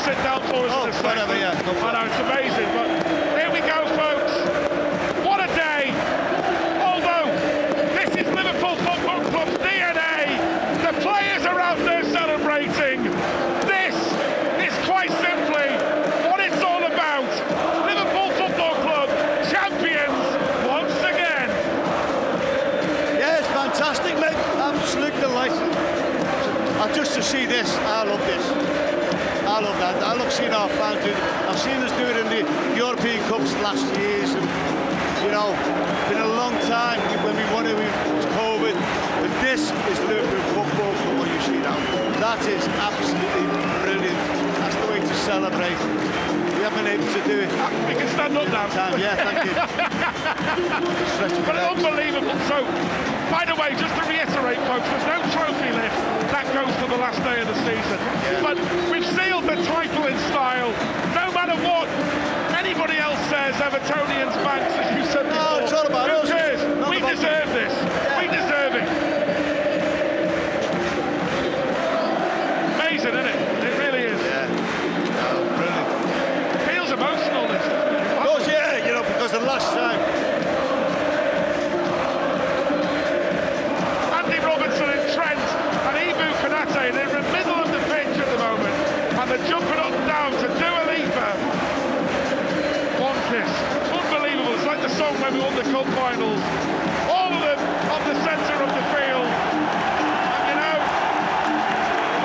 sit down for us in a second. Whatever, yeah. I know, it's amazing, but here we go, folks. What a day. Although this is Liverpool Football Club's DNA, the players are out there celebrating. This is quite simply what it's all about. Liverpool Football Club, champions once again. Yeah, it's fantastic, mate. Absolute delight. Just to see this, I love this. I love that. I love seeing our fans do it. I've seen us do it in the European Cups last years, and you know, it's been a long time when we won it, it was COVID. But this is Liverpool Football Club, what you see now. That is absolutely brilliant. That's the way to celebrate. We haven't been able to do it. We can stand up now. Yeah, thank you. But unbelievable. So, by the way, just to reiterate, folks, there's no trophy lift. That goes to the last day of the season. Yeah. But we've sealed the title in style. No matter what anybody else says, Evertonians, Banks, as you said before. No, it's all about us. Who cares? We deserve this. Yeah. We deserve it. Amazing, isn't it? It really is. Yeah. Oh, brilliant. Feels emotional, this. Of course, yeah, you know, because the last time. They're in the middle of the pitch at the moment, and they're jumping up and down to do a leaper. One kiss. Unbelievable. It's like the song when we won the cup finals. All of them on the centre of the field. And you know,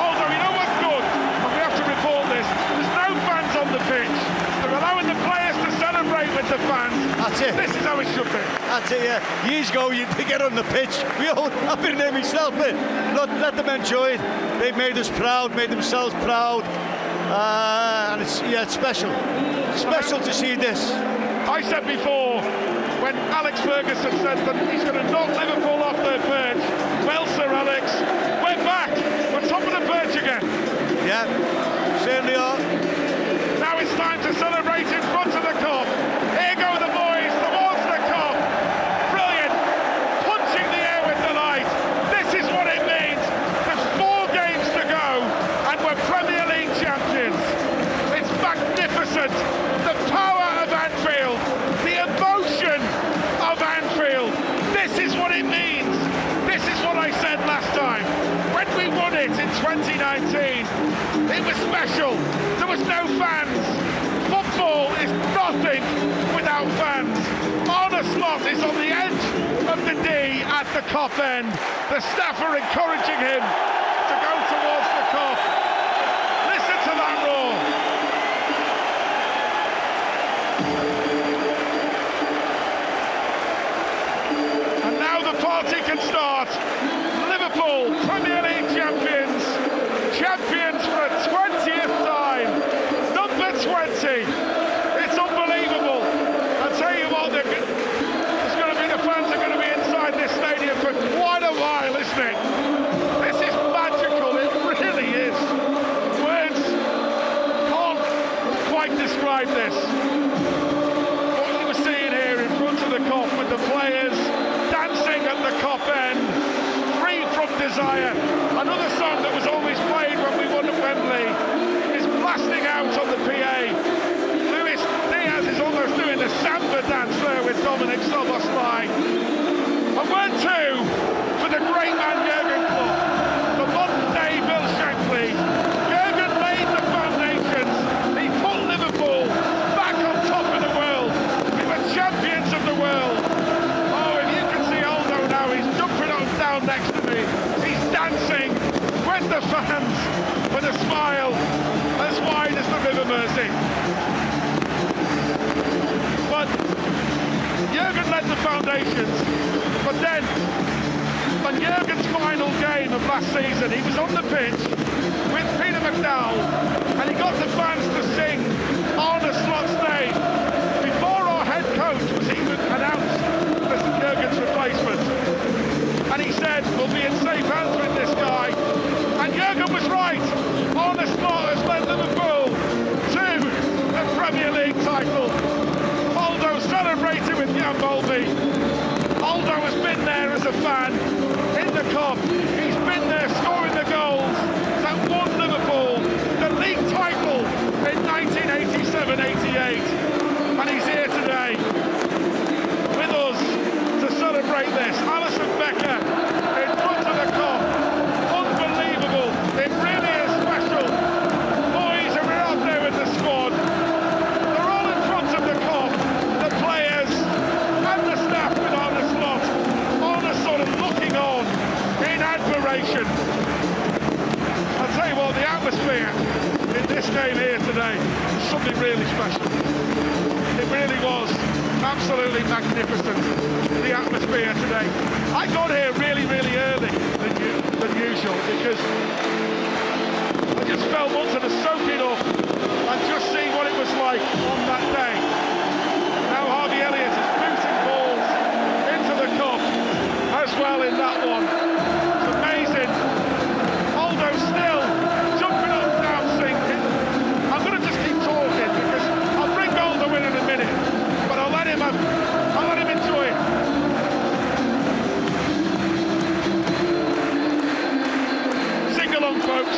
although you know what's good, and we have to report this, there's no fans on the pitch. They're allowing the players to celebrate with the fans. That's it. This is how it should be. That's it, yeah. Years ago, they get on the pitch. I've been there myself, but let them enjoy it. They've made us proud, made themselves proud, and it's special. Special to see this. I said before, when Alex Ferguson said that he's going to knock Liverpool off their perch, well, Sir Alex, we're back. We're top of the perch again. Yeah, certainly are. Now it's time to celebrate in front of the cup. Here go the boys towards the cup. Brilliant. Punching the air with delight. This is what it means. There's 4 games to go, and we're Premier League champions. It's magnificent. The power of Anfield. The emotion of Anfield. This is what it means. This is what I said last time. When we won it in 2019, it was special. There was no fans. Football is nothing without fans. Arne Slot is on the edge of the D at the Kop end. The staff are encouraging him to go towards the Kop. Listen to that roar. And now the party can start. Liverpool, Premier League champions. Champions for a 20th time. Number 20. It's unbelievable. I'll tell you what, the fans are going to be inside this stadium for quite a while, isn't it? This is magical. It really is. Words can't quite describe this. What you were seeing here in front of the Kop with the players dancing at the Kop end, free from desire. Another song that was always played when we won at Wembley is blasting out on the PA. Diaz is almost doing the samba dance there with Dominic Szoboszlai. And 1-2 for the great man Jurgen Klopp, the modern day Bill Shankly. Jurgen laid the foundations. He put Liverpool back on top of the world. We were champions of the world. Oh, if you can see Aldo now, he's jumping up and down next to me. He's dancing with the fans with a smile as wide as the River Mersey. But Jurgen led the foundations. But then, on Jurgen's final game of last season, he was on the pitch with Peter McDowell, and he got the fans to sing Arne Slot's name before our head coach was even announced as Jurgen's replacement. And he said, we'll be in safe hands with this guy. And Jurgen was right. Arne Slot has led Liverpool to the Premier League title. Aldo celebrating with Jan Bolby. Aldo has been there as a fan in the Kop. He's been there scoring the goals that won Liverpool the league title admiration. I'll tell you what, the atmosphere in this game here today was something really special. It really was absolutely magnificent, the atmosphere today. I got here really early than usual because I just felt wanted to soak it up and just see what it was like on that day. Now Harvey Elliott is booting balls into the cup as well in that one. It's amazing. Aldo still jumping up and down singing. I'm going to just keep talking because I'll bring Aldo in a minute, but I'll let him enjoy it. Sing along, folks.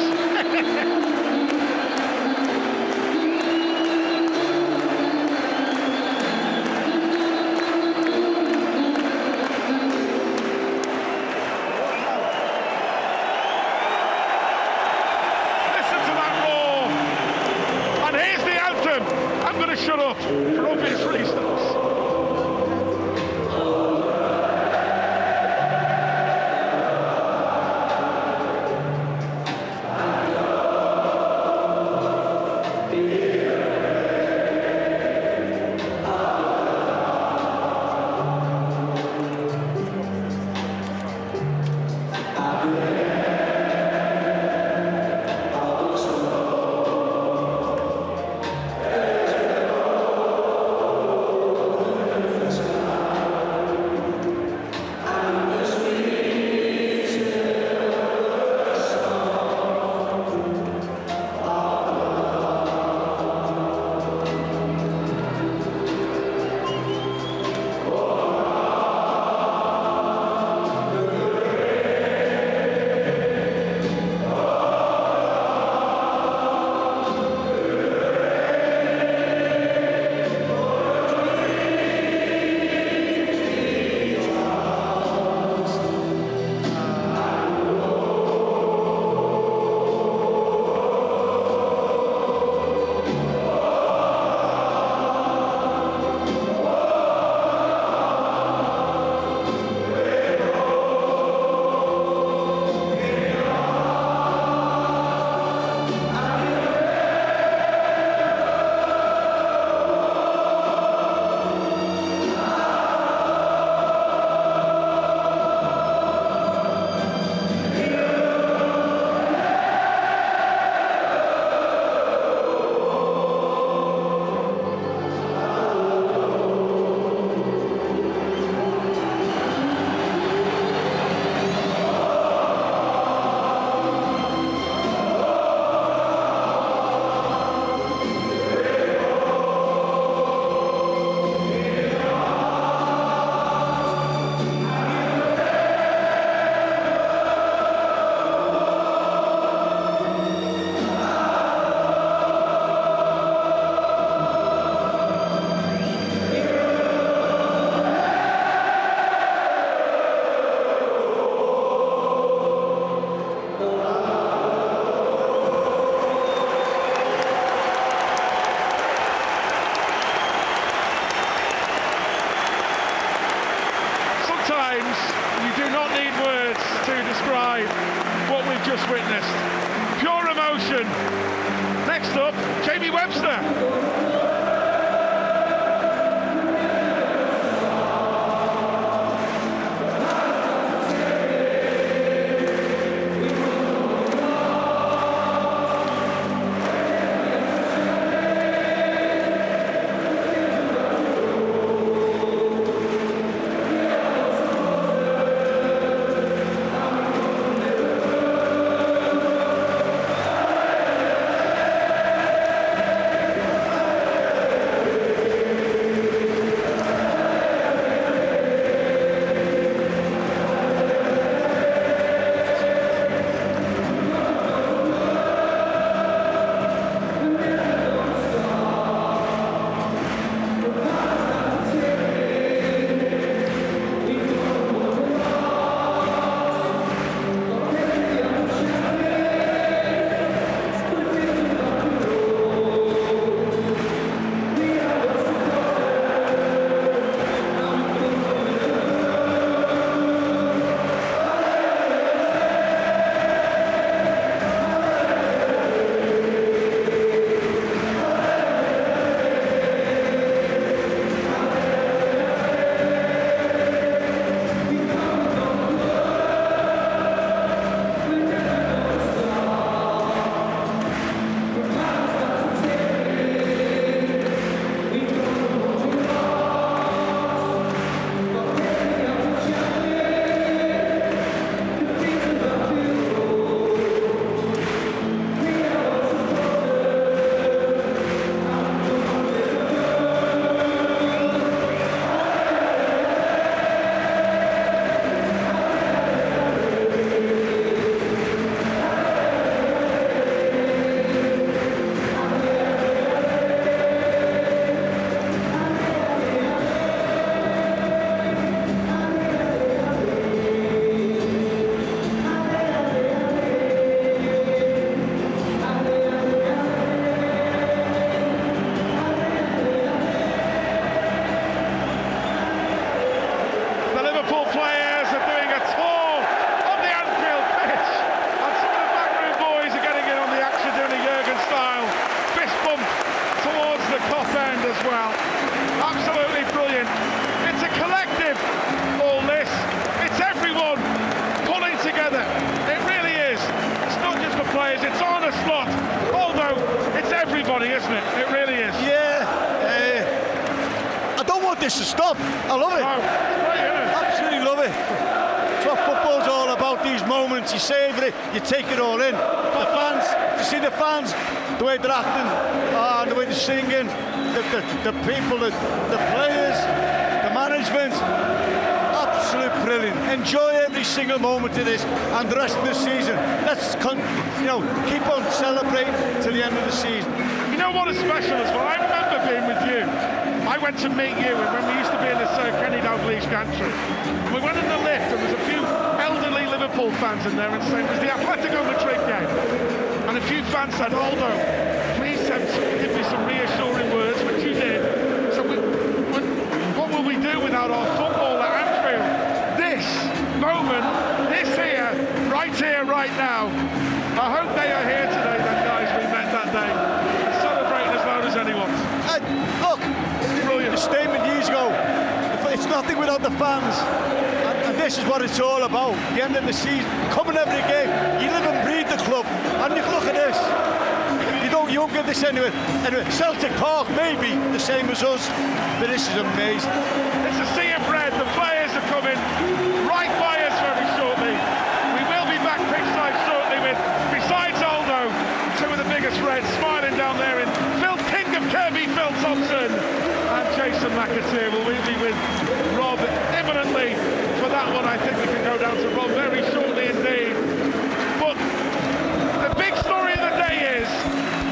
Shut up, for obvious reasons. Just witnessed. Pure emotion. Next up, Jamie Webster. everybody, isn't it? It really is. Yeah. I don't want this to stop. I love it. Oh, it's great, isn't it? Absolutely love it. It's what football's all about, these moments. You savour it, you take it all in. The fans, you see the fans, the way they're acting, the way they're singing, the people, the players, the management. Absolute brilliant. Enjoy every single moment of this and the rest of the season. Let's keep on celebrating till the end of the season. You know what is special as well? I remember being with you. I went to meet you when we used to be in the Kenny Dalglish gantry. And we went in the lift and there was a few elderly Liverpool fans in there and saying it was the Atletico Madrid game. And a few fans said, Aldo, please give me some reassuring words, which you did. So what will we do without our football at Anfield? This moment, this here, right now. I hope they are here today, then, guys, we met that day. Celebrating as loud as anyone. Look, brilliant. The statement years ago, it's nothing without the fans. And this is what it's all about. The end of the season, coming every game, you live and breathe the club. And you look at this. You don't get this anywhere. Anyway, Celtic Park may be the same as us, but this is amazing. It's a sea of red. The players are coming right by us very shortly. We will be back pitchside shortly with, besides Aldo, two of the biggest reds smiling down there in King of Kirby, Phil Thompson, and Jason McAteer. Will we be with Rob imminently for that one? I think we can go down to Rob very shortly indeed. But the big story of the day is,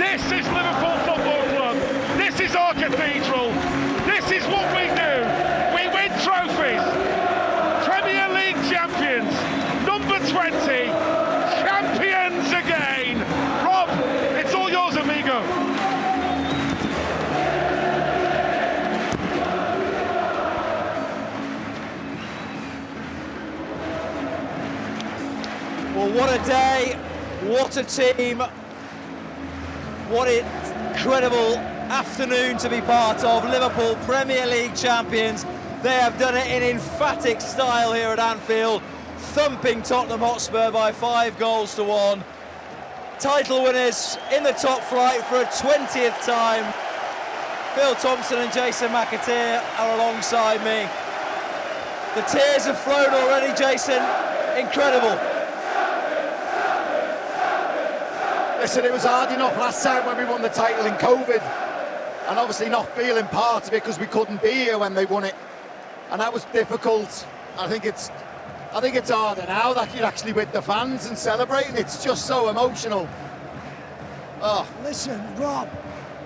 this is Liverpool Football Club. This is our cathedral. This is what we do. We win trophies. Premier League champions. Number 20. Champions again. Rob, it's all yours, amigo. Well, what a day, what a team, what an incredible afternoon to be part of. Liverpool Premier League champions. They have done it in emphatic style here at Anfield, thumping Tottenham Hotspur by 5-1. Title winners in the top flight for a 20th time. Phil Thompson and Jason McAteer are alongside me. The tears have flown already, Jason. Incredible. Listen, it was hard enough last time when we won the title in COVID, and obviously not feeling part of it because we couldn't be here when they won it, and that was difficult. I think it's harder now that you're actually with the fans and celebrating. It's just so emotional. Oh. Listen, Rob,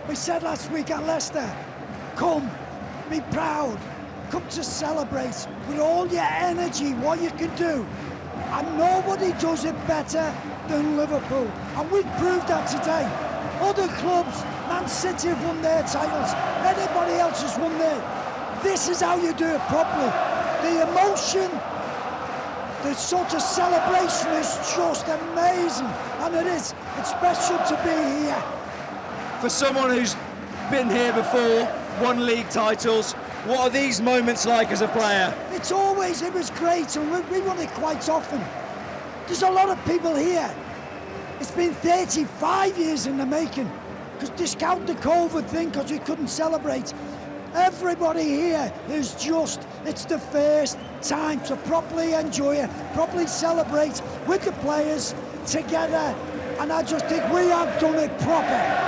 we said last week at Leicester, come, be proud, come to celebrate with all your energy, what you can do. And nobody does it better than Liverpool. And we've proved that today. Other clubs, Man City have won their titles, anybody else has won theirs. This is how you do it properly. The emotion, the sort of celebration is just amazing. And it's special to be here. For someone who's been here before, won league titles, what are these moments like as a player? It was great, and we won it quite often. There's a lot of people here. It's been 35 years in the making, because discount the COVID thing, because we couldn't celebrate. Everybody here is it's the first time to properly enjoy it, properly celebrate with the players together, and I just think we have done it proper.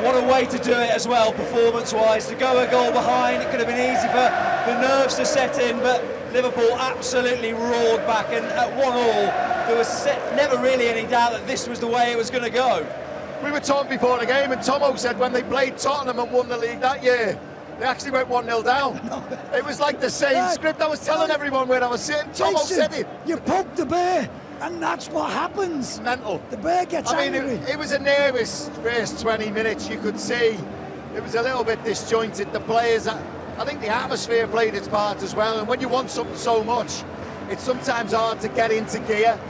What a way to do it as well, performance-wise, to go a goal behind. It could have been easy for the nerves to set in, but Liverpool absolutely roared back, and at 1-1, there was never really any doubt that this was the way it was going to go. We were talking before the game, and Tomo said when they played Tottenham and won the league that year, they actually went 1-0 down. It was like the same script. I was telling everyone where I was sitting. Tomo said it. You poke the bear, and that's what happens. Mental. The bear gets angry. It was a nervous first 20 minutes. You could see it was a little bit disjointed. The players, I think the atmosphere played its part as well. And when you want something so much, it's sometimes hard to get into gear.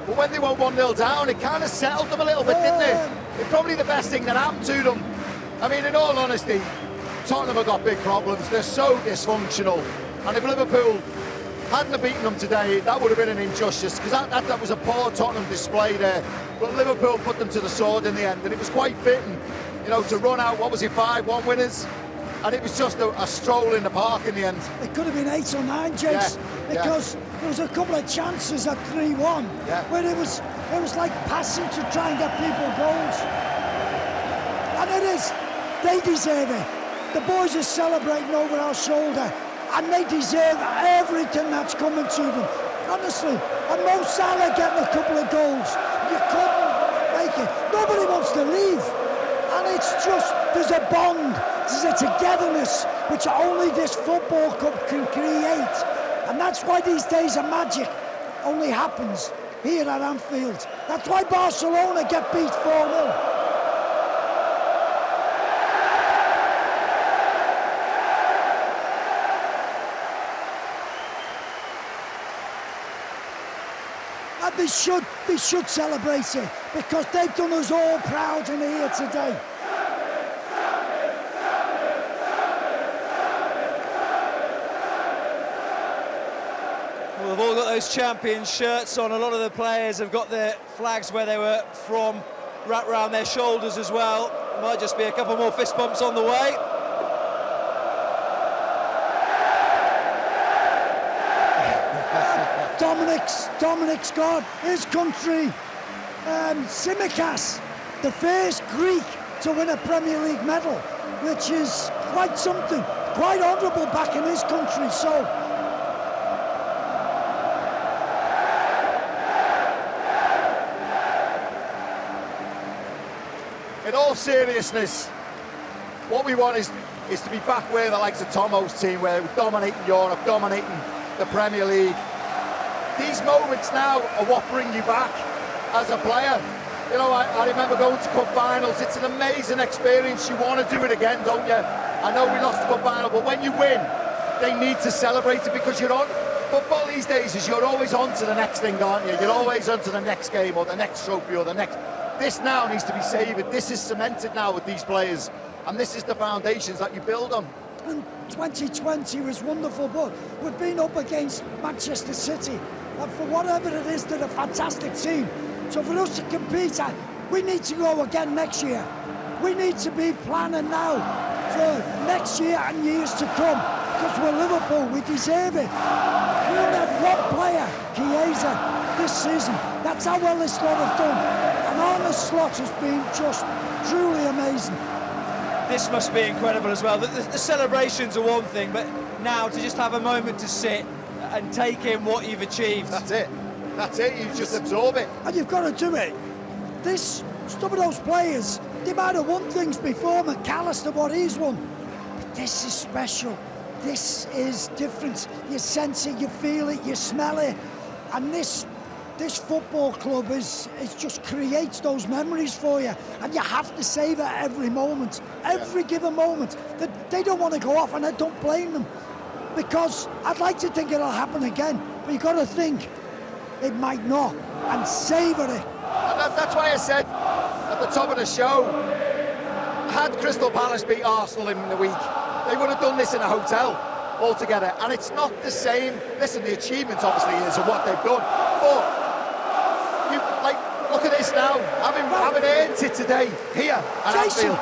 But when they went 1-0 down, it kind of settled them a little bit, didn't it? It's probably the best thing that happened to them. I mean, in all honesty, Tottenham have got big problems. They're so dysfunctional. And if Liverpool hadn't have beaten them today, that would have been an injustice, because that was a poor Tottenham display there. But Liverpool put them to the sword in the end, and it was quite fitting. you know, to run out, what was it, 5-1 winners? And it was just a stroll in the park in the end. It could have been 8 or 9, Jace, because there was a couple of chances at 3-1 where it was like passing to try and get people goals. And it is, they deserve it. The boys are celebrating over our shoulder, and they deserve everything that's coming to them. Honestly, and Mo Salah getting a couple of goals, you couldn't make it. Nobody wants to leave, and it's just, there's a bond, there's a togetherness which only this football club can create, and that's why these days of magic only happens here at Anfield. That's why Barcelona get beat 4-0. And they should celebrate it, because they've done us all proud in here today. Well, they've all got those champion shirts on. A lot of the players have got their flags where they were from wrapped around their shoulders as well. Might just be a couple more fist bumps on the way. Dominic's got his country, Tsimikas, the first Greek to win a Premier League medal, which is quite something, quite honourable back in his country. So in all seriousness, what we want is to be back where the likes of Tomo's team, where we're dominating Europe, dominating the Premier League. These moments now are what bring you back as a player. You know, I remember going to cup finals. It's an amazing experience. You want to do it again, don't you? I know we lost the cup final, but when you win, they need to celebrate it, because you're on. Football these days is you're always on to the next thing, aren't you? You're always on to the next game or the next trophy or the next. This now needs to be savoured. This is cemented now with these players, and this is the foundations that you build on. And 2020 was wonderful, but we've been up against Manchester City, and for whatever it is, they're a fantastic team. So for us to compete, we need to go again next year. We need to be planning now for next year and years to come, because we're Liverpool, we deserve it. We only had one player, Chiesa, this season. That's how well this lot have done. And Arne Slot has been just truly amazing. This must be incredible as well. The celebrations are one thing, but now to just have a moment to sit and take in what you've achieved. That's it. That's it. You just absorb it. And you've got to do it. Some of those players, they might have won things before, McAllister, what he's won. But this is special. This is different. You sense it, you feel it, you smell it. And this football club is just creates those memories for you, and you have to savour every moment, every given moment. They don't want to go off, and I don't blame them, because I'd like to think it'll happen again, but you've got to think it might not, and savour it. And that's why I said at the top of the show, had Crystal Palace beat Arsenal in the week, they would have done this in a hotel altogether, and it's not the same. Listen, the achievement obviously is of what they've done, but look at this now, having earned it today here at Jason, Anfield.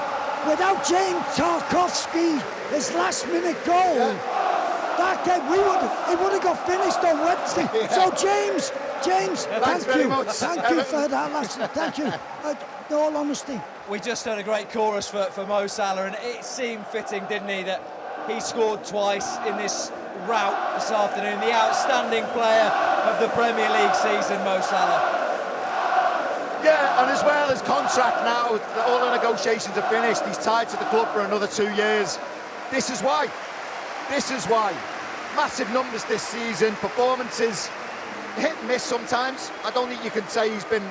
Without James Tarkowski, his last-minute goal, that game it would have got finished on Wednesday. So James, Thanks very much. Thank you for that last. Thank you. In all honesty, We just heard a great chorus for Mo Salah, and it seemed fitting, didn't he, that he scored twice in this rout this afternoon. The outstanding player of the Premier League season, Mo Salah. Yeah, and as well as contract now, all the negotiations are finished. He's tied to the club for another 2 years. This is why. Massive numbers this season, performances, hit and miss sometimes. I don't think you can say he's been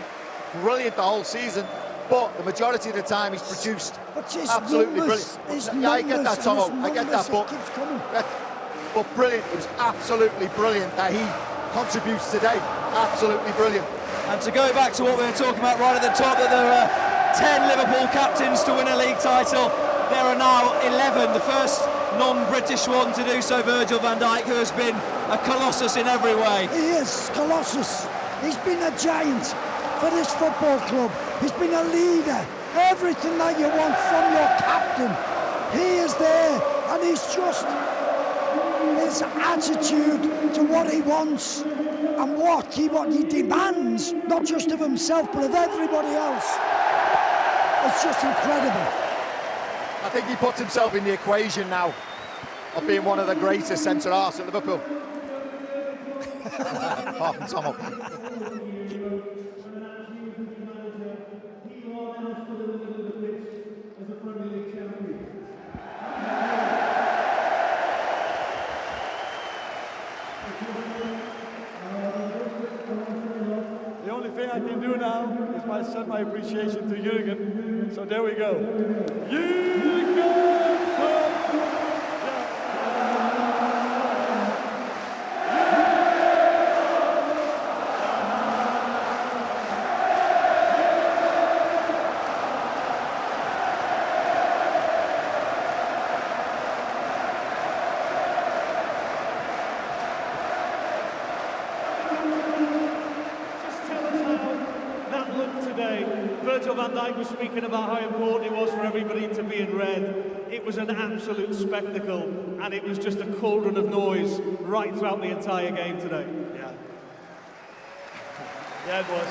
brilliant the whole season, but the majority of the time he's produced absolutely brilliant. Yeah, I get that, Tomo, I get that, but brilliant. It was absolutely brilliant that he contributes today. Absolutely brilliant. And to go back to what we were talking about right at the top, that there are 10 Liverpool captains to win a league title. There are now 11, the first non-British one to do so, Virgil van Dijk, who has been a colossus in every way. He is colossus. He's been a giant for this football club. He's been a leader. everything that you want from your captain. He is there, and he's just, his attitude to what he wants and what he demands, not just of himself, but of everybody else. It's just incredible. I think he puts himself in the equation now of being one of the greatest centre-halves at Liverpool. Half and Tom up. The only thing I can do now is send my appreciation to Jürgen. So there we go. Jürgen! Virgil van Dijk was speaking about how important it was for everybody to be in red. It was an absolute spectacle, and it was just a cauldron of noise right throughout the entire game today. Yeah, it was.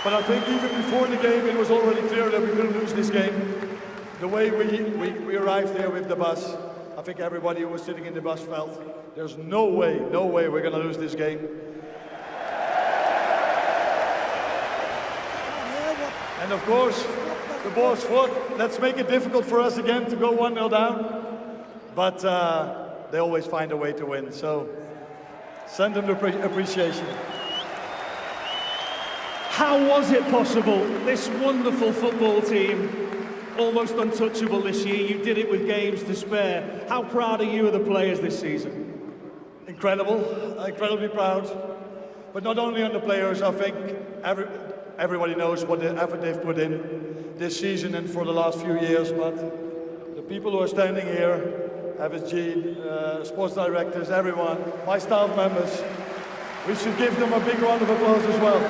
But I think even before the game, it was already clear that we were going to lose this game. The way we arrived there with the bus, I think everybody who was sitting in the bus felt there's no way we're going to lose this game. And of course, the boys thought, let's make it difficult for us again to go 1-0 down. But they always find a way to win. So send them the appreciation. How was it possible? This wonderful football team, almost untouchable this year. You did it with games to spare. How proud are you of the players this season? Incredible, incredibly proud. But not only on the players, I think everybody knows what the effort they've put in this season and for the last few years, but the people who are standing here, FSG, sports directors, everyone, my staff members, we should give them a big round of applause as well.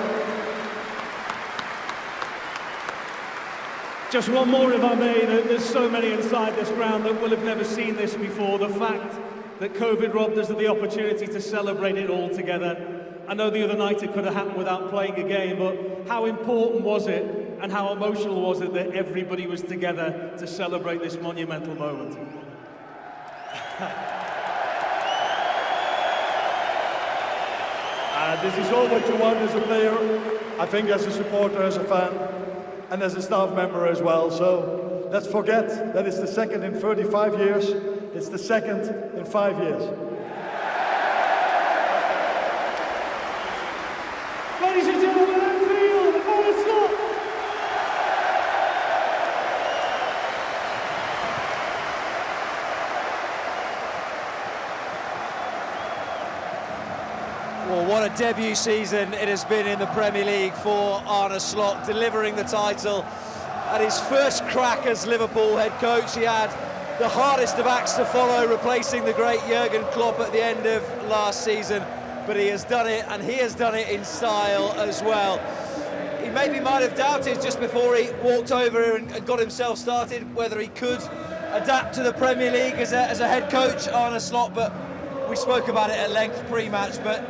Just one more, if I may. There's so many inside this ground that will have never seen this before. The fact that COVID robbed us of the opportunity to celebrate it all together. I know the other night it could have happened without playing a game, but how important was it and how emotional was it that everybody was together to celebrate this monumental moment? This is all what you want as a player, I think as a supporter, as a fan, and as a staff member as well. So let's forget that it's the second in 35 years, it's the second in 5 years. Ladies and gentlemen, Anfield, Allister! Well, what a debut season it has been in the Premier League for Arne Slot, delivering the title at his first crack as Liverpool head coach. He had the hardest of acts to follow, replacing the great Jurgen Klopp at the end of last season. But he has done it, and he has done it in style as well. He maybe might have doubted just before he walked over and got himself started whether he could adapt to the Premier League as a head coach, Arne Slot, but we spoke about it at length pre-match. But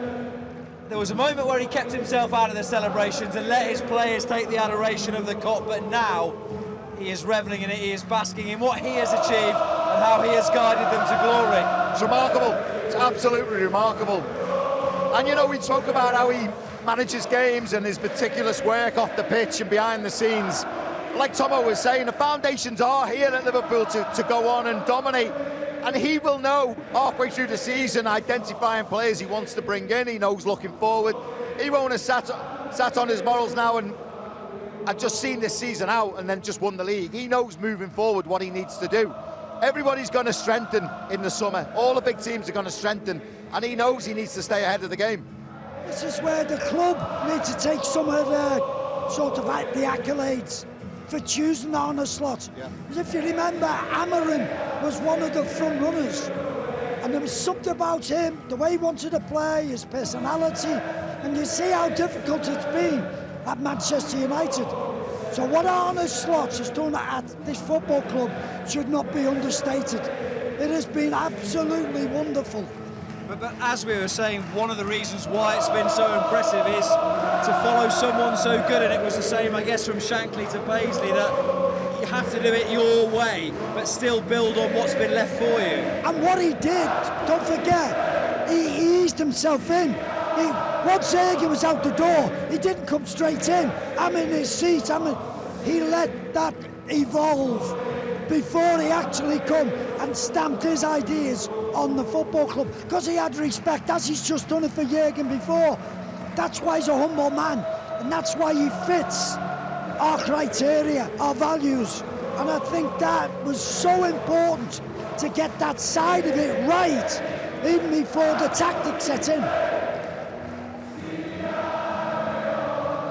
there was a moment where he kept himself out of the celebrations and let his players take the adoration of the Kop, but now he is revelling in it, he is basking in what he has achieved and how he has guided them to glory. It's remarkable, it's absolutely remarkable. And you know, we spoke about how he manages games and his meticulous work off the pitch and behind the scenes. Like Tomo was saying, the foundations are here at Liverpool to go on and dominate. And he will know halfway through the season, identifying players he wants to bring in. He knows looking forward. He won't have sat on his morals now and just seen this season out and then just won the league. He knows moving forward what he needs to do. Everybody's going to strengthen in the summer. All the big teams are going to strengthen, and he knows he needs to stay ahead of the game. This is where the club need to take some of the sort of the accolades for choosing Arne Slot. Yeah. Because if you remember, Amarin was one of the front runners, and there was something about him, the way he wanted to play, his personality, and you see how difficult it's been. at Manchester United. So what Arne Slot has done at this football club should not be understated. It has been absolutely wonderful. But as we were saying, one of the reasons why it's been so impressive is to follow someone so good, and it was the same, I guess, from Shankly to Paisley, that you have to do it your way, but still build on what's been left for you. And what he did, don't forget, he eased himself in. Once Sergey was out the door, he didn't come straight in. I'm in his seat. He let that evolve before he actually come and stamped his ideas on the football club, because he had respect, as he's just done it for Jürgen before. That's why he's a humble man, and that's why he fits our criteria, our values. And I think that was so important to get that side of it right, even before the tactics set in.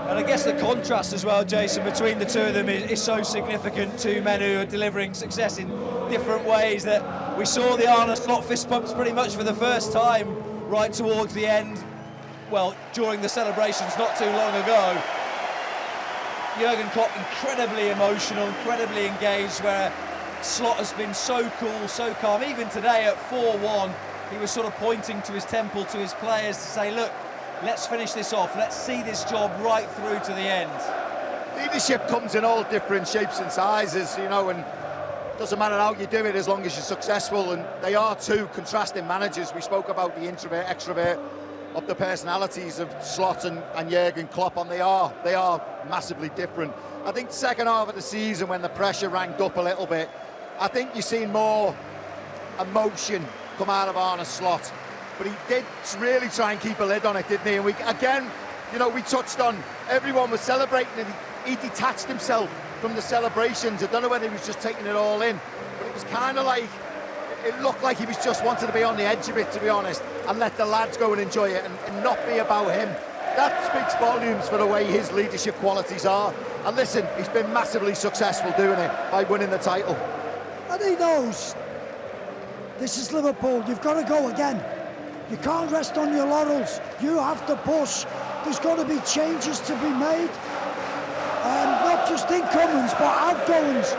And I guess the contrast as well, Jason, between the two of them is so significant. Two men who are delivering success in different ways, that we saw the Arne Slot fist pumps pretty much for the first time right towards the end, well, during the celebrations not too long ago. Jurgen Klopp incredibly emotional, incredibly engaged, where Slot has been so cool, so calm. Even today at 4-1, he was sort of pointing to his temple, to his players, to say, look, let's finish this off, let's see this job right through to the end. Leadership comes in all different shapes and sizes, you know, and it doesn't matter how you do it as long as you're successful. And they are two contrasting managers. We spoke about the introvert, extrovert of the personalities of Slot and Jurgen Klopp, and they are massively different. I think second half of the season, when the pressure ranked up a little bit, I think you've seen more emotion come out of Arne Slot. But he did really try and keep a lid on it, didn't he? And we, again, you know, we touched on, everyone was celebrating, and he detached himself from the celebrations. I don't know whether he was just taking it all in, but it was kind of like, it looked like he was just wanting to be on the edge of it, to be honest, and let the lads go and enjoy it and not be about him. That speaks volumes for the way his leadership qualities are. And listen, he's been massively successful doing it by winning the title. And he knows this is Liverpool, you've got to go again. You can't rest on your laurels. You have to push. There's got to be changes to be made. Not just incomings, but outgoings.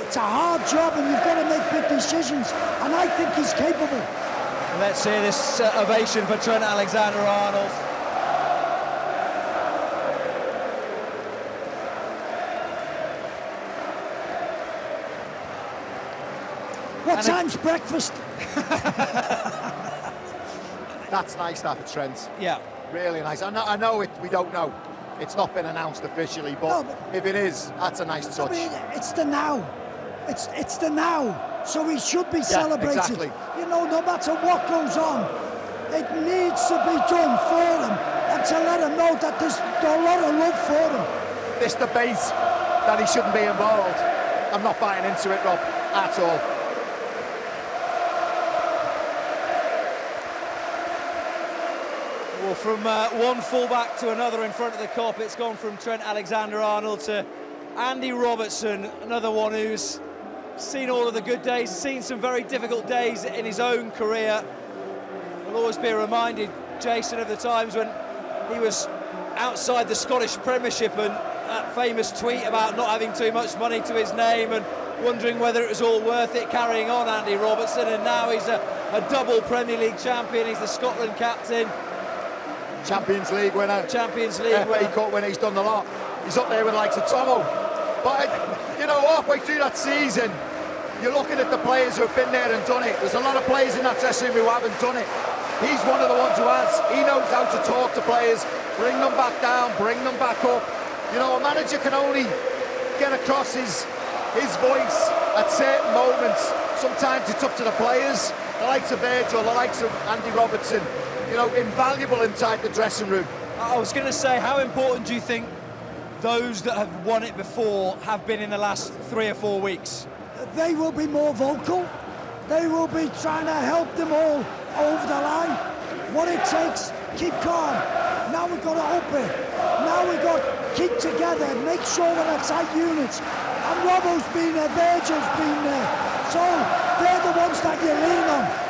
It's a hard job, and you've got to make big decisions. And I think he's capable. Let's hear this ovation for Trent Alexander-Arnold. What time's breakfast? That's nice, that for Trent. Yeah. Really nice. I know it. We don't know. It's not been announced officially, but if it is, that's a nice touch. I mean, it's the now. It's the now. So he should be celebrated. Exactly. You know, no matter what goes on, it needs to be done for him, and to let him know that there's a lot of love for him. This debate that he shouldn't be involved, I'm not buying into it, Rob, at all. Well, from one fullback to another in front of the Kop, it's gone from Trent Alexander-Arnold to Andy Robertson, another one who's seen all of the good days, seen some very difficult days in his own career. We'll always be reminded, Jason, of the times when he was outside the Scottish Premiership, and that famous tweet about not having too much money to his name and wondering whether it was all worth it carrying on, Andy Robertson. And now he's a double Premier League champion, he's the Scotland captain. Champions League winner. Champions League winner. FA Cup winner, he's done a lot. He's up there with the likes of Tomo. But, you know, halfway through that season, you're looking at the players who have been there and done it. There's a lot of players in that dressing room who haven't done it. He's one of the ones who has. He knows how to talk to players, bring them back down, bring them back up. You know, a manager can only get across his voice at certain moments. Sometimes it's up to the players, the likes of Virgil, the likes of Andy Robertson. You know, invaluable inside the dressing room. I was going to say, how important do you think those that have won it before have been in the last 3 or 4 weeks? They will be more vocal. They will be trying to help them all over the line. What it takes, keep calm. Now we've got to open. Now we've got to keep together, make sure we're a tight unit. And Robbo's been there, Virgil's been there. So they're the ones that you lean on.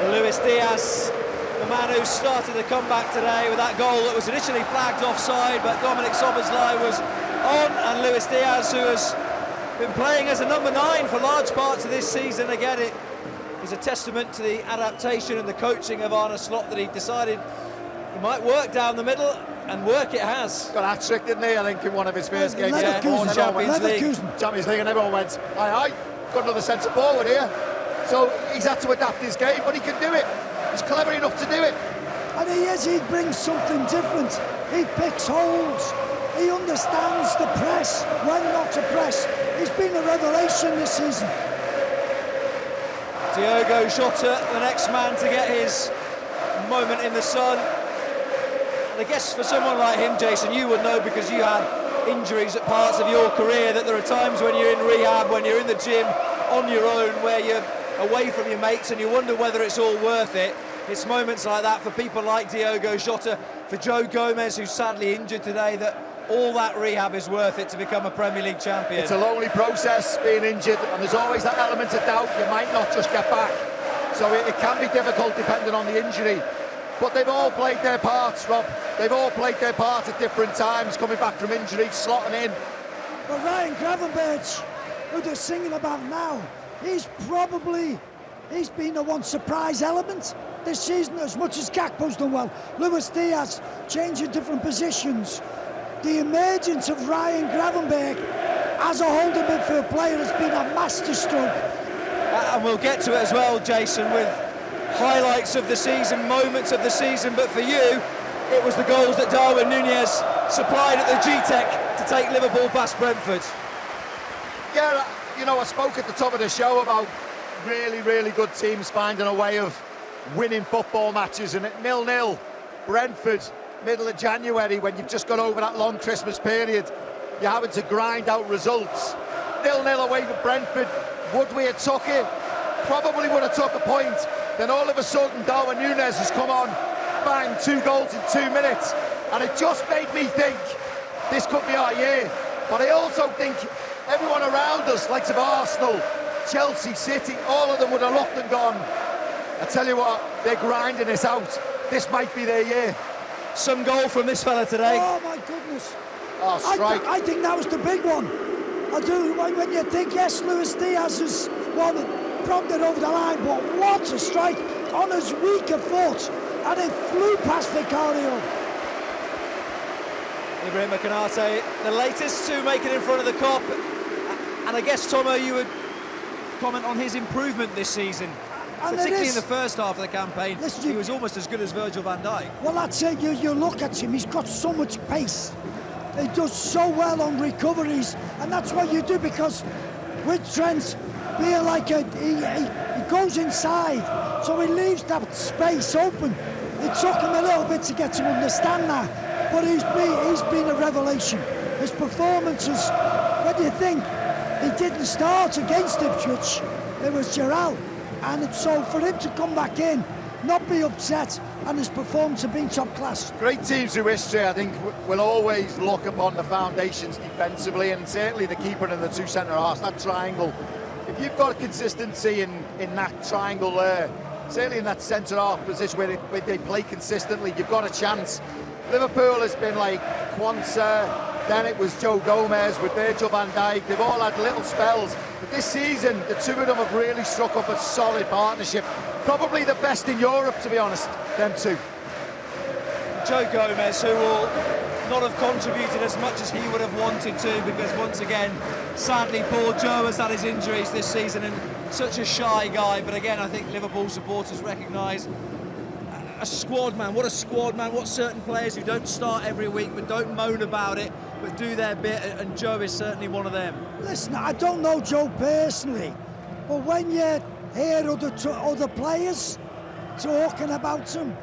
Luis Diaz the man who started the comeback today with that goal that was initially flagged offside, but Dominic Szoboszlai was on, and Luis Diaz, who has been playing as a number 9 for large parts of this season. Again, it is a testament to the adaptation and the coaching of Arne Slot that he decided he might work down the middle, and work it has. Got a hat-trick, didn't he, I think, in one of his first games. Yeah, Champions League. Champions League, and everyone went, aye, got another centre forward here. So he's had to adapt his game, but he can do it. He's clever enough to do it. And he brings something different. He picks holes. He understands the press, when not to press. He's been a revelation this season. Diogo Jota, the next man to get his moment in the sun. And I guess for someone like him, Jason, you would know, because you had injuries at parts of your career, that there are times when you're in rehab, when you're in the gym on your own, where you're away from your mates and you wonder whether it's all worth it. It's moments like that for people like Diogo Jota, for Joe Gomez, who's sadly injured today, that all that rehab is worth it to become a Premier League champion. It's a lonely process, being injured, and there's always that element of doubt. You might not just get back. So it can be difficult depending on the injury. But they've all played their parts, Rob. They've all played their parts at different times, coming back from injury, slotting in. But Ryan Gravenberch, who they're singing about now, he's been the one surprise element this season, as much as Gakpo's done well. Luis Diaz changing different positions. The emergence of Ryan Gravenberch as a holding midfield player has been a masterstroke. And we'll get to it as well, Jason, with highlights of the season, moments of the season. But for you, it was the goals that Darwin Núñez supplied at the G-Tech to take Liverpool past Brentford. Yeah, you know, I spoke at the top of the show about really, really good teams finding a way of winning football matches, and at 0-0, Brentford, middle of January, when you've just got over that long Christmas period, you're having to grind out results. 0-0 away with Brentford. Would we have took it? Probably would have took a point. Then all of a sudden, Darwin Núñez has come on, bang, 2 goals in 2 minutes, and it just made me think this could be our year. But I also think everyone around us, likes of Arsenal, Chelsea, City, all of them would have looked and gone, I tell you what, they're grinding this out. This might be their year. Some goal from this fella today. Oh my goodness. Oh, strike. I think that was the big one. I do, when you think, yes, Luis Diaz is one that prompted it over the line, but what a strike on his weaker foot, and it flew past Vicario. Ibrahim Konate, the latest to make it in front of the Kop. And I guess, Tomo, you would comment on his improvement this season. And particularly in the first half of the campaign. Listen, he was almost as good as Virgil van Dijk. Well, that's it. You look at him, he's got so much pace. He does so well on recoveries, and that's what you do, because with Trent being like he goes inside, so he leaves that space open. It took him a little bit to get to understand that, but he's been a revelation. His performances, when you think he didn't start against Ipswich, it was Gerrard. And so for him to come back in, not be upset, and his performance have been top class. Great teams through history, I think, will always look upon the foundations defensively, and certainly the keeper and the 2 centre-halves, that triangle. If you've got consistency in that triangle there, certainly in that centre-half position where they play consistently, you've got a chance. Liverpool has been like Quansah, then it was Joe Gomez with Virgil van Dijk. They've all had little spells. But this season, the 2 of them have really struck up a solid partnership. Probably the best in Europe, to be honest, them 2. Joe Gomez, who will not have contributed as much as he would have wanted to, because once again, sadly, poor Joe has had his injuries this season, and such a shy guy. But again, I think Liverpool supporters recognise a squad man. What a squad man. What certain players who don't start every week but don't moan about it, but do their bit, and Joe is certainly one of them. Listen, I don't know Joe personally, but when you hear other players talking about him,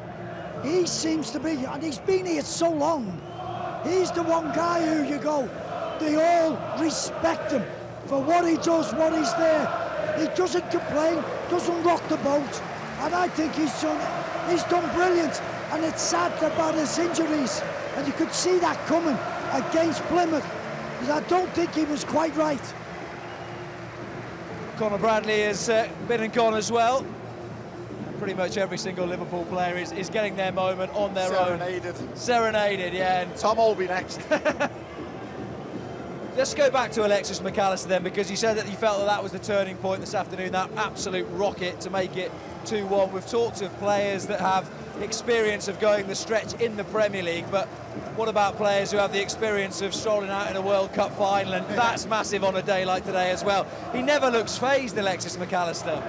he seems to be, and he's been here so long, he's the one guy who you go, they all respect him for what he does, what he's there. He doesn't complain, doesn't rock the boat, and I think he's done brilliant. And it's sad about his injuries, and you could see that coming against Plymouth, because I don't think he was quite right. Conor Bradley has been and gone as well. pretty much every single Liverpool player is getting their moment on their Serenaded. own. Serenaded, yeah. And Tom will be next. let's go back to Alexis Mac Allister then, because you said that you felt that was the turning point this afternoon, that absolute rocket to make it 2-1. We've talked of players that have experience of going the stretch in the Premier League, but what about players who have the experience of strolling out in a World Cup final? And that's massive on a day like today as well. He never looks phased, Alexis Mac Allister.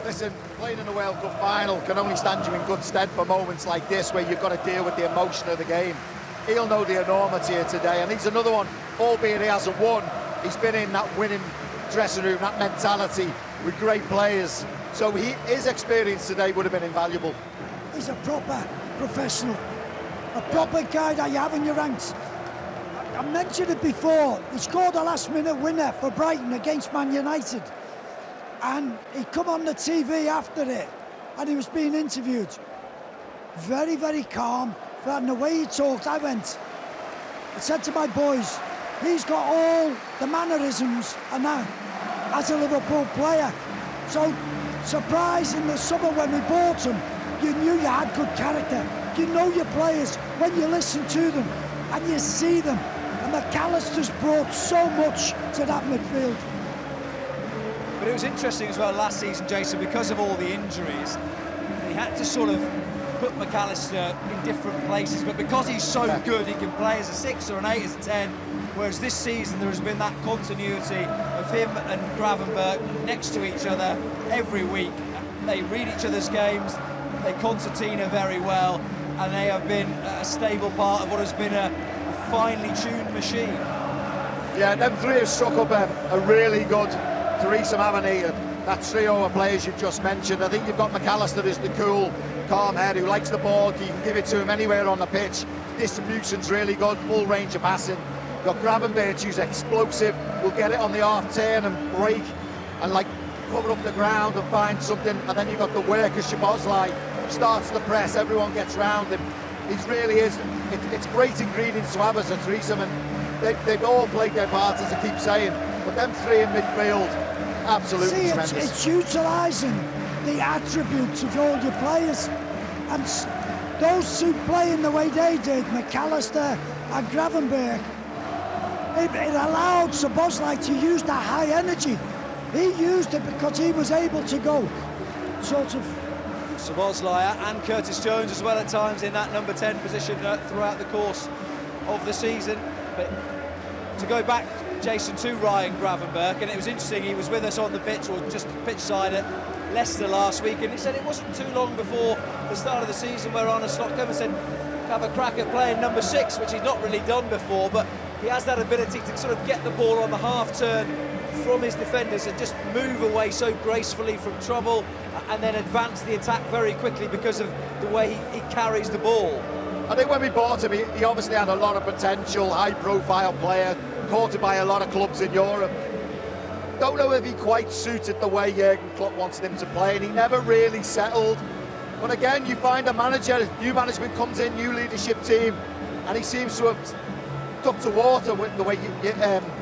Listen, playing in the World Cup final can only stand you in good stead for moments like this, where you've got to deal with the emotion of the game. He'll know the enormity of today, and he's another one, albeit he hasn't won, he's been in that winning dressing room, that mentality with great players. So his experience today would have been invaluable. He's a proper professional, a proper guy that you have in your ranks. I mentioned it before, he scored a last-minute winner for Brighton against Man United. And he come on the TV after it, and he was being interviewed. Very, very calm. And the way he talked, I said to my boys, he's got all the mannerisms and that as a Liverpool player. So, surprised in the summer when we bought him, you knew you had good character. You know your players when you listen to them and you see them. And Mac Allister's brought so much to that midfield. But it was interesting as well last season, Jason, because of all the injuries, he had to sort of put Mac Allister in different places, but because he's so good, he can play as a 6 or an 8, as a 10, whereas this season there has been that continuity of him and Gravenberch next to each other every week. They read each other's games, they concertina very well, and they have been a stable part of what has been a finely tuned machine. Yeah, them three have struck up a really good threesome, haven't he? That trio of players you've just mentioned. I think you've got Mac Allister as the cool, calm head who likes the ball. You can give it to him anywhere on the pitch. Distribution's really good, full range of passing. You've got Gravenberch who's explosive, will get it on the half turn and break and like cover up the ground and find something. And then you've got the worker Szoboszlai, starts the press, everyone gets round him. He really is. It's great ingredients to have as a threesome, and they've all played their parts, as I keep saying. But them three in midfield, absolutely tremendous. It's utilising the attributes of all your players, and those two playing the way they did, Mac Allister and Gravenberch, it allowed Szoboszlai to use that high energy. He used it because he was able to go sort of. Szoboszlai and Curtis Jones as well at times in that number 10 position throughout the course of the season. But to go back, Jason, to Ryan Gravenberch, and it was interesting, he was with us on the pitch, or just pitch side at Leicester last week, and he said it wasn't too long before the start of the season where Arne Slot came and said, have a crack at playing number 6, which he's not really done before, but he has that ability to sort of get the ball on the half turn from his defenders and just move away so gracefully from trouble and then advance the attack very quickly because of the way he carries the ball. I think when we bought him, he obviously had a lot of potential, high-profile player, courted by a lot of clubs in Europe. Don't know if he quite suited the way Jurgen Klopp wanted him to play, and he never really settled. But again, you find a manager, new management comes in, new leadership team, and he seems to have stuck to water with the way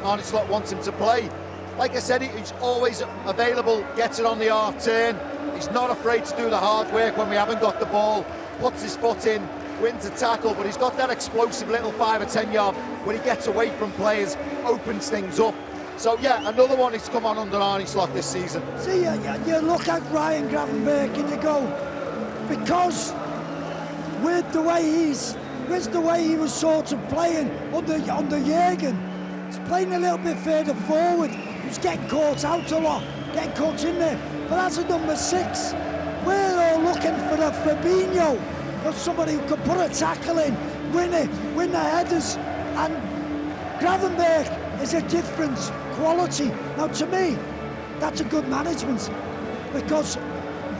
Arne Slot wants him to play. Like I said, he's always available, gets it on the half turn. He's not afraid to do the hard work when we haven't got the ball, puts his foot in, wins a tackle, but he's got that explosive little 5 or 10 yard when he gets away from players, opens things up. So yeah, another one he's come on under Arne Slot this season. See, you look at Ryan Gravenberch and you go, because with the way he was sort of playing under Jurgen, he's playing a little bit further forward. He's getting caught out a lot, getting caught in there. But as a number 6, we're all looking for a Fabinho, or somebody who could put a tackle in, win the headers. And Gravenberch is a different quality. Now, to me, that's a good management, because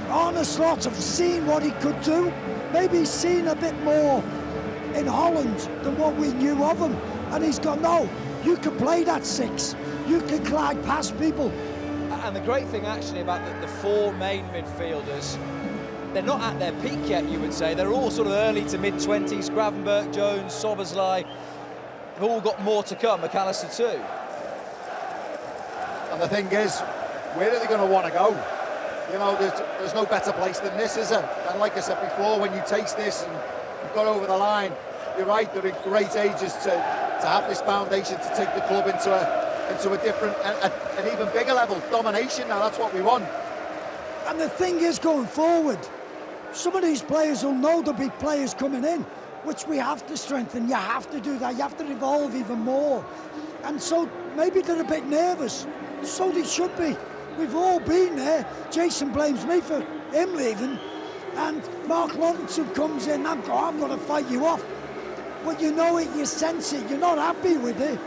Arne Slot have seen what he could do. Maybe he's seen a bit more in Holland than what we knew of him, and he's gone, no, you can play that 6, you can glide past people. And the great thing actually about the 4 main midfielders, they're not at their peak yet, you would say. They're all sort of early to mid-20s. Gravenberch, Jones, Szoboszlai, they've all got more to come, Mac Allister too. And the thing is, where are they going to want to go? You know, there's no better place than this, is there? And like I said before, when you taste this and you've got over the line, you're right, they're in great ages to have this foundation to take the club into a different, an even bigger level. Domination now, that's what we want. And the thing is, going forward, some of these players will know there'll be players coming in, which we have to strengthen. You have to do that. You have to evolve even more. And so maybe they're a bit nervous. So they should be. We've all been there. Jason blames me for him leaving. And Mark Lawrenson comes in, I'm going to fight you off. But you know it, you sense it, you're not happy with it.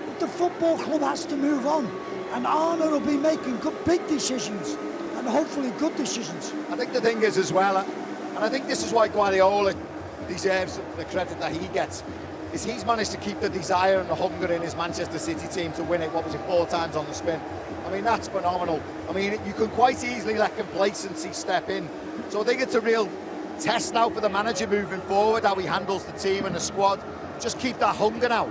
But the football club has to move on. And Arnold will be making good, big decisions. And hopefully good decisions. I think the thing is as well, and I think this is why Guardiola deserves the credit that he gets, is he's managed to keep the desire and the hunger in his Manchester City team to win it, 4 times on the spin. I mean, that's phenomenal. I mean, you could quite easily let complacency step in. So I think it's a real test now for the manager moving forward, how he handles the team and the squad. Just keep that hunger now.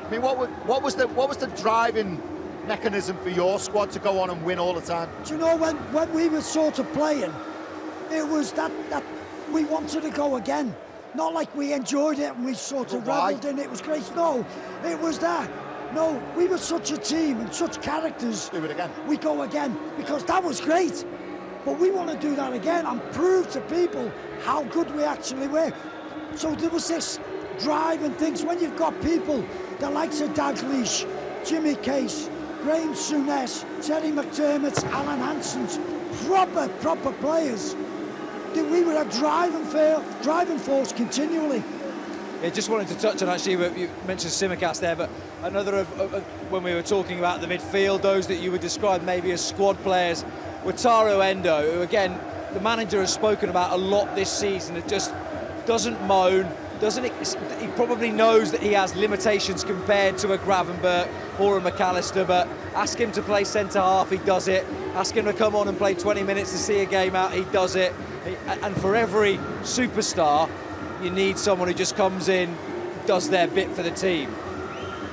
I mean, what was the driving mechanism for your squad to go on and win all the time? Do you know, when we were sort of playing, it was that we wanted to go again. Not like we enjoyed it and we sort of revelled in it. It was great. No, it was that. No, we were such a team and such characters. Do it again. We go again because that was great. But we want to do that again and prove to people how good we actually were. So there was this drive and things. When you've got people, the likes of Dalglish, Jimmy Case, Graham Souness, Terry McDermott, Alan Hanson's, proper players. We were a driving force continually. Yeah, just wanted to touch on, actually, you mentioned Simicast there, but another of when we were talking about the midfield, those that you would describe maybe as squad players, were Taro Endo, who again, the manager has spoken about a lot this season. It just doesn't moan, he probably knows that he has limitations compared to a Gravenberch or a McAllister, but ask him to play centre-half, he does it. Ask him to come on and play 20 minutes to see a game out, he does it. And for every superstar, you need someone who just comes in, does their bit for the team.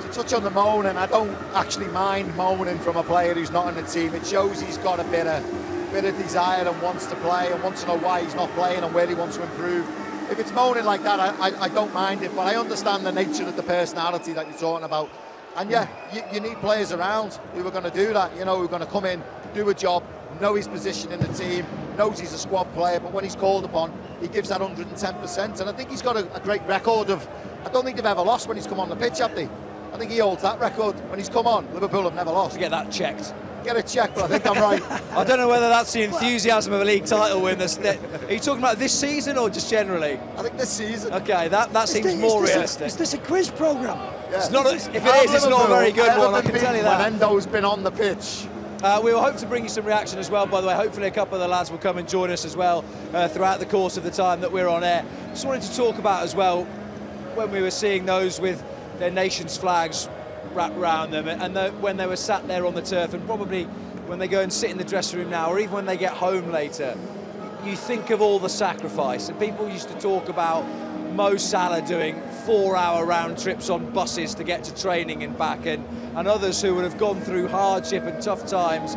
To touch on the moaning, I don't actually mind moaning from a player who's not in the team. It shows he's got a bit of desire and wants to play and wants to know why he's not playing and where he wants to improve. If it's moaning like that, I don't mind it, but I understand the nature of the personality that you're talking about. And yeah, you need players around who are going to do that, you know, who are going to come in, do a job, know his position in the team, knows he's a squad player, but when he's called upon, he gives that 110%. And I think he's got a great record of, I don't think they've ever lost when he's come on the pitch, have they? I think he holds that record. When he's come on, Liverpool have never lost. To get that checked. Get it checked, but I think I'm right. I don't know whether that's the enthusiasm of a league title win. Are you talking about this season or just generally? I think this season. Okay, that seems more realistic. Is this a quiz programme? Yeah. It's not if it is, it's not a very good one, I can tell you that. When Endo's been on the pitch. We will hope to bring you some reaction as well, by the way. Hopefully a couple of the lads will come and join us as well throughout the course of the time that we're on air. Just wanted to talk about as well, when we were seeing those with their nation's flags wrapped around them, and when they were sat there on the turf, and probably when they go and sit in the dressing room now, or even when they get home later, you think of all the sacrifice. And people used to talk about Mo Salah doing 4-hour round trips on buses to get to training and back, and others who would have gone through hardship and tough times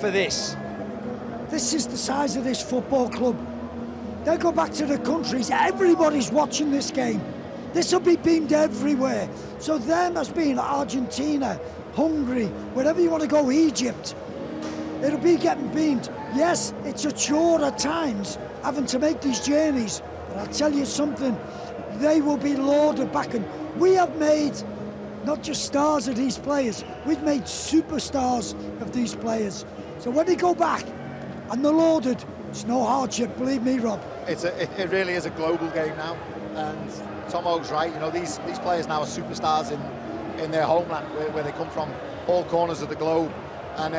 for this. This is the size of this football club. They go back to the countries, everybody's watching this game. This will be beamed everywhere. So there must be in Argentina, Hungary, wherever you want to go, Egypt, it'll be getting beamed. Yes, it's a chore at times having to make these journeys, but I'll tell you something, they will be lauded back. And we have made not just stars of these players, we've made superstars of these players. So when they go back and they're lauded, it's no hardship, believe me, Rob. It really is a global game now, and Tomo's right. You know, these players now are superstars in their homeland, where they come from, all corners of the globe, and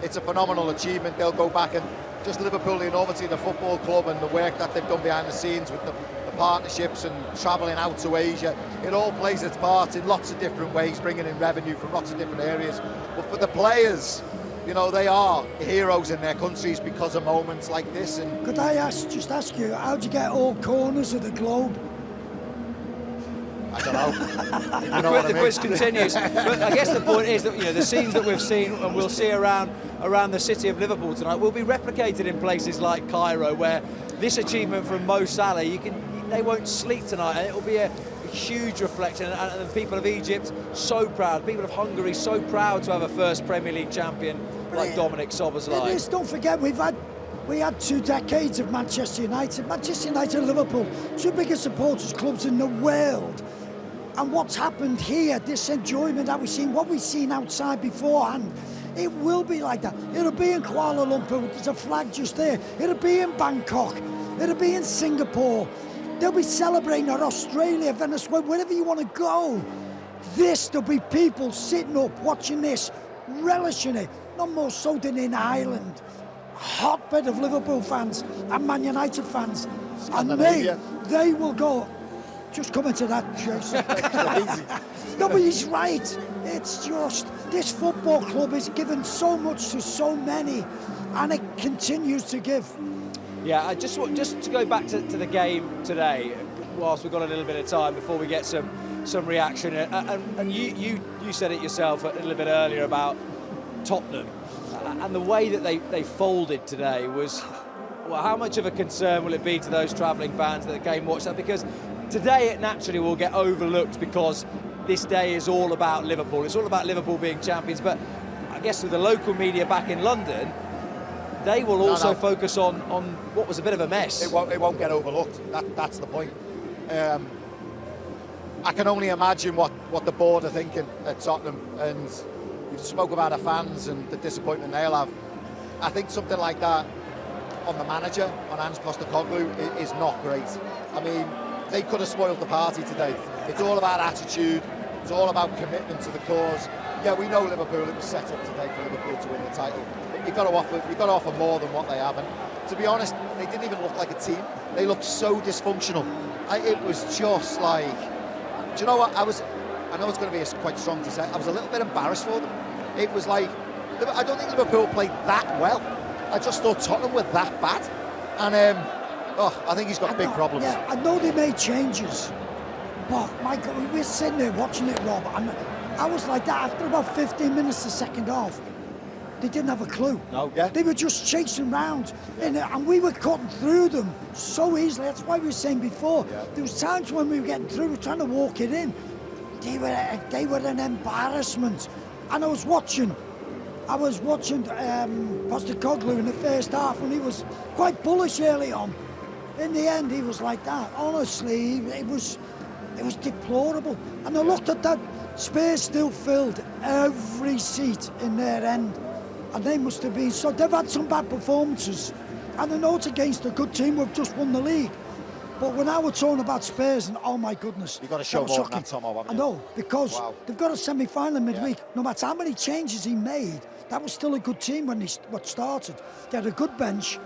it's a phenomenal achievement. They'll go back, and just Liverpool, the innovative, the football club, and the work that they've done behind the scenes with the partnerships and travelling out to Asia, it all plays its part in lots of different ways, bringing in revenue from lots of different areas. But for the players, you know, they are heroes in their countries because of moments like this. And could I just ask you, how'd you get all corners of the globe? I don't know. You know The quiz continues. But I guess the point is that, you know, the scenes that we've seen and we'll see around around the city of Liverpool tonight will be replicated in places like Cairo, where this achievement from Mo Salah, they won't sleep tonight, and it will be a huge reflection. And the people of Egypt so proud, people of Hungary so proud to have a first Premier League champion like Dominic Szoboszlai. Don't forget, we had 2 decades of Manchester United. Manchester United and Liverpool, 2 biggest supporters clubs in the world. And what's happened here, this enjoyment that we've seen, what we've seen outside beforehand, it will be like that. It'll be in Kuala Lumpur, there's a flag just there. It'll be in Bangkok, it'll be in Singapore. They'll be celebrating at Australia, Venezuela, wherever you want to go. There'll be people sitting up, watching this, relishing it. No more so than in Ireland. Hotbed of Liverpool fans and Man United fans. And they will go. Just come into that, Jason. No, but he's right. It's just, this football club is given so much to so many, and it continues to give. Yeah, just to go back to the game today, whilst we've got a little bit of time before we get some reaction, and you said it yourself a little bit earlier about Tottenham, and the way that they folded today was, well, how much of a concern will it be to those travelling fans that came watch that? Because today it naturally will get overlooked because this day is all about Liverpool. It's all about Liverpool being champions. But I guess with the local media back in London, they will also focus on what was a bit of a mess. It won't get overlooked. That's the point. I can only imagine what the board are thinking at Tottenham, and you spoke about the fans and the disappointment they'll have. I think something like that on the manager, on Ange Postecoglou, is not great. I mean, they could have spoiled the party today. It's all about attitude. It's all about commitment to the cause. Yeah, we know Liverpool, it was set up today for Liverpool to win the title. But you've got to offer more than what they have. And to be honest, they didn't even look like a team. They looked so dysfunctional. It was just like, do you know what? I know it's going to be quite strong to say, I was a little bit embarrassed for them. It was like, I don't think Liverpool played that well. I just thought Tottenham were that bad. And I think he's got big problems. Yeah, I know they made changes, but my God, we're sitting there watching it, Rob, and I was like that after about 15 minutes the second half. They didn't have a clue. No. Yeah. They were just chasing round, and we were cutting through them so easily. That's why we were saying before, there was times when we were getting through, we were trying to walk it in. They were an embarrassment. And I was watching Postecoglou in the first half, and he was quite bullish early on. In the end, he was like that. Honestly, it was deplorable. And I looked at that, Spurs still filled every seat in their end. And they must have been, so they've had some bad performances. And I know it's against a good team, we've just won the league. But when I was talking about Spurs, and oh my goodness. You've got to show more than that, Tomo, haven't you? I know, because they've got a semi-final in midweek. No matter how many changes he made, that was still a good team when he started. They had a good bench,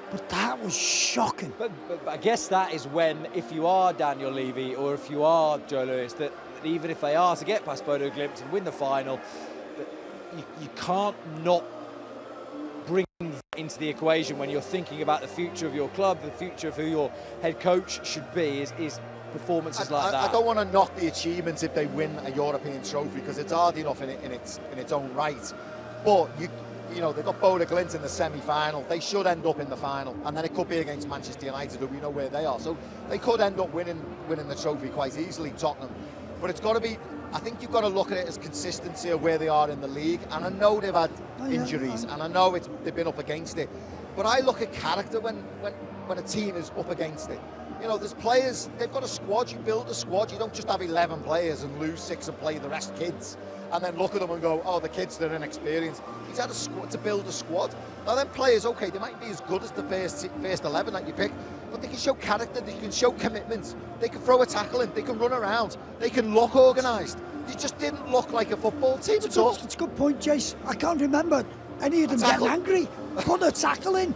but that was shocking. But I guess that is when, if you are Daniel Levy or if you are Joe Lewis, that even if they are to get past Bodo Glimt and win the final, you can't not bring that into the equation when you're thinking about the future of your club, the future of who your head coach should be, is performances like that. I don't want to knock the achievements if they win a European trophy, because it's hard enough in its own right. But you know, they've got Bodo Glimt in the semi-final. They should end up in the final, and then it could be against Manchester United, who we know where they are. So they could end up winning the trophy quite easily, Tottenham. But it's got to be, I think you've got to look at it as consistency of where they are in the league. And I know they've had injuries, and I know they've been up against it. But I look at character when a team is up against it. You know, there's players, they've got a squad, you build a squad, you don't just have 11 players and lose 6 and play the rest kids. And then look at them and go, oh, the kids, they're inexperienced. He's had a squad to build a squad. Now, then players, okay, they might be as good as the first 11 that you pick, but they can show character, they can show commitment, they can throw a tackle in, they can run around, they can look organised. They just didn't look like a football team at all. It's a good point, Jace. I can't remember any of them getting angry, put a tackle in,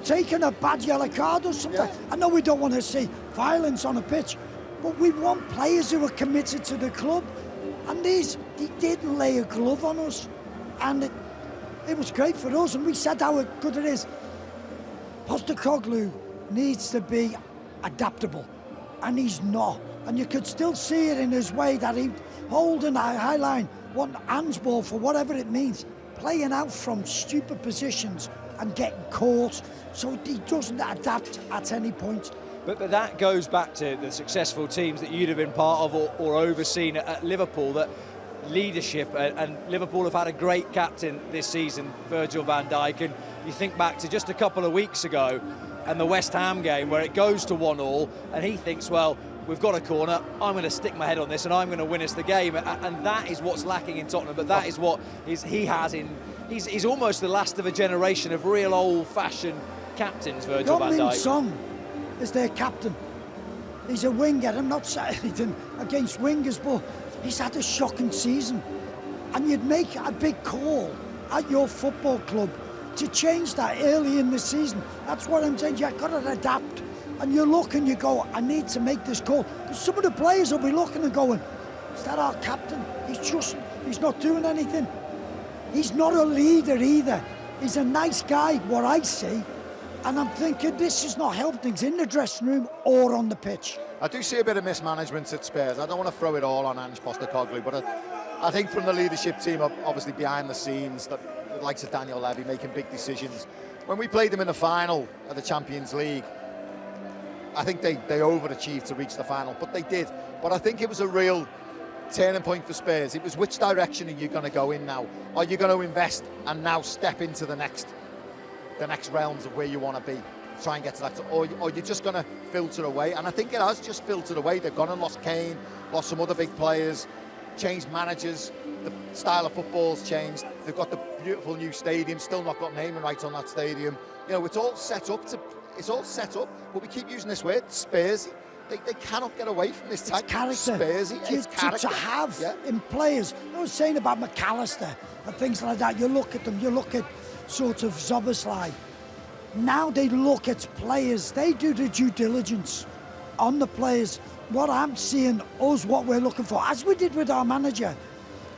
taking a bad yellow card or something. Yeah. I know we don't want to see violence on a pitch, but we want players who are committed to the club. And they didn't lay a glove on us, and it was great for us, and we said how good it is. Postecoglou needs to be adaptable, and he's not. And you could still see it in his way that he holding a high line, want hands ball for whatever it means. playing out from stupid positions and getting caught, so he doesn't adapt at any point. But that goes back to the successful teams that you'd have been part of or overseen at Liverpool, that leadership, and Liverpool have had a great captain this season, Virgil van Dijk, and you think back to just a couple of weeks ago and the West Ham game where it goes to 1-1 and he thinks, well, we've got a corner, I'm going to stick my head on this and I'm going to win us the game, and that is what's lacking in Tottenham, but that is what he has in, he's almost the last of a generation of real old-fashioned captains, Virgil van Dijk. Son is their captain. He's a winger. I'm not saying anything against wingers, but he's had a shocking season. And you'd make a big call at your football club to change that early in the season. That's what I'm saying. You've got to adapt. And you look and you go, I need to make this call. Because some of the players will be looking and going, is that our captain? He's not doing anything. He's not a leader either. He's a nice guy, what I see. And I'm thinking this is not helping things in the dressing room or on the pitch. I do see a bit of mismanagement at Spurs. I don't want to throw it all on Ange Postecoglou, but I think from the leadership team, obviously behind the scenes, the likes of Daniel Levy making big decisions. When we played them in the final of the Champions League, I think they overachieved to reach the final, but they did. But I think it was a real turning point for Spurs. It was, which direction are you going to go in now? Are you going to invest and now step into the next realms of where you want to be, try and get to that, or you're just going to filter away? And I think it has just filtered away. They've gone and lost Kane, lost some other big players, changed managers, the style of football's changed. They've got the beautiful new stadium, still not got naming rights on that stadium. You know, it's all set up, but we keep using this word, Spursy. They cannot get away from this type of Spursy. It's character. To have in players. I was saying about McAllister and things like that. You look at them, you look at sort of Zoboslai. Now they look at players, they do the due diligence on the players. What I'm seeing, what we're looking for, as we did with our manager.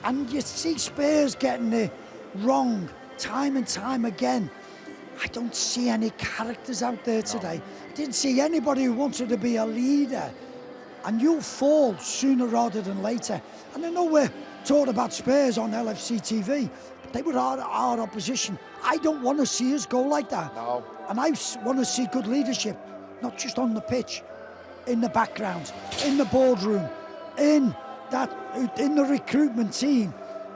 And you see Spurs getting it wrong time and time again. I don't see any characters out there today. I didn't see anybody who wanted to be a leader. And you'll fall sooner rather than later. And I know we're talking about Spurs on LFC TV, but they were our opposition. I don't want to see us go like that. No. And I want to see good leadership, not just on the pitch, in the background, in the boardroom, in the recruitment team.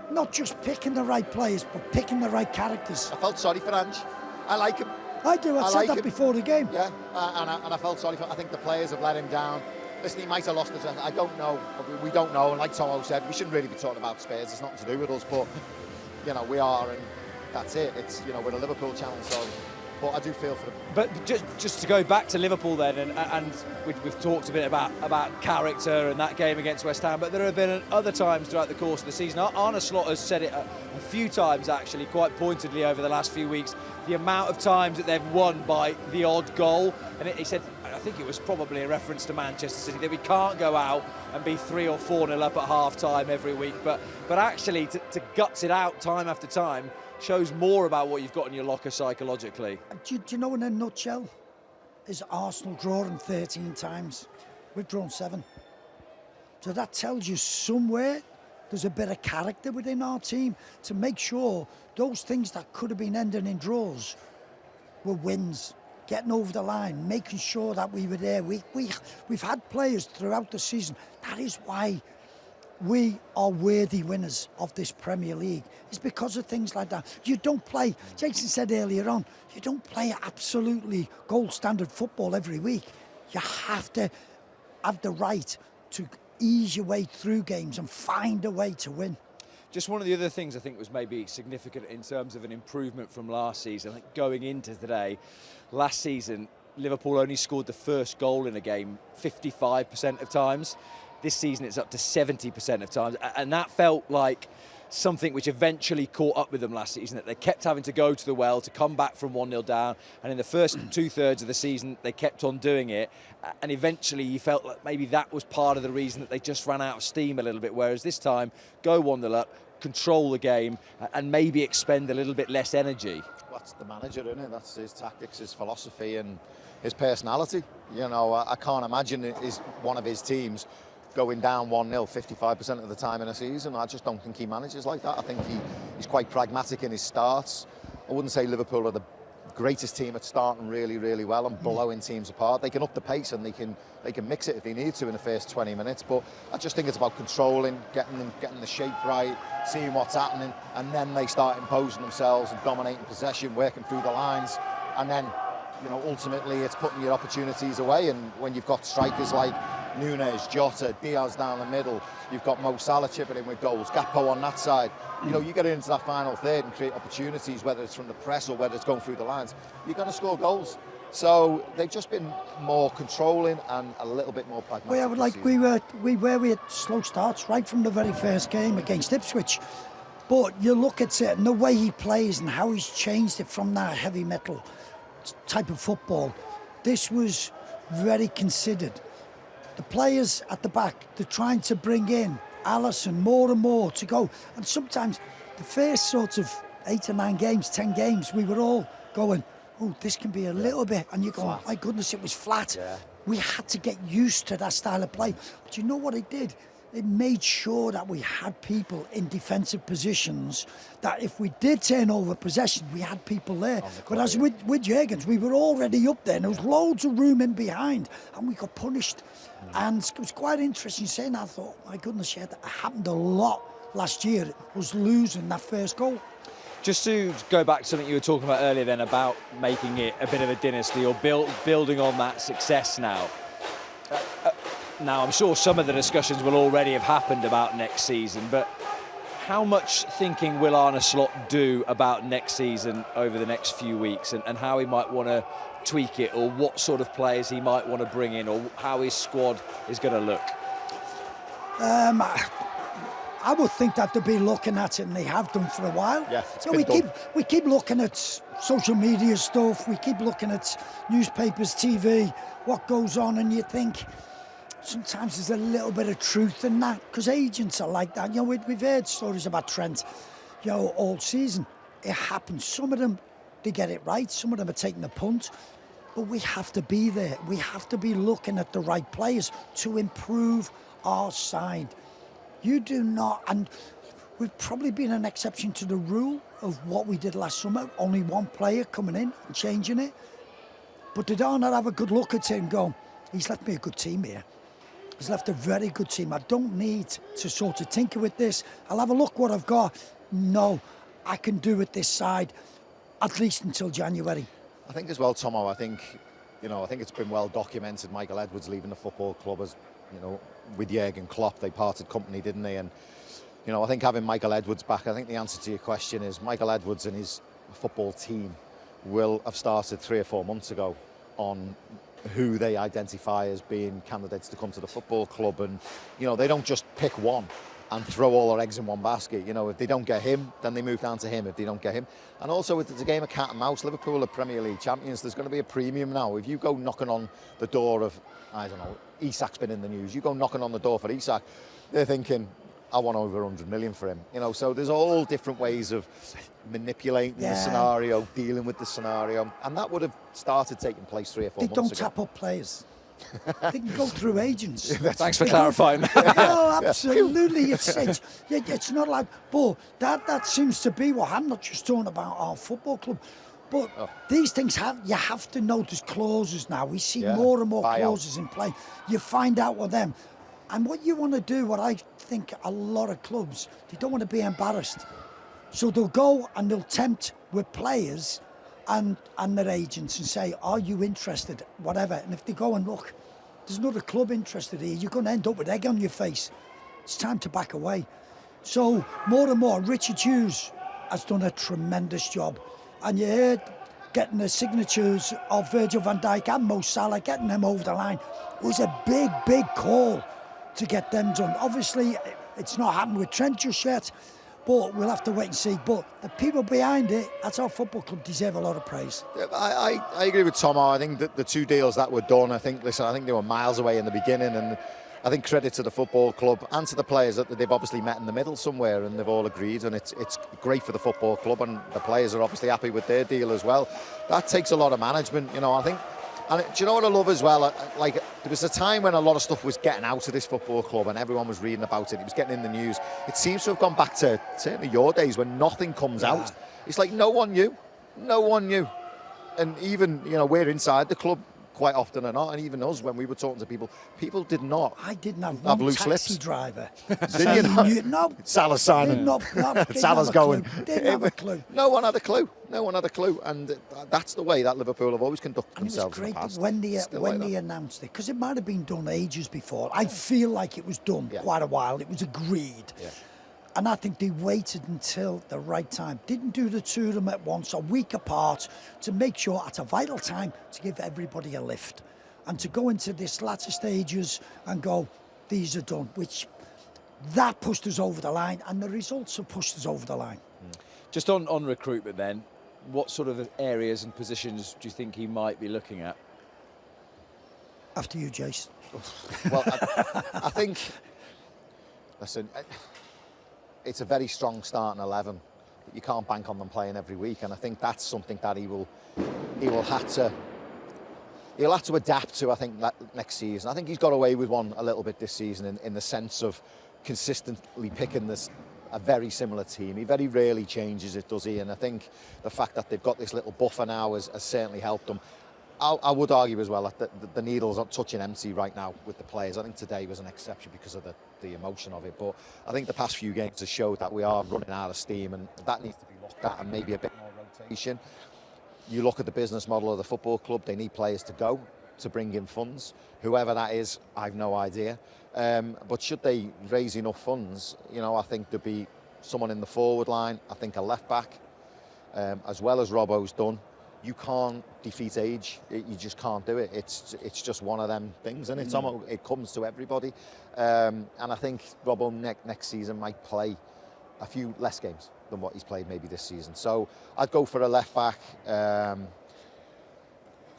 Not just picking the right players, but picking the right characters. I felt sorry for Ange. I like him. I do. I said that before the game. Yeah, and I felt sorry for him. I think the players have let him down. Listen, he might have lost his... I don't know. We don't know. And like Tomo said, we shouldn't really be talking about Spurs. It's nothing to do with us. But, you know, we are, and that's it. It's, you know, we're a Liverpool channel, so... But I do feel for them. But just to go back to Liverpool then, and we've talked a bit about character and that game against West Ham, but there have been other times throughout the course of the season. Arne Slot has said it a few times, actually, quite pointedly over the last few weeks, the amount of times that they've won by the odd goal. And he said, I think it was probably a reference to Manchester City, that we can't go out and be 3 or 4-0 up at half-time every week. But actually, to guts it out time after time, shows more about what you've got in your locker psychologically. Do you know, in a nutshell, is Arsenal drawing 13 times? We've drawn 7. So that tells you somewhere there's a bit of character within our team to make sure those things that could have been ending in draws were wins. Getting over the line, making sure that we were there. We've had players throughout the season. That is why we are worthy winners of this Premier League. It's because of things like that. You don't play, Jason said earlier on, you don't play absolutely gold standard football every week. You have to have the right to ease your way through games and find a way to win. Just one of the other things I think was maybe significant in terms of an improvement from last season, I think going into today, last season, Liverpool only scored the first goal in a game 55% of times. This season it's up to 70% of times, and that felt like something which eventually caught up with them last season, that they kept having to go to the well to come back from 1-0 down, and in the first 2/3 of the season they kept on doing it, and eventually you felt like maybe that was part of the reason that they just ran out of steam a little bit, whereas this time, go 1-0 up, control the game, and maybe expend a little bit less energy. That's the manager, isn't it? That's his tactics, his philosophy and his personality. You know, I can't imagine one of his teams going down 1-0 55% of the time in a season. I just don't think he manages like that. I think he's quite pragmatic in his starts. I wouldn't say Liverpool are the greatest team at starting really, really well and blowing teams apart. They can up the pace and they can mix it if they need to in the first 20 minutes. But I just think it's about controlling, getting the shape right, seeing what's happening, and then they start imposing themselves and dominating possession, working through the lines, and then, you know, ultimately it's putting your opportunities away. And when you've got strikers like Nunes, Jota, Diaz down the middle, you've got Mo Salah chipping in with goals, Gakpo on that side. You know, you get into that final third and create opportunities, whether it's from the press or whether it's going through the lines, you're going to score goals. So they've just been more controlling and a little bit more pragmatic. Well, like we had slow starts right from the very first game against Ipswich. But you look at it and the way he plays and how he's changed it from that heavy metal type of football. This was very considered. The players at the back, they're trying to bring in Allister more and more to go. And sometimes the first sort of 8 or 9 games, 10 games, we were all going, oh, this can be a little bit. And you're going, my goodness, it was flat. Yeah. We had to get used to that style of play. But you know what it did? It made sure that we had people in defensive positions, that if we did turn over possession, we had people there. But as with Jurgens, we were already up there and there was loads of room in behind and we got punished. And it was quite interesting saying that. I thought, my goodness, yeah, that happened a lot last year, was losing that first goal. Just to go back to something you were talking about earlier then about making it a bit of a dynasty or building on that success now. Now, I'm sure some of the discussions will already have happened about next season, but how much thinking will Arne Slot do about next season over the next few weeks and how he might want to tweak it, or what sort of players he might want to bring in, or how his squad is going to look? I would think that they'll be looking at it, and they have done for a while. Yeah, so we keep looking at social media stuff, we keep looking at newspapers, TV, what goes on, and you think sometimes there's a little bit of truth in that, because agents are like that. You know, we've heard stories about Trent, you know, all season. It happens. Some of them, they get it right. Some of them are taking the punt. But we have to be there. We have to be looking at the right players to improve our side. You do not, and we've probably been an exception to the rule of what we did last summer. Only one player coming in and changing it. But did I not have a good look at it and go, he's left me a good team here. He's left a very good team. I don't need to sort of tinker with this. I'll have a look what I've got. No, I can do it this side, at least until January. I think as well, Tomo, I think it's been well documented, Michael Edwards leaving the football club, as you know, with Jurgen Klopp, they parted company, didn't they? And you know, I think having Michael Edwards back, I think the answer to your question is Michael Edwards and his football team will have started 3 or 4 months ago on who they identify as being candidates to come to the football club. And you know, they don't just pick one and throw all their eggs in one basket. You know, if they don't get him, then they move down to him. If they don't get him, and also it's a game of cat and mouse. Liverpool are Premier League champions. There's going to be a premium now. If you go knocking on the door of, I don't know, Isak's been in the news. You go knocking on the door for Isak, they're thinking, I want over 100 million for him. You know, so there's all different ways of manipulating the scenario, dealing with the scenario, and that would have started taking place 3 or 4 months ago. They don't tap up players. They can go through agents. Thanks for clarifying. No, absolutely. It's not like, but that seems to be what I'm not just talking about our football club, but these things you have to notice clauses now. We see more and more clauses in play. You find out with them, and what you want to do, what I think a lot of clubs, they don't want to be embarrassed, so they'll go and they'll tempt with players and their agents and say, are you interested, whatever. And if they go and look, there's another club interested here, you're going to end up with egg on your face. It's time to back away. So more and more, Richard Hughes has done a tremendous job. And you heard getting the signatures of Virgil van Dijk and Mo Salah, getting them over the line, was a big, big call to get them done. Obviously, it's not happened with Trent just yet, but we'll have to wait and see. But the people behind it, that's our football club, deserve a lot of praise. Yeah, I agree with Tomo. I think that the 2 deals that were done, I think they were miles away in the beginning, and I think credit to the football club and to the players that they've obviously met in the middle somewhere and they've all agreed, and it's great for the football club, and the players are obviously happy with their deal as well. That takes a lot of management. You know, I think And do you know what I love as well? Like, there was a time when a lot of stuff was getting out of this football club and everyone was reading about it. It was getting in the news. It seems to have gone back to certainly your days when nothing comes out. It's like no one knew. No one knew. And even, you know, we're inside the club quite often or not, and even us, when we were talking to people did not. I didn't have one loose taxi lips. driver. Did you not? No. Salah's signing. Salah's going. Didn't have a clue. No one had a clue. No one had a clue, and that's the way that Liverpool have always conducted And it was themselves great in the past. that when they announced it, because it might have been done ages before. I feel like it was done quite a while. It was agreed. Yeah. And I think they waited until the right time. Didn't do the two of them at once, a week apart, to make sure at a vital time to give everybody a lift. And to go into this latter stages and go, these are done, which that pushed us over the line, and the results have pushed us over the line. Just on recruitment then, what sort of areas and positions do you think he might be looking at? After you, Jace. Well, I think, listen, it's a very strong starting 11. But you can't bank on them playing every week, and I think that's something that he'll have to adapt to, I think, next season. I think he's got away with one a little bit this season in the sense of consistently picking a very similar team. He very rarely changes it, does he? And I think the fact that they've got this little buffer now has certainly helped them. I would argue as well that the needle's not touching empty right now with the players. I think today was an exception because of the emotion of it. But I think the past few games have showed that we are running out of steam, and that needs to be looked at, and maybe a bit more rotation. You look at the business model of the football club, they need players to go, to bring in funds. Whoever that is, I've no idea. But should they raise enough funds, you know, I think there'd be someone in the forward line, I think a left back, as well as Robbo's done. You can't defeat age. You just can't do it. It's just one of them things, and it comes to everybody. And I think Robbo next season might play a few less games than what he's played maybe this season. So I'd go for a left back. Do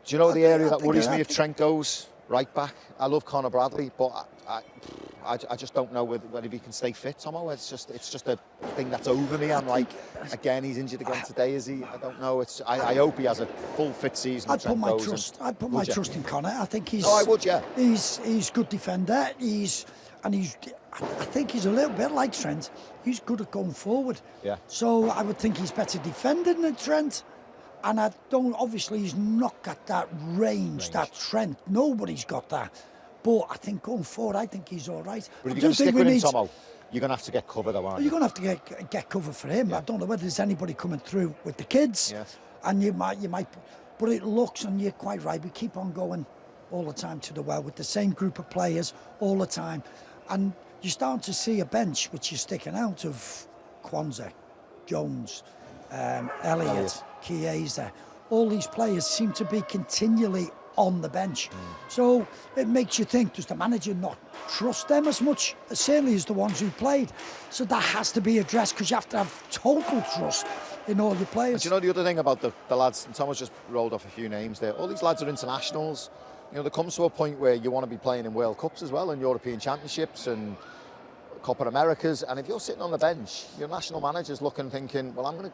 you know the area that worries me if Trent goes? Right back. I love Conor Bradley, but I just don't know whether he can stay fit, Tomo. It's just a thing that's over me. I'm like, again, he's injured again today, is he? I don't know. I hope he has a full fit season. I'd put my trust in Conor. I think he's. Oh, I would, yeah. He's good defender. I think he's a little bit like Trent. He's good at going forward. Yeah. So I would think he's better defending than Trent. And obviously he's not got that range that Trent. Nobody's got that. But I think going forward, I think he's all right. But if you're going to stick with him, Tomo, you're going to have to get cover, though, aren't you? You're going to have to get cover for him. Yeah. I don't know whether there's anybody coming through with the kids. Yes. And you might, but it looks, and you're quite right, we keep on going all the time to the well with the same group of players all the time. And you're starting to see a bench which is sticking out of Kwanzaa, Jones, Elliott, Chiesa. All these players seem to be continually on the bench. So it makes you think, does the manager not trust them as much, certainly as the ones who played? So that has to be addressed, because you have to have total trust in all your players. And do you know the other thing about the lads, and Thomas just rolled off a few names there, all these lads are internationals. You know, there comes to a point where you want to be playing in World Cups as well, and European Championships and Copa Americas, and if you're sitting on the bench, your national manager's looking, thinking, well,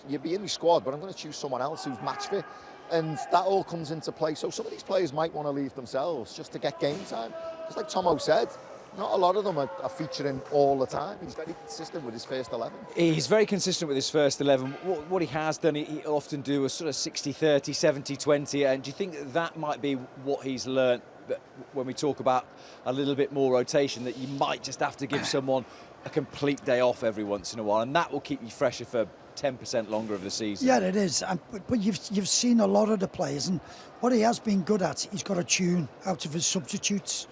you'd be in my squad, but I'm going to choose someone else who's match fit. And that all comes into play. So some of these players might want to leave themselves just to get game time. Because like Tomo said, not a lot of them are featuring all the time. He's very consistent with his first 11. He's very consistent with his first 11. What he has done, he often do a sort of 60-30, 70-20. And do you think that might be what he's learnt, that when we talk about a little bit more rotation, that you might just have to give someone a complete day off every once in a while, and that will keep you fresher for 10% longer of the season? Yeah, it is. But you've seen a lot of the players, and what he has been good at, he's got a tune out of his substitutes.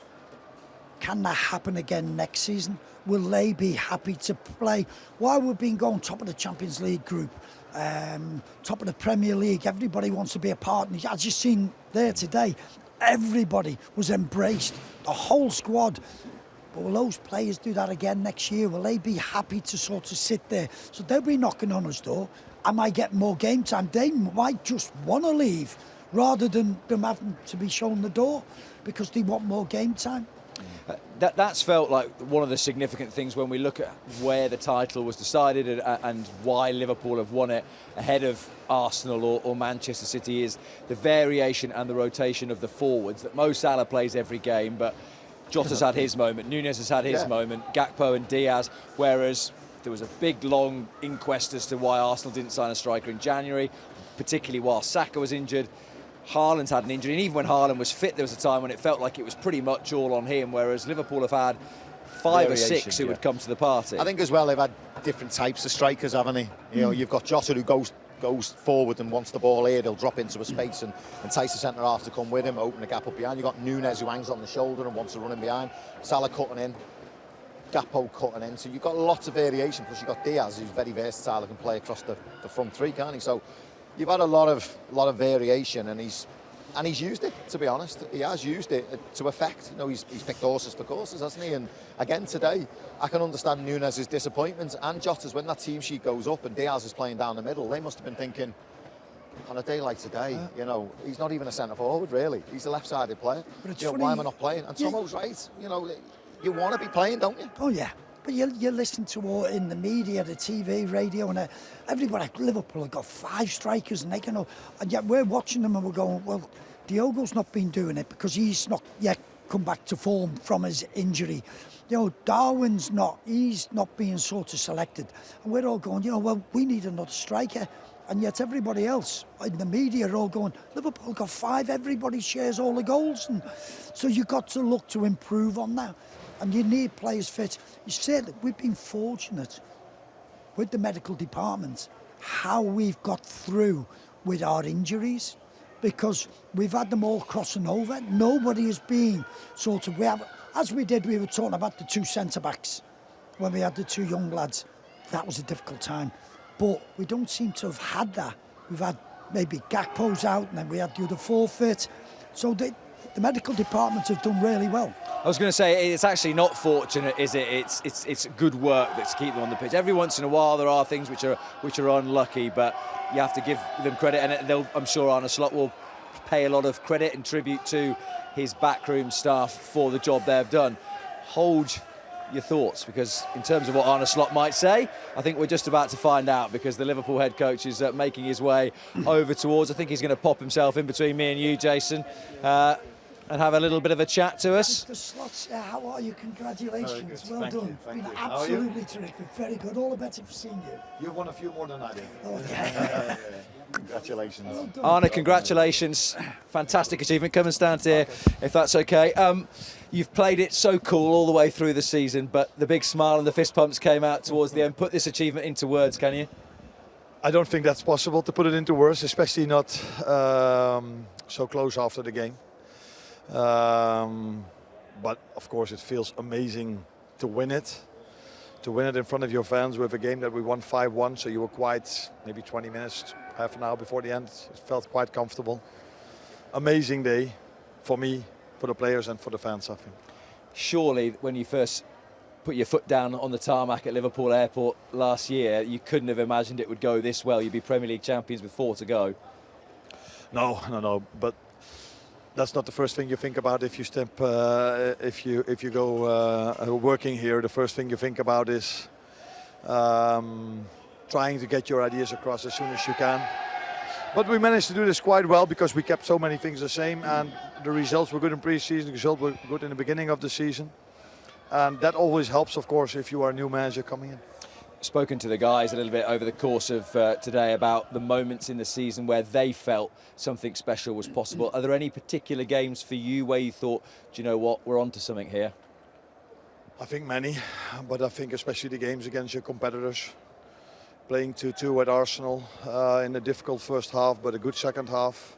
Can that happen again next season? Will they be happy to play? While we've been going top of the Champions League group, top of the Premier League, everybody wants to be a part. And as you've seen there today, everybody was embraced, the whole squad. But will those players do that again next year? Will they be happy to sort of sit there? So they'll be knocking on us door. I might get more game time. They might just want to leave rather than them having to be shown the door because they want more game time. That's felt like one of the significant things when we look at where the title was decided and why Liverpool have won it ahead of Arsenal or Manchester City is the variation and the rotation of the forwards, that Mo Salah plays every game, but Jota's had his moment, Nunez has had his moment, Gakpo and Diaz, whereas there was a big, long inquest as to why Arsenal didn't sign a striker in January, particularly while Saka was injured. Haaland's had an injury, and even when Haaland was fit, there was a time when it felt like it was pretty much all on him, whereas Liverpool have had 5 or 6 who would come to the party. I think as well they've had different types of strikers, haven't they? You know, you've got Jota who goes forward and wants the ball here, he'll drop into a space and entice the centre half to come with him, open the gap up behind. You've got Nunez who hangs on the shoulder and wants to run in behind. Salah cutting in, Gakpo cutting in. So you've got lots of variation, plus you've got Diaz who's very versatile, can play across the front three, can't he? So you've had a lot of variation, and he's used it, to be honest. He has used it to effect. You know, he's picked horses for courses, hasn't he? And again today, I can understand Nunez's disappointment and Jota's. When that team sheet goes up and Diaz is playing down the middle, they must have been thinking, on a day like today, you know, he's not even a centre forward really. He's a left-sided player. But it's funny, why am I not playing? And Tomo's right. You know, you want to be playing, don't you? Oh yeah. But you listen to all in the media, the TV, radio, and everybody at Liverpool have got 5 strikers, and they can, and yet we're watching them and we're going, well, Diogo's not been doing it because he's not yet come back to form from his injury. You know, Darwin's he's not being sort of selected, and we're all going, you know, well, we need another striker, and yet everybody else in the media are all going, Liverpool got 5, everybody shares all the goals, and so you've got to look to improve on that. And you need players fit. You said that we've been fortunate with the medical department, how we've got through with our injuries, because we've had them all crossing over. Nobody has been sort of, we were talking about the 2 centre-backs when we had the 2 young lads. That was a difficult time. But we don't seem to have had that. We've had maybe Gakpo's out, and then we had the other 4 fit. So the medical department have done really well. I was going to say, it's actually not fortunate, is it? It's good work that's keep them on the pitch. Every once in a while there are things which are unlucky, but you have to give them credit, and I'm sure Arne Slot will pay a lot of credit and tribute to his backroom staff for the job they've done. Hold your thoughts, because in terms of what Arne Slot might say, I think we're just about to find out, because the Liverpool head coach is making his way over towards, I think he's going to pop himself in between me and you, Jason, and have a little bit of a chat to us. Mr. Slots, how are you? Congratulations. Well done. Been absolutely terrific. Very good. All the better for seeing you. You've won a few more than I did. Oh, yeah. Congratulations. Well Arne, congratulations. Fantastic achievement. Come and stand here, if that's okay. You've played it so cool all the way through the season, but the big smile and the fist pumps came out towards the end. Put this achievement into words, can you? I don't think that's possible to put it into words, especially not so close after the game. But of course it feels amazing to win it. To win it in front of your fans with a game that we won 5-1, so you were quite, maybe 20 minutes, half an hour before the end, it felt quite comfortable. Amazing day for me, for the players and for the fans, I think. Surely when you first put your foot down on the tarmac at Liverpool Airport last year, you couldn't have imagined it would go this well. You'd be Premier League champions with 4 to go. No, but that's not the first thing you think about if you step, if you go working here. The first thing you think about is trying to get your ideas across as soon as you can. But we managed to do this quite well because we kept so many things the same, and the results were good in pre-season, the results were good in the beginning of the season. And that always helps, of course, if you are a new manager coming in. Spoken to the guys a little bit over the course of today about the moments in the season where they felt something special was possible. Are there any particular games for you where you thought, do you know what, we're onto something here? I think many, but I think especially the games against your competitors. Playing 2-2 at Arsenal in a difficult first half, but a good second half.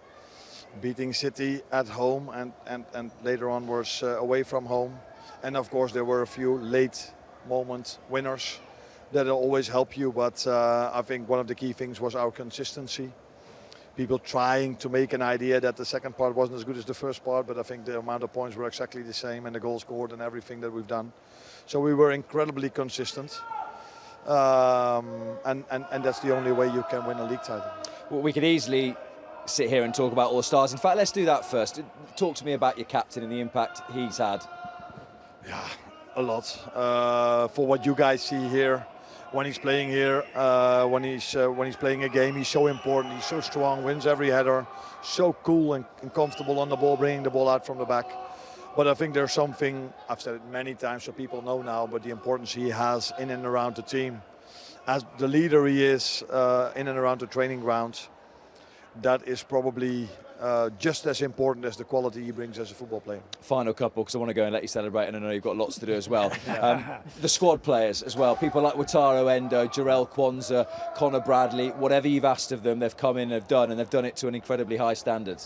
Beating City at home and later onwards away from home. And of course there were a few late moment winners that always help you, but I think one of the key things was our consistency. People trying to make an idea that the second part wasn't as good as the first part, but I think the amount of points were exactly the same, and the goals scored and everything that we've done. So we were incredibly consistent, and that's the only way you can win a league title. Well, we could easily sit here and talk about all stars. In fact, let's do that first. Talk to me about your captain and the impact he's had. Yeah, a lot. For what you guys see here, when he's playing here, when he's playing a game, he's so important. He's so strong, wins every header, so cool and comfortable on the ball, bringing the ball out from the back. But I think there's something, I've said it many times so people know now, but the importance he has in and around the team. As the leader he is in and around the training grounds, that is probably just as important as the quality he brings as a football player. Final couple, because I want to go and let you celebrate, and I know you've got lots to do as well. The squad players as well, people like Wataru Endo, Jarell Kwanzaa, Connor Bradley, whatever you've asked of them, they've come in and they've done it to an incredibly high standard.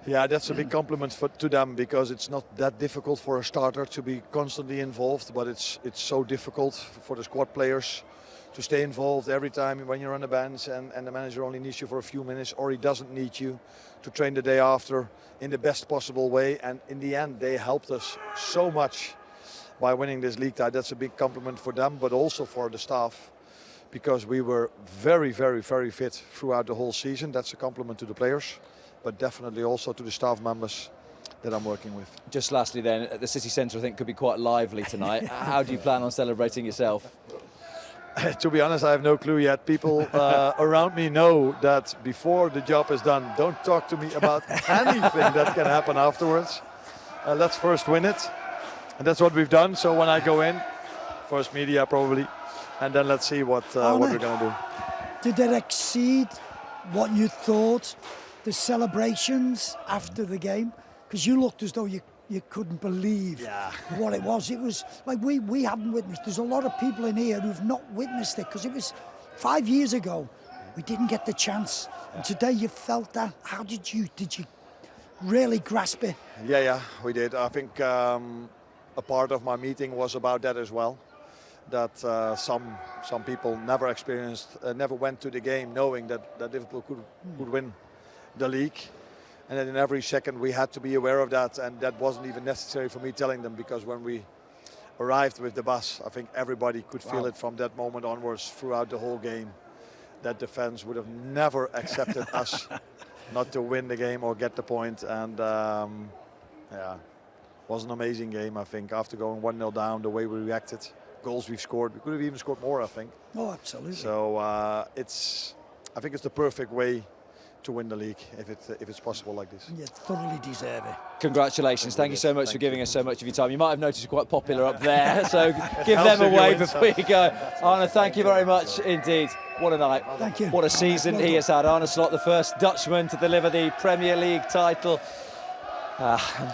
Yeah, that's a big compliment to them, because it's not that difficult for a starter to be constantly involved, but it's so difficult for the squad players to stay involved every time when you're on the bench and the manager only needs you for a few minutes, or he doesn't need you to train the day after in the best possible way. And in the end, they helped us so much by winning this league tie. That's a big compliment for them, but also for the staff, because we were very, very, very fit throughout the whole season. That's a compliment to the players, but definitely also to the staff members that I'm working with. Just lastly then, the city centre I think could be quite lively tonight. How do you plan on celebrating yourself? To be honest, I have no clue yet. People around me know that before the job is done, don't talk to me about anything that can happen afterwards. Let's first win it. And that's what we've done. So when I go in, first media probably, and then let's see what we're going to do. Did it exceed what you thought, the celebrations after the game? Because you looked as though you couldn't believe what it was. It was like we haven't witnessed. There's a lot of people in here who've not witnessed it, because it was 5 years ago. We didn't get the chance. And today you felt that. How did you really grasp it? Yeah, we did. I think a part of my meeting was about that as well. That some people never experienced, never went to the game knowing that Liverpool could win the league. And then in every second we had to be aware of that, and that wasn't even necessary for me telling them, because when we arrived with the bus, I think everybody could feel it from that moment onwards throughout the whole game, that the fans would have never accepted us not to win the game or get the point. And it was an amazing game, I think. After going 1-0 down, the way we reacted, goals we've scored, we could have even scored more, I think. Oh, absolutely. So I think it's the perfect way to win the league if it's possible like this. You thoroughly deserve it. Congratulations. Thank you so much for giving us so much of your time. You might have noticed you're quite popular up there, so give them a wave before you go. Arne, thank you very much indeed. What a night. Thank you. What a season he has had. Arne Slot, the first Dutchman to deliver the Premier League title.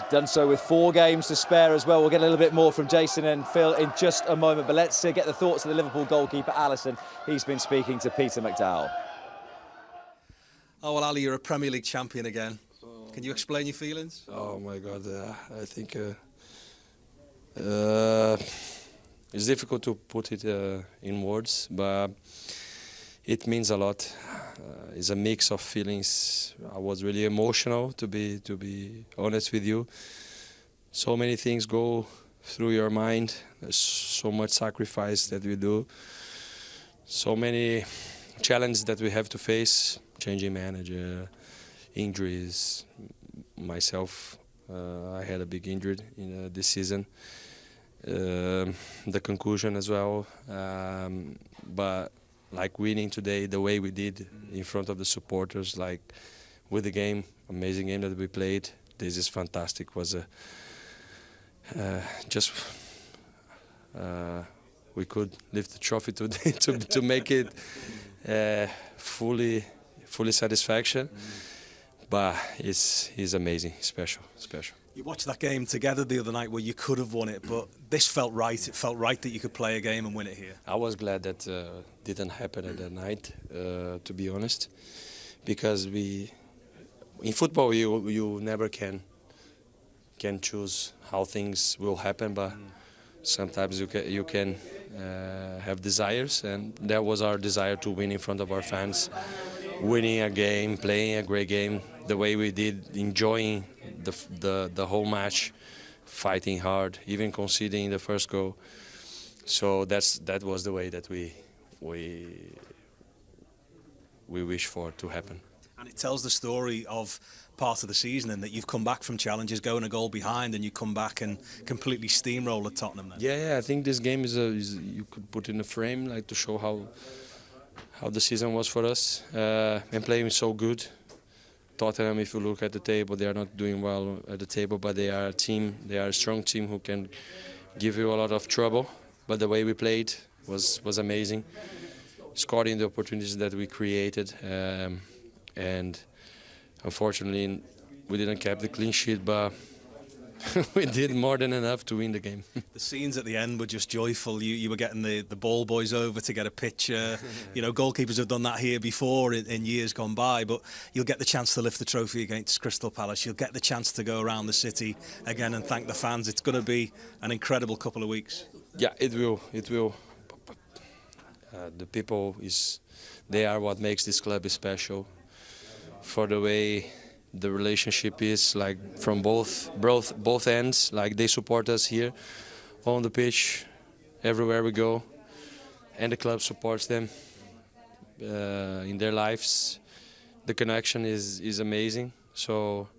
Done so with 4 games to spare as well. We'll get a little bit more from Jason and Phil in just a moment, but let's get the thoughts of the Liverpool goalkeeper, Allister. He's been speaking to Peter McDowell. Oh, well, Ali, you're a Premier League champion again. Can you explain your feelings? Oh, my God. I think it's difficult to put it in words, but it means a lot. It's a mix of feelings. I was really emotional, to be honest with you. So many things go through your mind. There's so much sacrifice that we do. So many challenges that we have to face. Changing manager, injuries. Myself, I had a big injury in this season. The conclusion as well. But like winning today, the way we did in front of the supporters, like with the game, amazing game that we played. This is fantastic. Was we could lift the trophy today to make it fully satisfaction, but it's amazing, special. You watched that game together the other night where you could have won it, but this felt right. It felt right that you could play a game and win it here. I was glad that didn't happen at that night, to be honest, because in football you never can choose how things will happen, but sometimes you can have desires, and that was our desire to win in front of our fans. Winning a game, playing a great game, the way we did, enjoying the whole match, fighting hard, even conceding the first goal. So that was the way that we wish for to happen. And it tells the story of part of the season, and that you've come back from challenges, going a goal behind, and you come back and completely steamroll at Tottenham then. Yeah, I think this game is you could put in a frame, like, to show how the season was for us. And playing so good. Tottenham, if you look at the table, they are not doing well at the table, but they are a team. They are a strong team who can give you a lot of trouble. But the way we played was amazing. Scoring the opportunities that we created, and unfortunately we didn't keep the clean sheet, but we did more than enough to win the game. The scenes at the end were just joyful. You were getting the ball boys over to get a picture. You know, goalkeepers have done that here before in years gone by, but you'll get the chance to lift the trophy against Crystal Palace. You'll get the chance to go around the city again and thank the fans. It's going to be an incredible couple of weeks. Yeah, it will. The people they are what makes this club special. For the way the relationship is, like, from both ends, like, they support us here on the pitch, everywhere we go, and the club supports them in their lives. The connection is amazing. So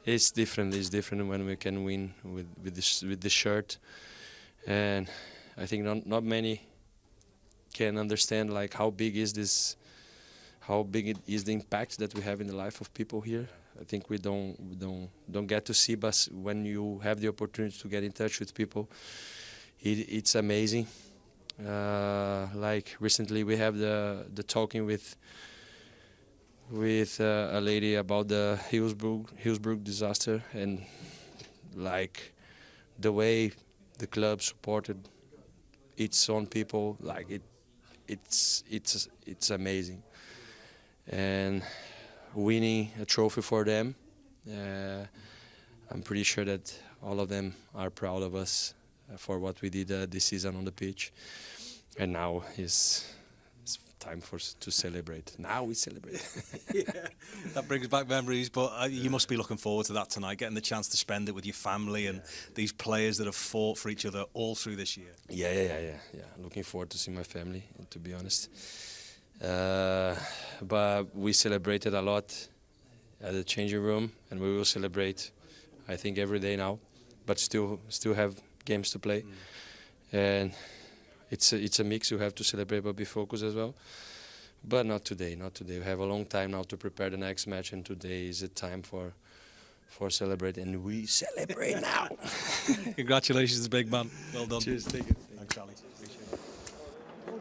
it's different. It's different when we can win with this shirt, and I think not many can understand, like, how big it is the impact that we have in the life of people here. I think we don't get to see, but when you have the opportunity to get in touch with people, it's amazing. Like, recently we have the talking with a lady about the Hillsborough disaster, and, like, the way the club supported its own people, like, it's amazing. And winning a trophy for them, I'm pretty sure that all of them are proud of us for what we did this season on the pitch. And now it's time to celebrate. Now we celebrate. Yeah, that brings back memories, but you must be looking forward to that tonight, getting the chance to spend it with your family and these players that have fought for each other all through this year. Yeah. Looking forward to see my family, to be honest. But we celebrated a lot at the changing room, and we will celebrate, I think, every day now, but still have games to play. And it's a mix. You have to celebrate but be focused as well. But not today. We have a long time now to prepare the next match, and today is a time for celebrate, and we celebrate now. Congratulations, big man. Well done. Cheers, thank you. Thanks, Ali.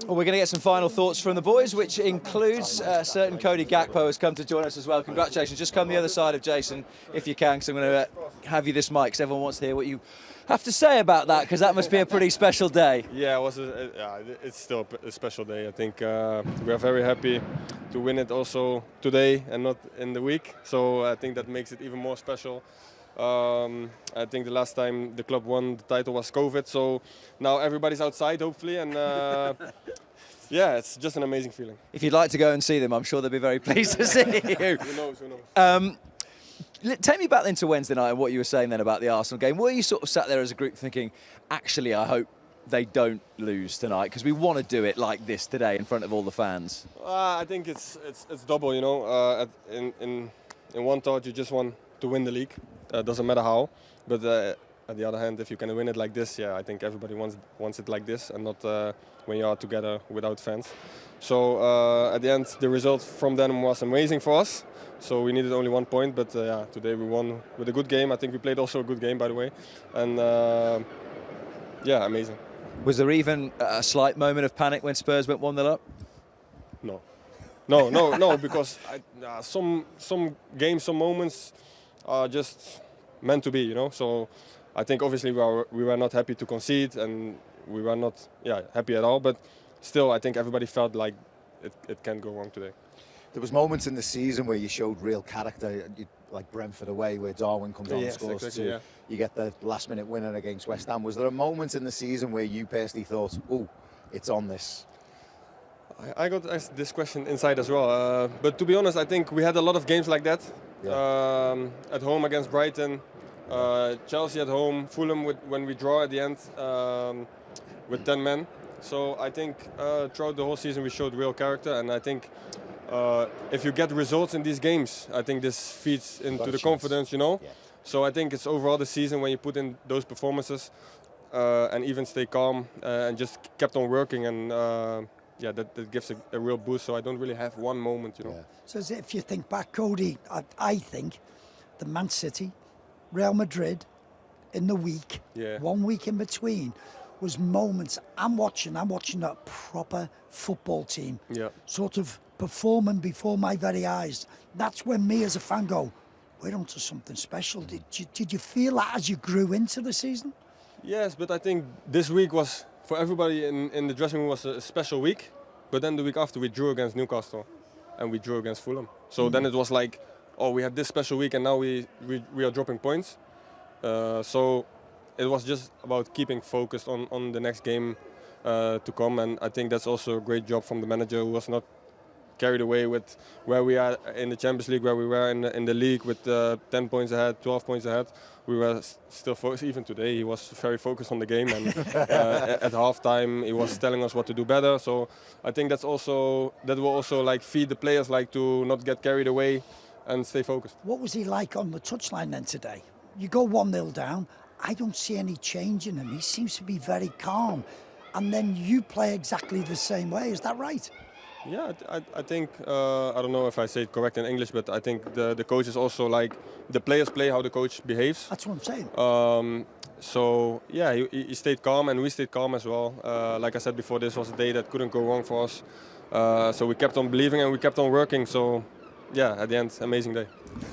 Well, we're going to get some final thoughts from the boys, which includes certain Cody Gakpo has come to join us as well. Congratulations. Just come the other side of Jason, if you can, because I'm going to have you this mic, because everyone wants to hear what you have to say about that, because that must be a pretty special day. Yeah, it's still a special day. I think we are very happy to win it also today and not in the week. So I think that makes it even more special. I think the last time the club won the title was COVID, so now everybody's outside, hopefully, and yeah, it's just an amazing feeling. If you'd like to go and see them, I'm sure they'll be very pleased to see you. Who knows? Take me back then to Wednesday night and what you were saying then about the Arsenal game. Were you sort of sat there as a group thinking, actually, I hope they don't lose tonight, because we want to do it like this today in front of all the fans? I think it's double, you know. In one thought, you just want to win the league. Doesn't matter how, but at the other hand, if you can win it like this, yeah, I think everybody wants it like this, and not when you are together without fans. So at the end, the result from them was amazing for us. So we needed only 1 point, but yeah, today we won with a good game. I think we played also a good game, by the way, and yeah, amazing. Was there even a slight moment of panic when Spurs went 1-0 up? No, because some games, some moments are just meant to be, you know. So I think obviously we were not happy to concede, and we were not happy at all. But still, I think everybody felt like it can't go wrong today. There was moments in the season where you showed real character, like Brentford away, where Darwin comes on and scores exactly, two. yeah. You get the last-minute winner against West Ham. Was there a moment in the season where you personally thought, "Oh, it's on this"? I got asked this question inside as well. But to be honest, I think we had a lot of games like that. Yeah. At home against Brighton, Chelsea at home, Fulham when we draw at the end with 10 men. So I think throughout the whole season we showed real character, and I think if you get results in these games, I think this feeds into the confidence, you know. Yeah. So I think it's overall the season when you put in those performances and even stay calm and just kept on working, and that gives a real boost. So I don't really have one moment, you know. Yeah. So as if you think back, Cody, I think the Man City, Real Madrid in the week, 1 week in between, was moments. I'm watching a proper football team sort of performing before my very eyes. That's when me as a fan go, we're onto something special. Did you feel that as you grew into the season? Yes, but I think this week was, for everybody in the dressing room, was a special week. But then the week after we drew against Newcastle and we drew against Fulham. So then it was like, oh, we had this special week and now we are dropping points. So it was just about keeping focused on the next game to come. And I think that's also a great job from the manager, who was not carried away with where we are in the Champions League, where we were in the league with 10 points ahead, 12 points ahead. We were still focused. Even today, he was very focused on the game, and at halftime, he was telling us what to do better. So I think that will also like feed the players, like to not get carried away and stay focused. What was he like on the touchline then today? You go 1-0 down. I don't see any change in him. He seems to be very calm, and then you play exactly the same way. Is that right? Yeah, I think, I don't know if I say it correct in English, but I think the coach is also like, the players play how the coach behaves. That's what I'm saying. So yeah, he stayed calm and we stayed calm as well. Like I said before, this was a day that couldn't go wrong for us. So we kept on believing and we kept on working. So yeah, at the end, amazing day.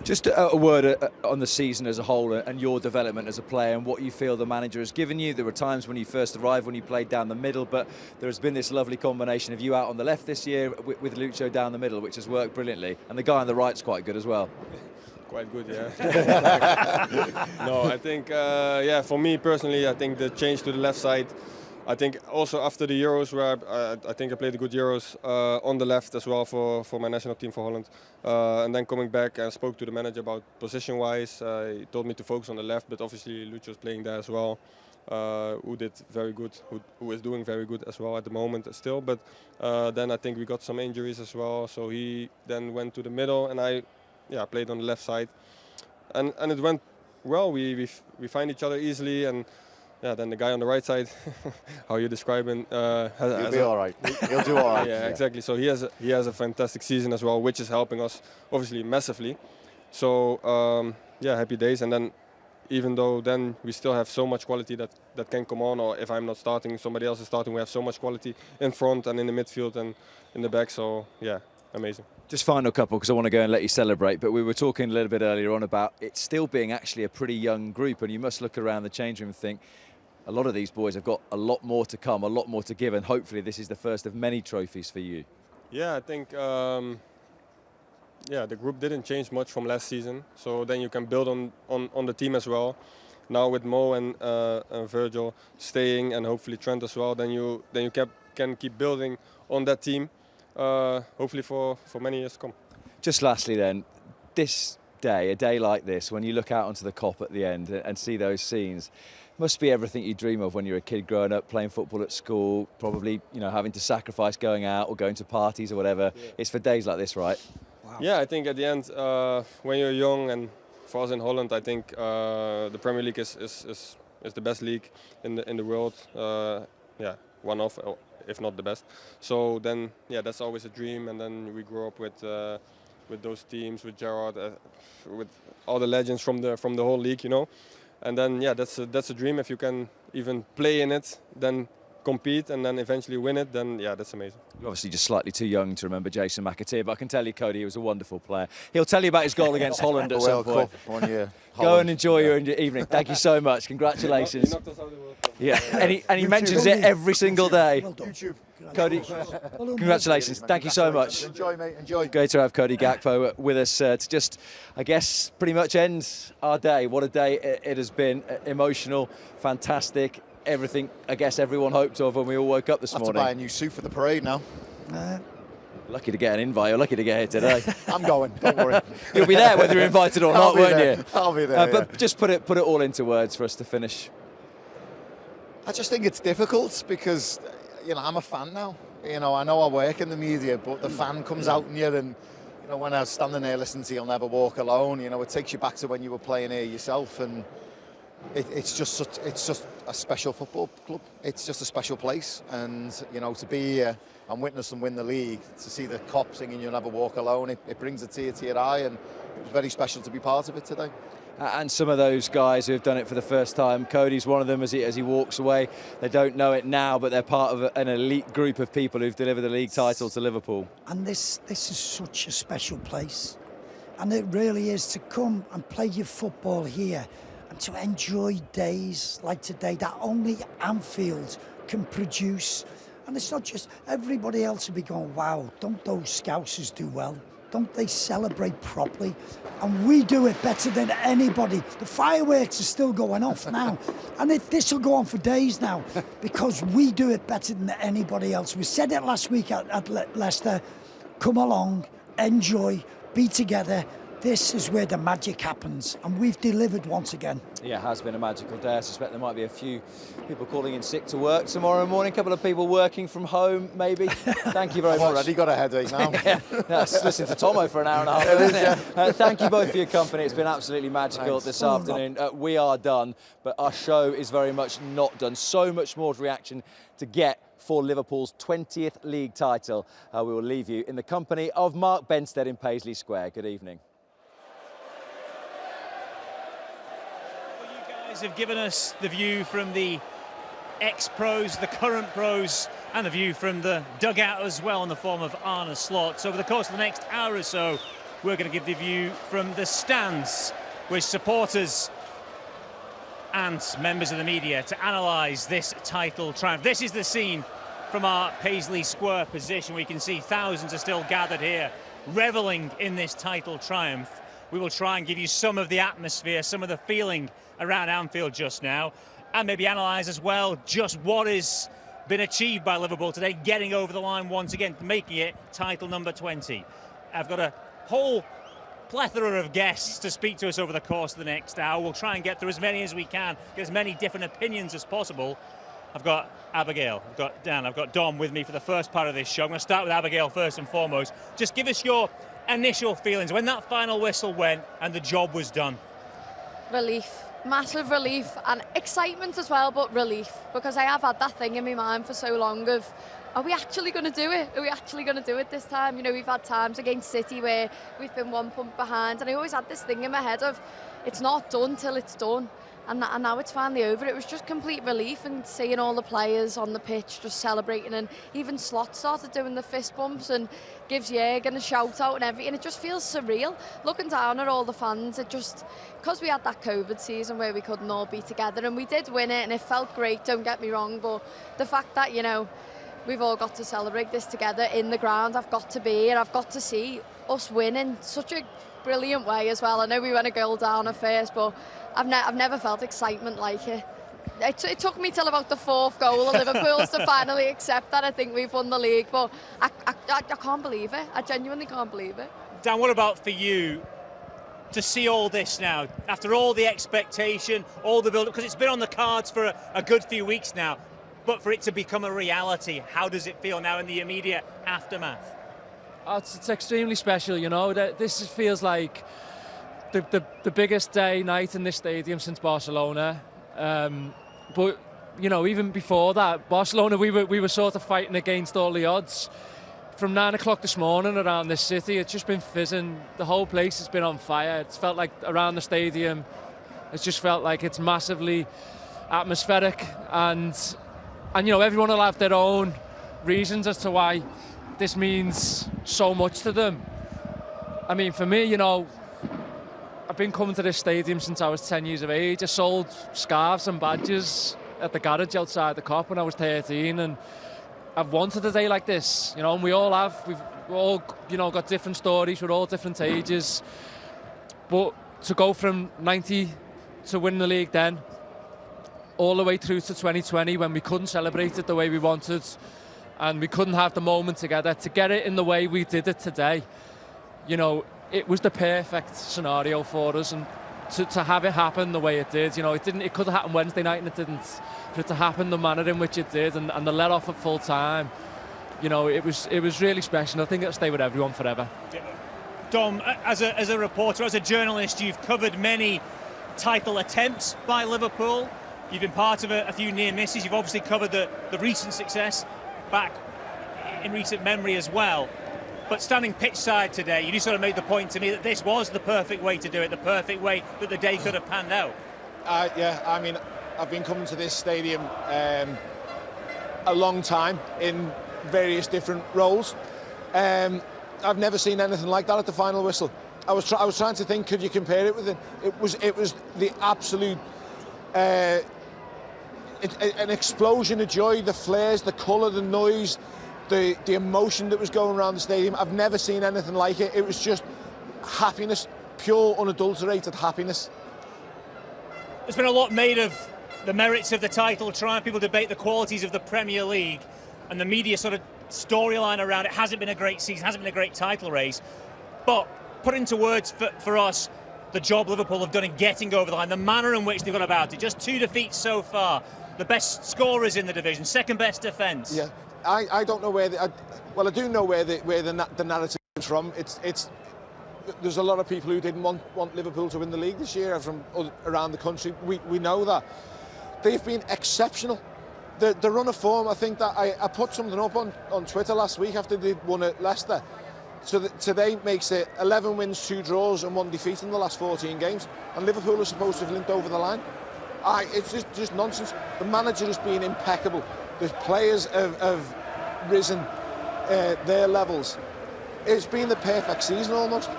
Just a word on the season as a whole and your development as a player and what you feel the manager has given you. There were times when you first arrived when you played down the middle, but there has been this lovely combination of you out on the left this year with Lucho down the middle, which has worked brilliantly, and the guy on the right's quite good as well. Quite good, yeah. No, I think, for me personally, I think the change to the left side, I think also after the Euros, where I think I played a good Euros on the left as well for my national team for Holland. And then coming back, I spoke to the manager about position-wise. He told me to focus on the left, but obviously Lucho's playing there as well, who did very good, who is doing very good as well at the moment still. But then I think we got some injuries as well, so he then went to the middle, and I played on the left side. And it went well. We find each other easily, and then the guy on the right side, how you describe him, he'll be all right. He'll do all right. Yeah, exactly. So he has a fantastic season as well, which is helping us obviously massively. So happy days. And then even though then we still have so much quality that can come on, or if I'm not starting, somebody else is starting. We have so much quality in front and in the midfield and in the back. So yeah, amazing. Just final couple, because I want to go and let you celebrate, but we were talking a little bit earlier on about it still being actually a pretty young group, and you must look around the change room and think, a lot of these boys have got a lot more to come, a lot more to give, and hopefully this is the first of many trophies for you. Yeah, I think the group didn't change much from last season, so then you can build on the team as well. Now with Mo and Virgil staying, and hopefully Trent as well, then you can keep building on that team, hopefully for many years to come. Just lastly then, this day, a day like this, when you look out onto the Kop at the end and see those scenes, must be everything you dream of when you're a kid growing up, playing football at school, probably having to sacrifice going out or going to parties or whatever. Yeah. It's for days like this, right? Wow. Yeah, I think at the end, when you're young, and for us in Holland, I think the Premier League is the best league in the world. One of, if not the best. So then, that's always a dream. And then we grew up with those teams, with Gerrard, with all the legends from the whole league, And then, that's a dream. If you can even play in it, then compete and then eventually win it, then that's amazing. You're obviously just slightly too young to remember Jason McAteer, but I can tell you, Cody, he was a wonderful player. He'll tell you about his goal against Holland at some point. 1 year. Go and enjoy your evening. Thank you so much. Congratulations. Yeah, and he mentions it every single day. YouTube. Cody, congratulations. Thank you so much. Enjoy, mate. Enjoy. Great to have Cody Gakpo with us to just, I guess, pretty much end our day. What a day it has been. Emotional, fantastic. Everything, I guess, everyone hoped of when we all woke up this morning. I have to buy a new suit for the parade now. Lucky to get an invite. You're lucky to get here today. I'm going. Don't worry. You'll be there whether you're invited or not, won't you? I'll be there. But just put it all into words for us to finish. I just think it's difficult because, I'm a fan now. you know, I know I work in the media, but the fan comes out in you, and you know, when I was standing there listening to "You'll Never Walk Alone," you know, it takes you back to when you were playing here yourself, and it's just a special football club. It's just a special place, and you know, to be here and witness them win the league, to see the cop singing "You'll Never Walk Alone," it brings a tear to your eye, and it was very special to be part of it today. And some of those guys who have done it for the first time, Cody's one of them as he walks away. They don't know it now, but they're part of an elite group of people who've delivered the league title to Liverpool. And this is such a special place. And it really is, to come and play your football here and to enjoy days like today that only Anfield can produce. And it's not just everybody else will be going, wow, don't those Scousers do well? Don't they celebrate properly? And we do it better than anybody. The fireworks are still going off now. And this will go on for days now because we do it better than anybody else. We said it last week at Leicester. Come along, enjoy, be together. This is where the magic happens, and we've delivered once again. Yeah, it has been a magical day. I suspect there might be a few people calling in sick to work tomorrow morning, a couple of people working from home, maybe. Thank you very much. I've already got a headache now. Let's listen to Tomo for an hour and a half, isn't it? Thank you both for your company. It's been absolutely magical this afternoon. We are done, but our show is very much not done. So much more reaction to get for Liverpool's 20th league title. We will leave you in the company of Mark Benstead in Paisley Square. Good evening. Have given us the view from the ex-pros, the current pros, and the view from the dugout as well in the form of Arne Slot. So over the course of the next hour or so, we're going to give the view from the stands with supporters and members of the media to analyse this title triumph. This is the scene from our Paisley Square position. We can see thousands are still gathered here, revelling in this title triumph. We will try and give you some of the atmosphere, some of the feeling around Anfield just now, and maybe analyse as well just what has been achieved by Liverpool today, getting over the line once again, making it title number 20. I've got a whole plethora of guests to speak to us over the course of the next hour. We'll try and get through as many as we can, get as many different opinions as possible. I've got Abigail, I've got Dan, I've got Dom with me for the first part of this show. I'm going to start with Abigail first and foremost. Just give us your initial feelings when that final whistle went and the job was done. Relief. Massive relief and excitement as well, but relief, because I have had that thing in my mind for so long of, are we actually going to do it? Are we actually going to do it this time? You know, we've had times against City where we've been 1 point behind, and I always had this thing in my head of, it's not done till it's done. And now it's finally over. It was just complete relief, and seeing all the players on the pitch just celebrating, and even Slot started doing the fist bumps and gives Jürgen a shout out and everything. It just feels surreal. Looking down at all the fans, it just, because we had that COVID season where we couldn't all be together, and we did win it and it felt great, don't get me wrong, but the fact that, you know, we've all got to celebrate this together in the ground, I've got to be, and I've got to see us win in such a brilliant way as well. I know we went a goal down at first, but I've never felt excitement like it. It took me till about the 4th goal of Liverpool's to finally accept that I think we've won the league, but I can't believe it. I genuinely can't believe it. Dan, what about for you to see all this now, after all the expectation, all the build-up, because it's been on the cards for a good few weeks now, but for it to become a reality, how does it feel now in the immediate aftermath? It's extremely special, you know. This feels like the biggest night in this stadium since Barcelona. But you know, even before that, Barcelona, we were sort of fighting against all the odds. From 9 o'clock this morning around this city, it's just been fizzing. The whole place has been on fire. It's felt like around the stadium, it's just felt like it's massively atmospheric, and you know, everyone will have their own reasons as to why this means so much to them. I mean, for me, you know, I've been coming to this stadium since I was 10 years of age. I sold scarves and badges at the garage outside the Cop when I was 13, and I've wanted a day like this, you know, and we all have. We've all, you know, got different stories. We're all different ages. But to go from 90 to win the league then, all the way through to 2020 when we couldn't celebrate it the way we wanted, and we couldn't have the moment together, to get it in the way we did it today, you know, it was the perfect scenario for us, and to have it happen the way it did, you know, it could have happened Wednesday night and it didn't. For it to happen the manner in which it did, and the let off at full time, You know, it was really special. I think it'll stay with everyone forever. Dom, as a reporter, as a journalist, you've covered many title attempts by Liverpool. You've been part of a few near misses. You've obviously covered the recent success back in recent memory as well. But standing pitch side today, you just sort of made the point to me that this was the perfect way to do it, the perfect way that the day could have panned out. Yeah, I mean, I've been coming to this stadium a long time in various different roles. I've never seen anything like that at the final whistle. I was trying to think, could you compare it with it? It was the absolute an explosion of joy, the flares, the colour, the noise, the emotion that was going around the stadium. I've never seen anything like it. It was just happiness, pure, unadulterated happiness. There's been a lot made of the merits of the title triumph. People debate the qualities of the Premier League, and the media sort of storyline around it hasn't been a great season, hasn't been a great title race. But put into words for us the job Liverpool have done in getting over the line, the manner in which they've gone about it. Just 2 defeats so far, the best scorers in the division, second best defence. Yeah, I don't know where. Well, I do know where the narrative is from. There's a lot of people who didn't want Liverpool to win the league this year from around the country. We know that. They've been exceptional. The run of form, I think that I put something up on Twitter last week after they'd won at Leicester. So today makes it 11 wins, 2 draws and 1 defeat in the last 14 games. And Liverpool are supposed to have limped over the line. It's just nonsense. The manager has been impeccable. The players have risen their levels. It's been the perfect season almost.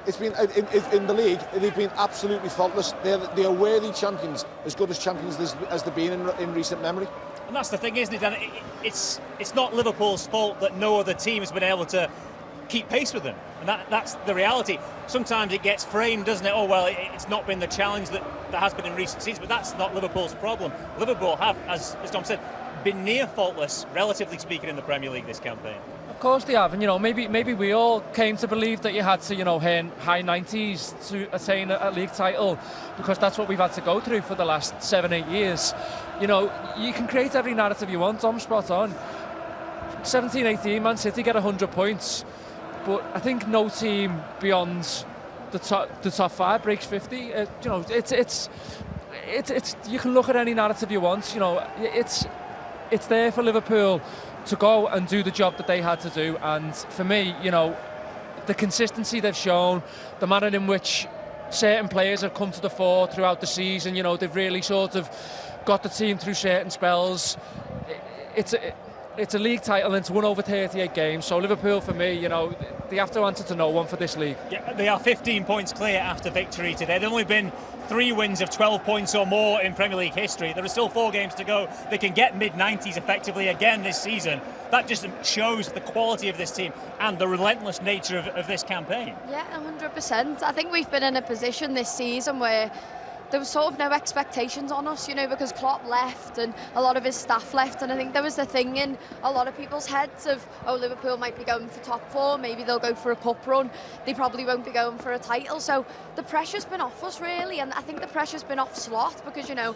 It's been in the league. They've been absolutely faultless. They are worthy champions, as good as champions as they've been in recent memory. And that's the thing, isn't it, Dan? It's not Liverpool's fault that no other team has been able to keep pace with them, and that's the reality. Sometimes it gets framed, doesn't it? Oh well, it's not been the challenge that has been in recent seasons, but that's not Liverpool's problem. Liverpool have, as Tom said, been near faultless, relatively speaking, in the Premier League this campaign. Of course they have, and you know, maybe we all came to believe that you had to, you know, hit high 90s to attain a league title, because that's what we've had to go through for the last 7-8 years. You know, you can create every narrative you want. I'm spot on. 17-18, Man City get 100 points, but I think no team beyond the top 5 breaks 50. You know, it's you can look at any narrative you want. You know, it's there for Liverpool to go and do the job that they had to do. And for me, you know, the consistency they've shown, the manner in which certain players have come to the fore throughout the season, you know, they've really sort of got the team through certain spells. It's a league title and it's won over 38 games. So Liverpool, for me, you know, they have to answer to no one for this league. Yeah, they are 15 points clear after victory today. There've only been 3 wins of 12 points or more in Premier League history. There are still 4 games to go. They can get mid-90s effectively again this season. That just shows the quality of this team and the relentless nature of this campaign. Yeah, 100%. I think we've been in a position this season where there was sort of no expectations on us, you know, because Klopp left and a lot of his staff left, and I think there was the thing in a lot of people's heads of, oh, Liverpool might be going for top 4, maybe they'll go for a cup run, they probably won't be going for a title. So the pressure's been off us really, and I think the pressure's been off Slot, because, you know,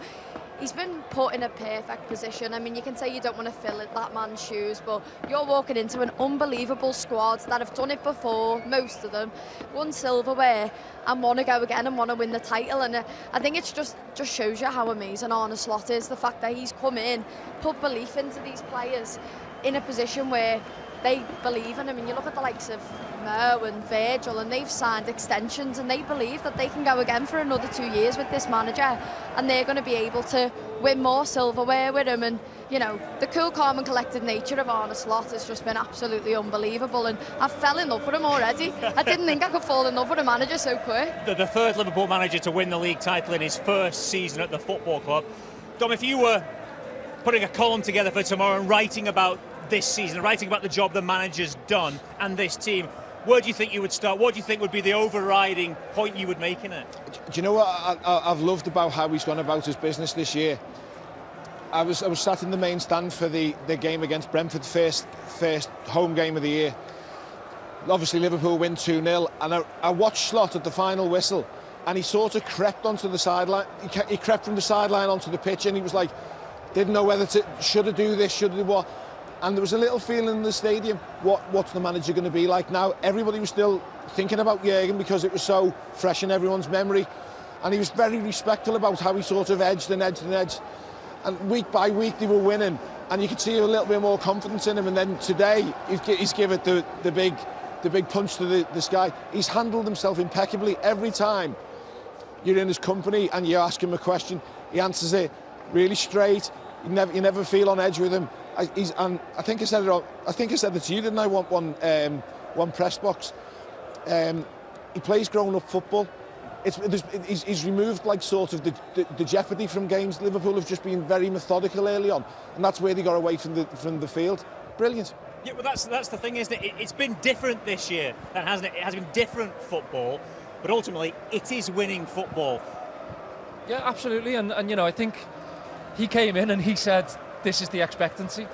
he's been put in a perfect position. I mean, you can say you don't want to fill that man's shoes, but you're walking into an unbelievable squad that have done it before, most of them, won silverware and want to go again and want to win the title. And I think it's just shows you how amazing Arne Slot is, the fact that he's come in, put belief into these players in a position where they believe in him. I mean, you look at the likes of Mo and Virgil, and they've signed extensions and they believe that they can go again for another 2 years with this manager, and they're going to be able to win more silverware with him. And, you know, the cool, calm and collected nature of Arne Slot has just been absolutely unbelievable, and I fell in love with him already. I didn't think I could fall in love with a manager so quick. The third Liverpool manager to win the league title in his first season at the football club. Dom, if you were putting a column together for tomorrow and writing about this season, writing about the job the manager's done and this team, where do you think you would start? What do you think would be the overriding point you would make in it? Do you know what I've loved about how he's gone about his business this year? I was sat in the main stand for the game against Brentford, first home game of the year. Obviously Liverpool win 2-0, and I watched Slot at the final whistle, and he sort of crept onto the sideline. He crept from the sideline onto the pitch, and he was like, didn't know whether to, should I do this, should I do what? And there was a little feeling in the stadium, what's the manager going to be like now? Everybody was still thinking about Jurgen because it was so fresh in everyone's memory. And he was very respectful about how he sort of edged and edged and edged. And week by week they were winning, and you could see a little bit more confidence in him. And then today he's given the big punch to the sky. He's handled himself impeccably every time you're in his company and you ask him a question. He answers it really straight. You never feel on edge with him. And I think I said it to you, didn't I? One press box. He plays grown-up football. He's removed like sort of the jeopardy from games. Liverpool have just been very methodical early on, and that's where they got away from the field. Brilliant. Yeah, well, that's the thing, isn't it? It's been different this year, hasn't it? It has been different football, but ultimately it is winning football. Yeah, absolutely. And you know, I think he came in and he said, this is the expectancy.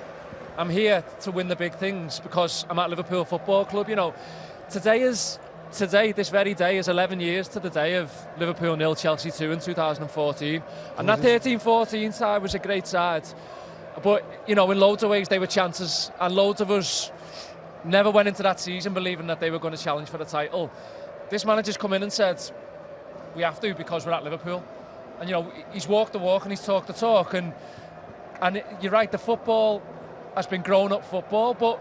I'm here to win the big things because I'm at Liverpool Football Club. You know, this very day is 11 years to the day of Liverpool 0, Chelsea 2 in 2014. And that 13-14 side was a great side. But, you know, in loads of ways they were chances, and loads of us never went into that season believing that they were going to challenge for the title. This manager's come in and said, we have to because we're at Liverpool. And, you know, he's walked the walk and he's talked the talk. And you're right, the football has been grown-up football, but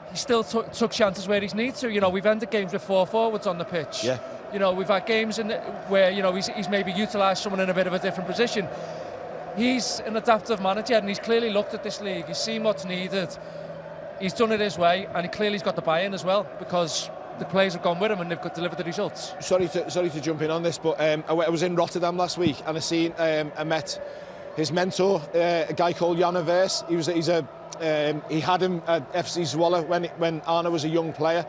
he still took chances where he's need to. You know, we've ended games with 4 forwards on the pitch. Yeah. You know, we've had games where, you know, he's maybe utilised someone in a bit of a different position. He's an adaptive manager, and he's clearly looked at this league. He's seen what's needed. He's done it his way, and he clearly's got the buy-in as well, because the players have gone with him and they've delivered the results. Sorry to jump in on this, but I was in Rotterdam last week, and I met his mentor, a guy called Jan Avers. He had him at FC Zwolle when Arne was a young player.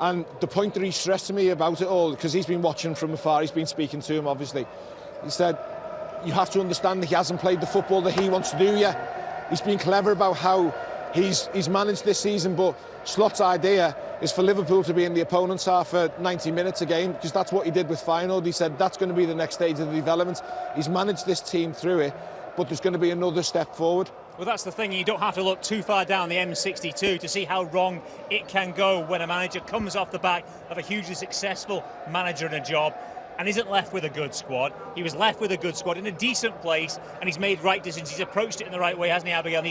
And the point that he stressed to me about it all, because he's been watching from afar, he's been speaking to him obviously, he said, you have to understand that he hasn't played the football that he wants to do yet. He's been clever about how he's managed this season, but Slot's idea is for Liverpool to be in the opponent's half for 90 minutes a game, because that's what he did with Feyenoord. He said that's going to be the next stage of the development. He's managed this team through it, but there's going to be another step forward. Well, that's the thing, you don't have to look too far down the M62 to see how wrong it can go when a manager comes off the back of a hugely successful manager in a job and isn't left with a good squad. He was left with a good squad in a decent place, and he's made right decisions. He's approached it in the right way, hasn't he, Abigail? And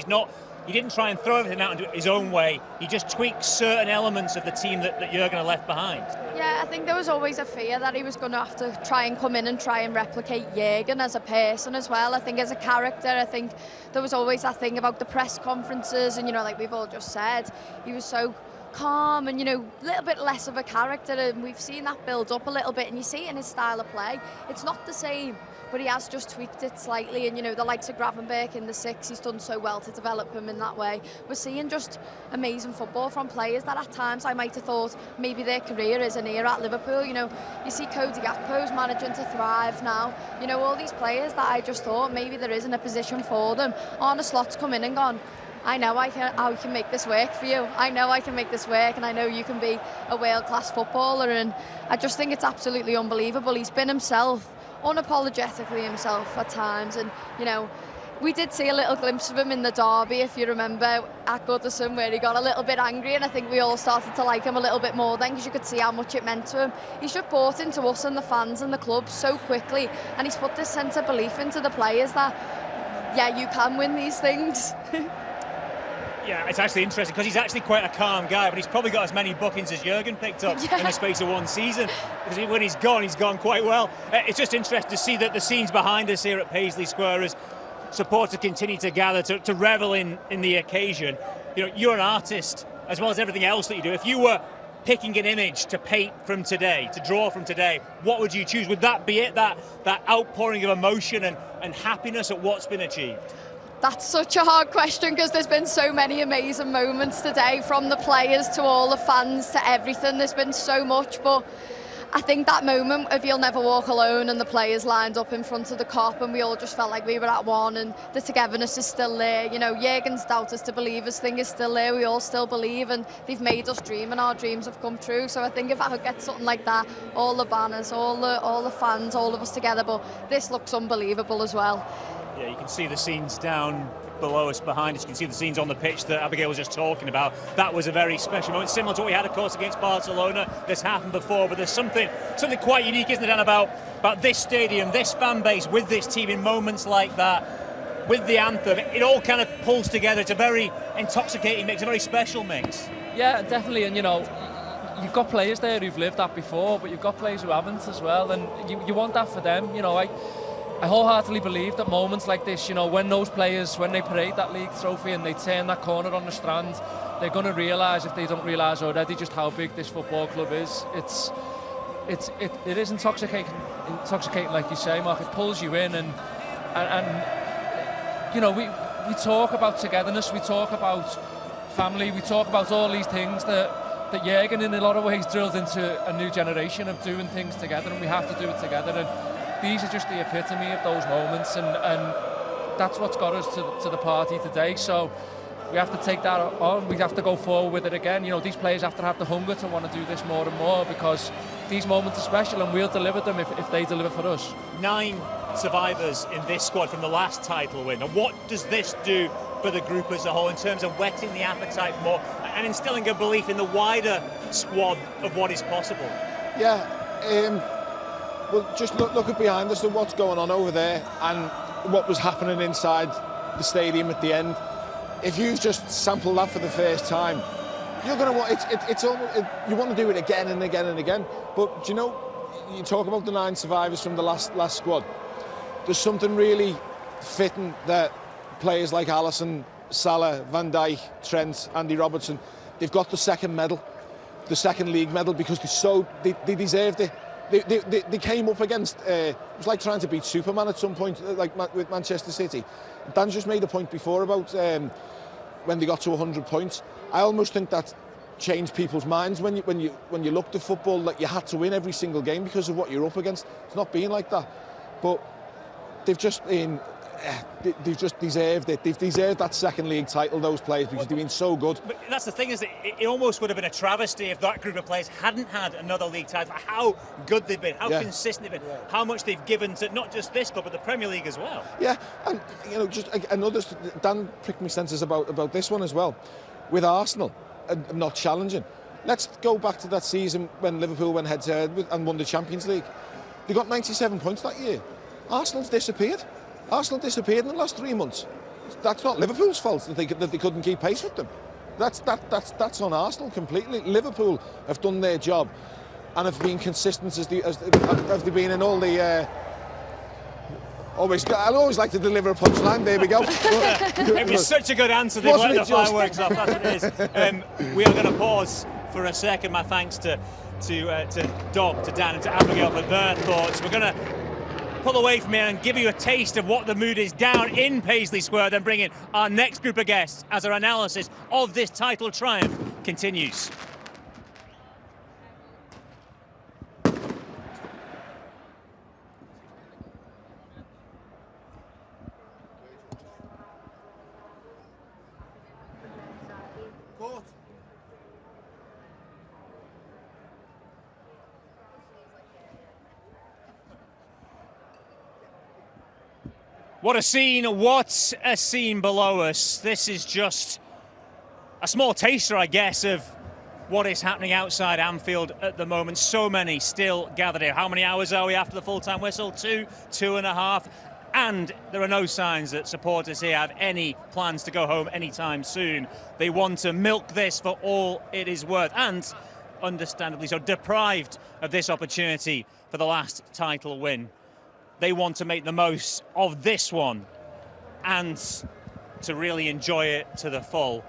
he didn't try and throw everything out and do it his own way. He just tweaked certain elements of the team that Jurgen had left behind. Yeah, I think there was always a fear that he was going to have to try and come in and try and replicate Jurgen as a person as well. I think as a character, I think there was always that thing about the press conferences, and, you know, like we've all just said, he was so calm and, you know, a little bit less of a character, and we've seen that build up a little bit, and you see it in his style of play. It's not the same, but he has just tweaked it slightly, and, you know, the likes of Gravenberch in the 6, he's done so well to develop him in that way. We're seeing just amazing football from players that at times I might have thought maybe their career isn't here at Liverpool. You know, you see Cody Gakpo's managing to thrive now. You know, all these players that I just thought maybe there isn't a position for them. Arne Slot's come in and gone, I know I can make this work for you. I know I can make this work, and I know you can be a world-class footballer. And I just think it's absolutely unbelievable. He's been himself, unapologetically himself at times. And, you know, we did see a little glimpse of him in the derby, if you remember, at Goodison, where he got a little bit angry, and I think we all started to like him a little bit more then, because you could see how much it meant to him. He's just bought into us and the fans and the club so quickly, and he's put this sense of belief into the players that, yeah, you can win these things. Yeah, it's actually interesting because he's actually quite a calm guy, but he's probably got as many bookings as Jurgen picked up in the space of one season. Because when he's gone quite well. It's just interesting to see that the scenes behind us here at Paisley Square as supporters continue to gather to revel in the occasion. You know, you're an artist as well as everything else that you do. If you were picking an image to paint from today, to draw from today, what would you choose? Would that be it, that outpouring of emotion and happiness at what's been achieved? That's such a hard question, because there's been so many amazing moments today, from the players to all the fans to everything. There's been so much, but I think that moment of You'll Never Walk Alone and the players lined up in front of the Kop and we all just felt like we were at one, and the togetherness is still there. You know, Jurgen's doubt us to believers thing is still there. We all still believe, and they've made us dream, and our dreams have come true. So I think if I could get something like that, all the banners, all the fans, all of us together, but this looks unbelievable as well. Yeah, you can see the scenes down below us, behind us. You can see the scenes on the pitch that Abigail was just talking about. That was a very special moment, similar to what we had, of course, against Barcelona. This happened before, but there's something quite unique, isn't it, Dan, about this stadium, this fan base, with this team in moments like that, with the anthem. It all kind of pulls together. It's a very intoxicating mix, a very special mix. Yeah, definitely, and you know, you've got players there who've lived that before, but you've got players who haven't as well, and you want that for them. You know, I wholeheartedly believe that moments like this, you know, when those players, when they parade that league trophy and they turn that corner on the Strand, they're going to realise, if they don't realise already, just how big this football club is. It is intoxicating, like you say, Mark. It pulls you in, and you know, we talk about togetherness, we talk about family, we talk about all these things that Jurgen in a lot of ways drilled into a new generation of doing things together, and we have to do it together. And these are just the epitome of those moments, and that's what's got us to the party today. So we have to take that on. We have to go forward with it again. You know, these players have to have the hunger to want to do this more and more, because these moments are special, and we'll deliver them if they deliver for us. 9 survivors in this squad from the last title win. And what does this do for the group as a whole in terms of whetting the appetite for more and instilling a belief in the wider squad of what is possible? Yeah, well, just look at behind us and what's going on over there, and what was happening inside the stadium at the end. If you just sample that for the first time, you're going to want it's almost, you want to do it again and again and again. But do you know, you talk about the 9 survivors from the last squad. There's something really fitting that players like Alisson, Salah, Van Dijk, Trent, Andy Robertson, they've got the second medal, the second league medal, because they deserved it. They came up against, it was like trying to beat Superman at some point, like with Manchester City. Dan just made a point before about when they got to 100 points. I almost think that changed people's minds when you looked at football, that you had to win every single game because of what you're up against. It's not been like that, but they've just deserved it. They've deserved that second league title, those players, because they've been so good. But that's the thing, is that it almost would have been a travesty if that group of players hadn't had another league title. How good they've been, how consistent they've been, how much they've given to not just this club but the Premier League as well. Yeah, and you know, just another, Dan pricked me senses about this one as well. With Arsenal not challenging, let's go back to that season when Liverpool went head to head and won the Champions League. They got 97 points that year. Arsenal's disappeared. Arsenal disappeared in the last 3 months. That's not Liverpool's fault that they couldn't keep pace with them. That's on Arsenal completely. Liverpool have done their job and have been consistent as they've been in all the. I'll always like to deliver a punchline. There we go. It was such a good answer. They've let the fireworks off. That's what it is. We are going to pause for a second. My thanks to Dom, to Dan, and to Abigail for their thoughts. We're going to pull away from here and give you a taste of what the mood is down in Paisley Square, then bring in our next group of guests as our analysis of this title triumph continues. What a scene below us. This is just a small taster, I guess, of what is happening outside Anfield at the moment. So many still gathered here. How many hours are we after the full-time whistle? 2.5. And there are no signs that supporters here have any plans to go home anytime soon. They want to milk this for all it is worth, and understandably so, deprived of this opportunity for the last title win. They want to make the most of this one and to really enjoy it to the full.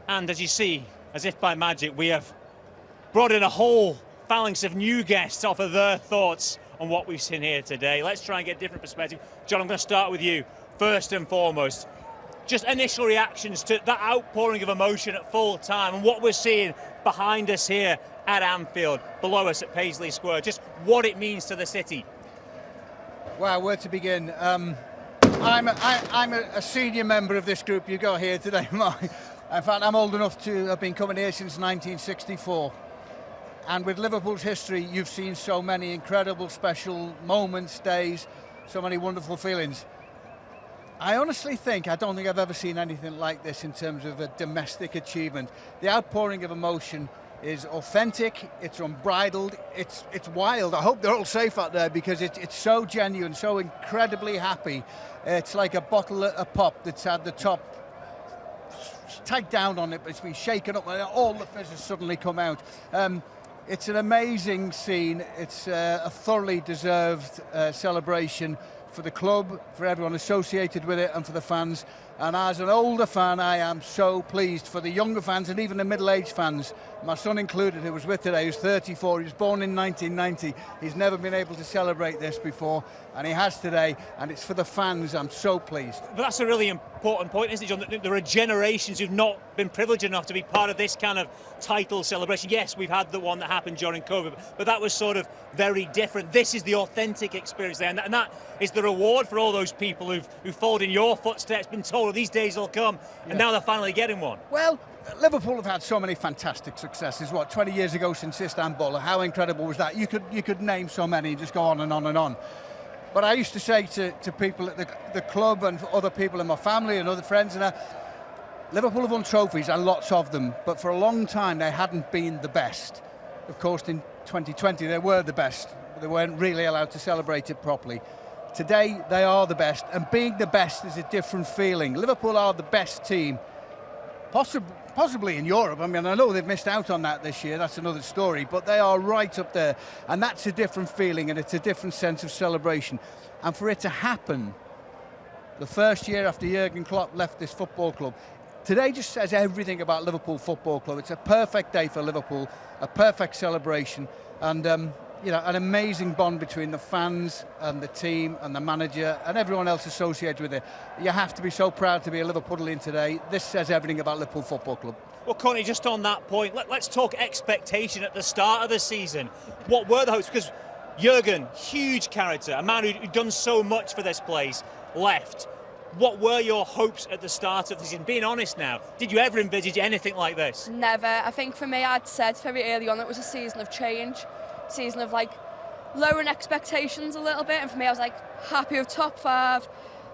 And as you see, as if by magic, we have brought in a whole phalanx of new guests to offer their thoughts on what we've seen here today. Let's try and get a different perspective. John, I'm going to start with you first and foremost. Just initial reactions to that outpouring of emotion at full time and what we're seeing behind us here at Anfield, below us at Paisley Square, just what it means to the city. Well, where to begin? I'm a senior member of this group you got here today, Mark. In fact, I'm old enough to have been coming here since 1964. And with Liverpool's history, you've seen so many incredible, special moments, days. so many wonderful feelings. I honestly think, I don't think I've ever seen anything like this in terms of a domestic achievement. The outpouring of emotion is authentic, it's unbridled, it's wild. I hope they're all safe out there because it's so genuine, so incredibly happy. It's like a bottle of pop that's had the top tagged down on it, but it's been shaken up and all the fizz has suddenly come out. It's an amazing scene. It's a thoroughly deserved celebration for the club, for everyone associated with it, and for the fans. And as an older fan, I am so pleased for the younger fans and even the middle-aged fans, my son included, who was with today, who's 34, he was born in 1990. He's never been able to celebrate this before, and he has today, and it's for the fans. I'm so pleased. But that's a really important point, isn't it, John? There are generations who've not been privileged enough to be part of this kind of title celebration. Yes, we've had the one that happened during COVID, but that was sort of very different. This is the authentic experience there, and that is the reward for all those people who've followed in your footsteps, been told these days will come, and now they're finally getting one. Well, Liverpool have had so many fantastic successes. 20 years ago since Istanbul? How incredible was that? You could name so many, just go on and on and on. But I used to say to people at the club and other people in my family and other friends, and Liverpool have won trophies, and lots of them, but for a long time they hadn't been the best. Of course, in 2020 they were the best, but they weren't really allowed to celebrate it properly. Today they are the best, and being the best is a different feeling. Liverpool are the best team, possibly in Europe. I mean, I know they've missed out on that this year, that's another story, but they are right up there, and that's a different feeling, and it's a different sense of celebration. And for it to happen the first year after Jurgen Klopp left this football club, today just says everything about Liverpool Football Club. It's a perfect day for Liverpool, a perfect celebration, and an amazing bond between the fans and the team and the manager and everyone else associated with it. You have to be so proud to be a Liverpoolian today. This says everything about Liverpool Football Club. Well, Connie, just on that point, let's talk expectation at the start of the season. What were the hopes? Because Jurgen, huge character, a man who'd done so much for this place, left. What were your hopes at the start of the season? Being honest now, did you ever envisage anything like this? Never. I think for me, I'd said very early on it was a season of change, season of lowering expectations a little bit, and for me I was happy with top 5,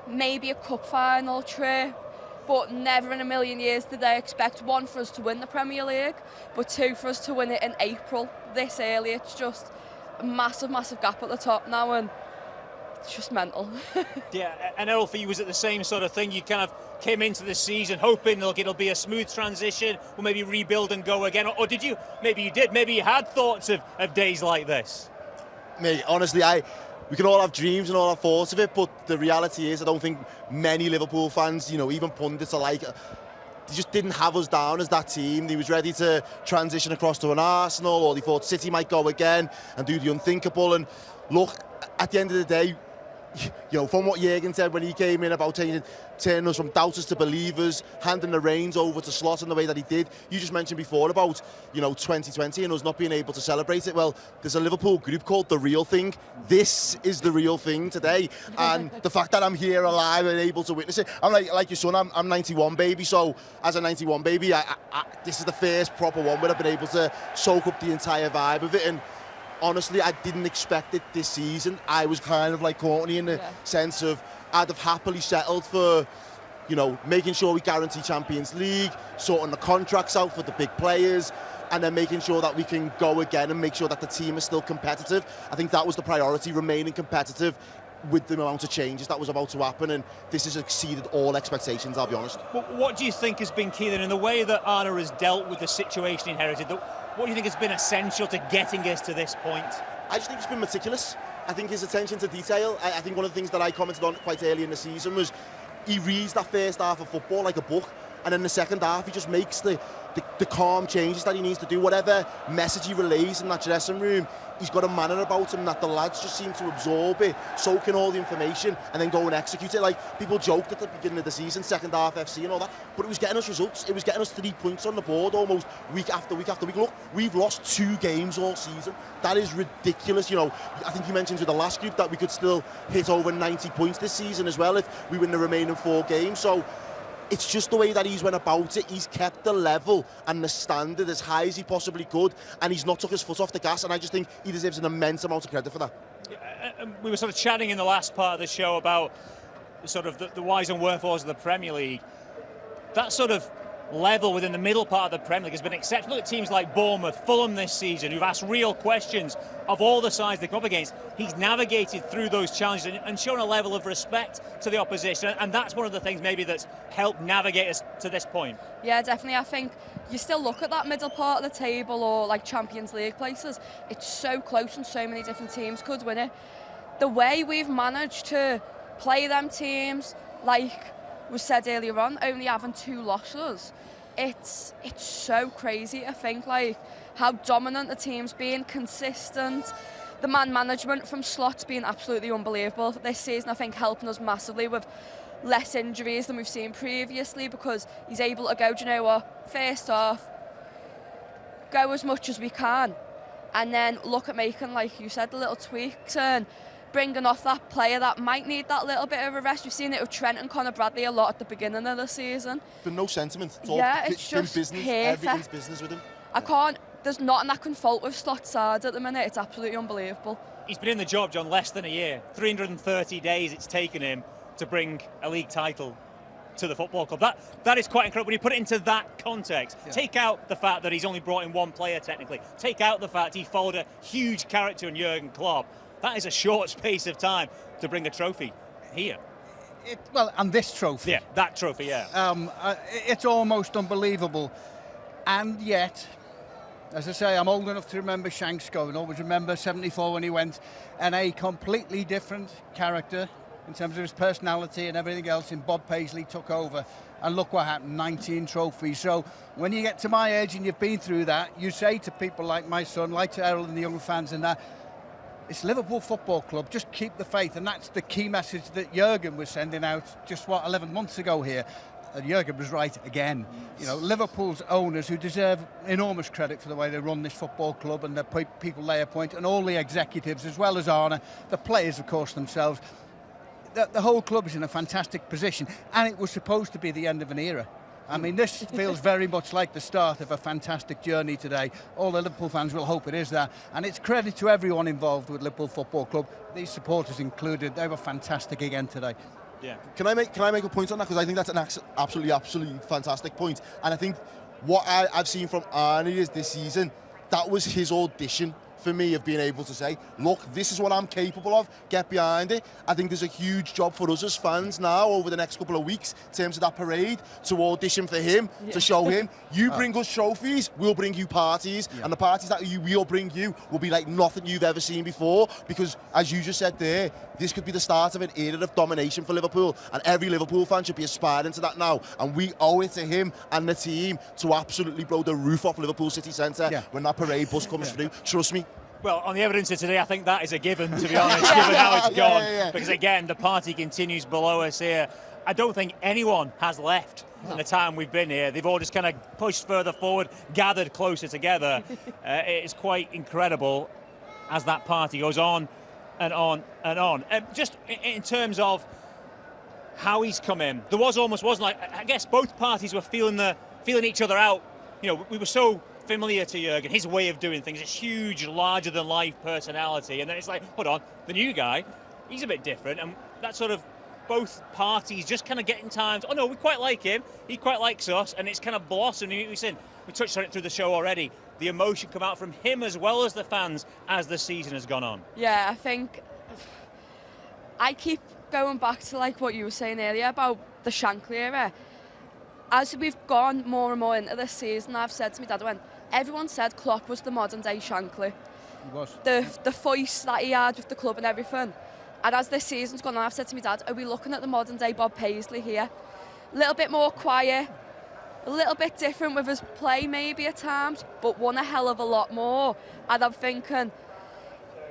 maybe a cup final trip, but never in a million years did I expect, 1, for us to win the Premier League, but 2, for us to win it in April this early. It's just a massive gap at the top now, and it's just mental. Yeah, and Errol, for you, was it the same sort of thing? You kind of came into the season hoping it'll be a smooth transition, or maybe rebuild and go again, or did you? Maybe you had thoughts of days like this. Mate, honestly, we can all have dreams and all have thoughts of it, but the reality is I don't think many Liverpool fans, even pundits alike, they just didn't have us down as that team. They was ready to transition across to an Arsenal, or they thought City might go again and do the unthinkable. And look, at the end of the day, from what Jurgen said when he came in about turning us from doubters to believers, handing the reins over to Slot in the way that he did. You just mentioned before about 2020 and us not being able to celebrate it. Well, there's a Liverpool group called The Real Thing. This is the real thing today, and the fact that I'm here alive and able to witness it. I'm like your son. I'm 91 baby, so as a 91 baby, this is the first proper one where I've been able to soak up the entire vibe of it. And honestly, I didn't expect it this season. I was kind of like Courtney in the sense of I'd have happily settled for, making sure we guarantee Champions League, sorting the contracts out for the big players, and then making sure that we can go again and make sure that the team is still competitive. I think that was the priority, remaining competitive with the amount of changes that was about to happen, and this has exceeded all expectations, I'll be honest. What do you think has been key then in the way that Arne has dealt with the situation inherited? What do you think has been essential to getting us to this point? I just think he's been meticulous. I think his attention to detail. I think one of the things that I commented on quite early in the season was he reads that first half of football like a book, and in the second half he just makes the calm changes that he needs to do. Whatever message he relays in that dressing room, he's got a manner about him that the lads just seem to absorb it, soak in all the information, and then go and execute it. Like, people joked at the beginning of the season, second half FC and all that, but it was getting us results. It was getting us 3 points on the board almost week after week after week. Look, we've lost 2 games all season. That is ridiculous. I think you mentioned with the last group that we could still hit over 90 points this season as well if we win the remaining 4 games. So it's just the way that he's went about it. He's kept the level and the standard as high as he possibly could, and he's not took his foot off the gas, and I just think he deserves an immense amount of credit for that. We were sort of chatting in the last part of the show about sort of the whys and wherefores of the Premier League. That sort of level within the middle part of the Premier League has been exceptional. Look at teams like Bournemouth, Fulham this season, who've asked real questions of all the sides they come up against. He's navigated through those challenges and shown a level of respect to the opposition, and that's one of the things maybe that's helped navigate us to this point. Yeah, definitely. I think you still look at that middle part of the table or like Champions League places, it's so close and so many different teams could win it. The way we've managed to play them teams, like was said earlier on, only having 2 losses, it's so crazy to think like how dominant the team's been, consistent. The man management from Slot's been absolutely unbelievable this season. I think helping us massively with less injuries than we've seen previously, because he's able to go, do you know what, first off, go as much as we can, and then look at making, like you said, the little tweaks and bringing off that player that might need that little bit of a rest. We've seen it with Trent and Conor Bradley a lot at the beginning of the season. But no sentiment. It's yeah, all it's just business. perfect. Everything's business with him. There's nothing I can fault with Slot's side at the minute. It's absolutely unbelievable. He's been in the job, John, less than a year. 330 days it's taken him to bring a league title to the football club. That is quite incredible when you put it into that context. Yeah. Take out the fact that he's only brought in 1 player technically. Take out the fact he followed a huge character in Jurgen Klopp. That is a short space of time to bring a trophy here. Well, and this trophy. Yeah, that trophy, yeah. It's almost unbelievable. And yet, as I say, I'm old enough to remember Shanks going. Always remember 74 when he went, and a completely different character in terms of his personality and everything else, and Bob Paisley took over. And look what happened, 19 trophies. So when you get to my age and you've been through that, you say to people like my son, like to Errol and the young fans and that, it's Liverpool Football Club, just keep the faith. And that's the key message that Jurgen was sending out just, 11 months ago here. And Jurgen was right again. You know, Liverpool's owners, who deserve enormous credit for the way they run this football club and the people they appoint, and all the executives, as well as Arne, the players, of course, themselves. The whole club is in a fantastic position, and it was supposed to be the end of an era. I mean, this feels very much like the start of a fantastic journey today. All the Liverpool fans will hope it is that. And it's credit to everyone involved with Liverpool Football Club, these supporters included. They were fantastic again today. Yeah. Can I make a point on that? Because I think that's an absolutely fantastic point. And I think what I've seen from Arne is this season, that was his audition for me of being able to say, look, this is what I'm capable of, get behind it. I think there's a huge job for us as fans now over the next couple of weeks in terms of that parade to audition for him, to show him, you bring us trophies, we'll bring you parties, and the parties that we'll bring you will be like nothing you've ever seen before, because as you just said there, this could be the start of an era of domination for Liverpool, and every Liverpool fan should be aspiring to that now, and we owe it to him and the team to absolutely blow the roof off Liverpool City Centre when that parade bus comes through. Trust me. Well, on the evidence of today, I think that is a given, to be honest, given how it's gone. Because again, the party continues below us here. I don't think anyone has left in the time we've been here. They've all just kind of pushed further forward, gathered closer together. It's quite incredible as that party goes on and on and on. Just in terms of how he's come in, there wasn't like, I guess both parties were feeling each other out. You know, we were so familiar to Jurgen, his way of doing things, this huge, larger-than-life personality, and then it's like, hold on, the new guy, he's a bit different, and that sort of both parties just kind of getting times, oh no, we quite like him, he quite likes us, and it's kind of blossomed. We touched on it through the show already, the emotion come out from him as well as the fans as the season has gone on. Yeah, I think I keep going back to like what you were saying earlier about the Shankly era. As we've gone more and more into this season, I've said to my dad, everyone said Klopp was the modern day Shankly. He was. The voice that he had with the club and everything. And as this season's gone on, I've said to my dad, are we looking at the modern day Bob Paisley here? A little bit more quiet, a little bit different with his play maybe at times, but won a hell of a lot more. And I'm thinking,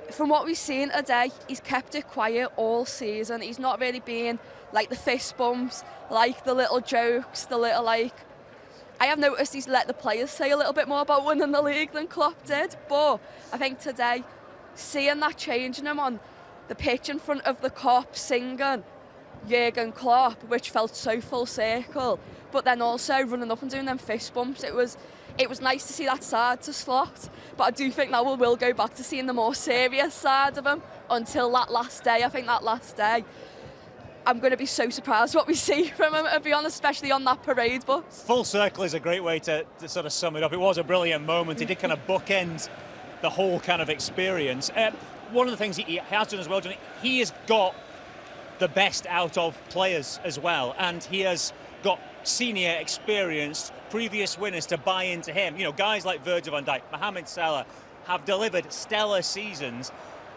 from what we've seen today, he's kept it quiet all season. He's not really been like the fist bumps, like the little jokes, the little like... I have noticed he's let the players say a little bit more about winning the league than Klopp did, but I think today, seeing that change in him on the pitch in front of the Kop, singing, Jurgen Klopp, which felt so full circle, but then also running up and doing them fist bumps. It was nice to see that side to Slot, but I do think now we will go back to seeing the more serious side of him until that last day. I think that last day, I'm going to be so surprised what we see from him, to be honest, especially on that parade bus. Full circle is a great way to sort of sum it up. It was a brilliant moment. He did kind of bookend the whole kind of experience. One of the things he has done as well, Johnny, he has got the best out of players as well, and he has got senior, experienced, previous winners to buy into him. You know, guys like Virgil van Dijk, Mohamed Salah have delivered stellar seasons.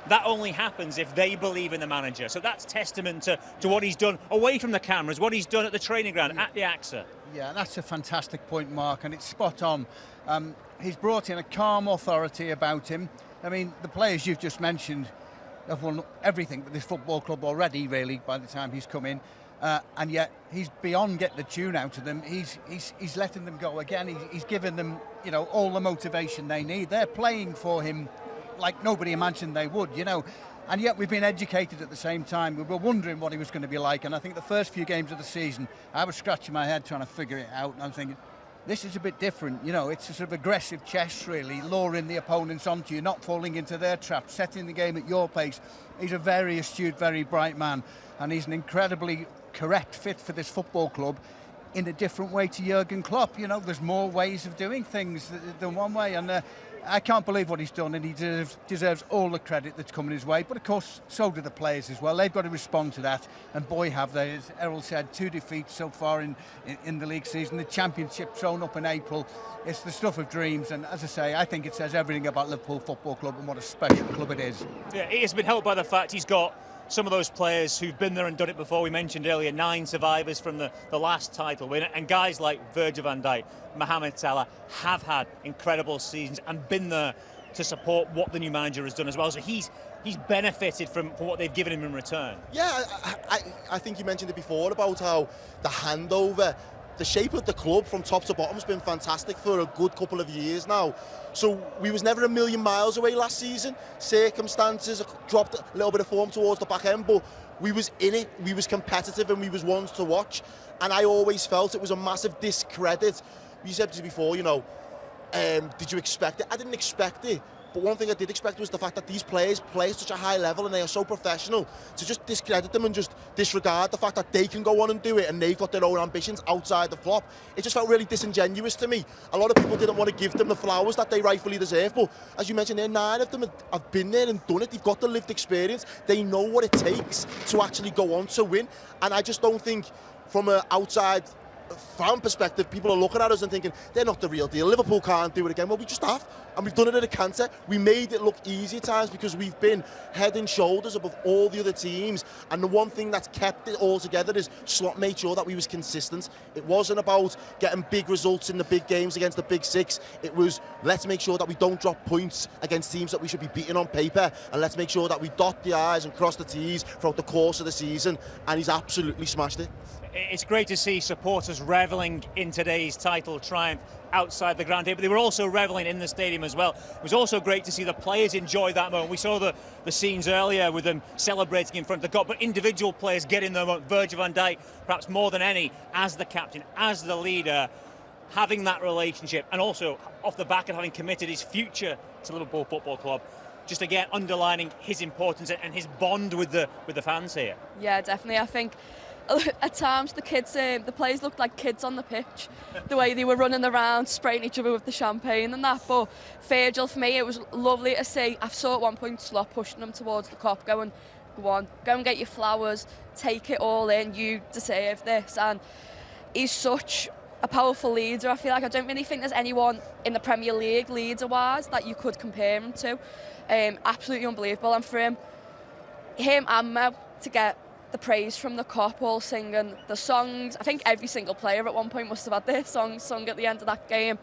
That only happens if they believe in the manager. So that's testament to what he's done away from the cameras, what he's done at the training ground, at the AXA. Yeah, that's a fantastic point, Mark, and it's spot on. He's brought in a calm authority about him. I mean, the players you've just mentioned have won everything with this football club already, really, by the time he's come in. And yet he's beyond getting the tune out of them. He's letting them go again. He's given them, you know, all the motivation they need. They're playing for him like nobody imagined they would, you know. And yet we've been educated at the same time. We were wondering what he was going to be like. And I think the first few games of the season, I was scratching my head trying to figure it out. And I'm thinking, this is a bit different. You know, it's a sort of aggressive chess, really, luring the opponents onto you, not falling into their trap, setting the game at your pace. He's a very astute, very bright man. And he's an incredibly correct fit for this football club in a different way to Jurgen Klopp. You know, there's more ways of doing things than one way. And I can't believe what he's done, and he deserves all the credit that's coming his way. But of course, so do the players as well. They've got to respond to that, and boy have they. As Errol said, 2 defeats so far in the league season. The championship thrown up in April. It's the stuff of dreams, and as I say, I think it says everything about Liverpool Football Club and what a special club it is. Yeah, it has been helped by the fact he's got some of those players who've been there and done it before. We mentioned earlier 9 survivors from the last title win, and guys like Virgil van Dijk, Mohamed Salah have had incredible seasons and been there to support what the new manager has done as well. So he's benefited from what they've given him in return. Yeah, I think you mentioned it before about how the handover, the shape of the club from top to bottom has been fantastic for a good couple of years now. So we was never a million miles away last season. Circumstances dropped a little bit of form towards the back end, but we was in it, we was competitive, and we was ones to watch. And I always felt it was a massive discredit. You said to me before, you know, did you expect it? I didn't expect it. But one thing I did expect was the fact that these players play at such a high level and they are so professional, to just discredit them and just disregard the fact that they can go on and do it and they've got their own ambitions outside of Klopp. It just felt really disingenuous to me. A lot of people didn't want to give them the flowers that they rightfully deserve, but as you mentioned there, 9 of them have been there and done it. They've got the lived experience. They know what it takes to actually go on to win. And I just don't think from an outside fan perspective, people are looking at us and thinking, they're not the real deal. Liverpool can't do it again. Well, we just have. And we've done it at a canter. We made it look easy at times because we've been head and shoulders above all the other teams. And the one thing that's kept it all together is Slot made sure that we was consistent. It wasn't about getting big results in the big games against the big 6. It was, let's make sure that we don't drop points against teams that we should be beating on paper. And let's make sure that we dot the I's and cross the T's throughout the course of the season. And he's absolutely smashed it. It's great to see supporters revelling in today's title triumph outside the ground here, but they were also revelling in the stadium as well. It was also great to see the players enjoy that moment. We saw the scenes earlier with them celebrating in front of the God, but individual players getting their moment. Virgil van Dijk, perhaps more than any, as the captain, as the leader, having that relationship, and also off the back of having committed his future to Liverpool Football Club. Just again underlining his importance and his bond with the fans here. Yeah, definitely. I think at times the kids, the players looked like kids on the pitch, the way they were running around, spraying each other with the champagne and that. But Virgil, for me, it was lovely to see. I saw at one point Slot pushing them towards the Kop, going, go on, go and get your flowers, take it all in, you deserve this. And he's such a powerful leader. I feel like I don't really think there's anyone in the Premier League leader-wise that you could compare him to. Absolutely unbelievable. And for him and Mo to get the praise from the Kop, all singing the songs. I think every single player at one point must have had their songs sung at the end of that game.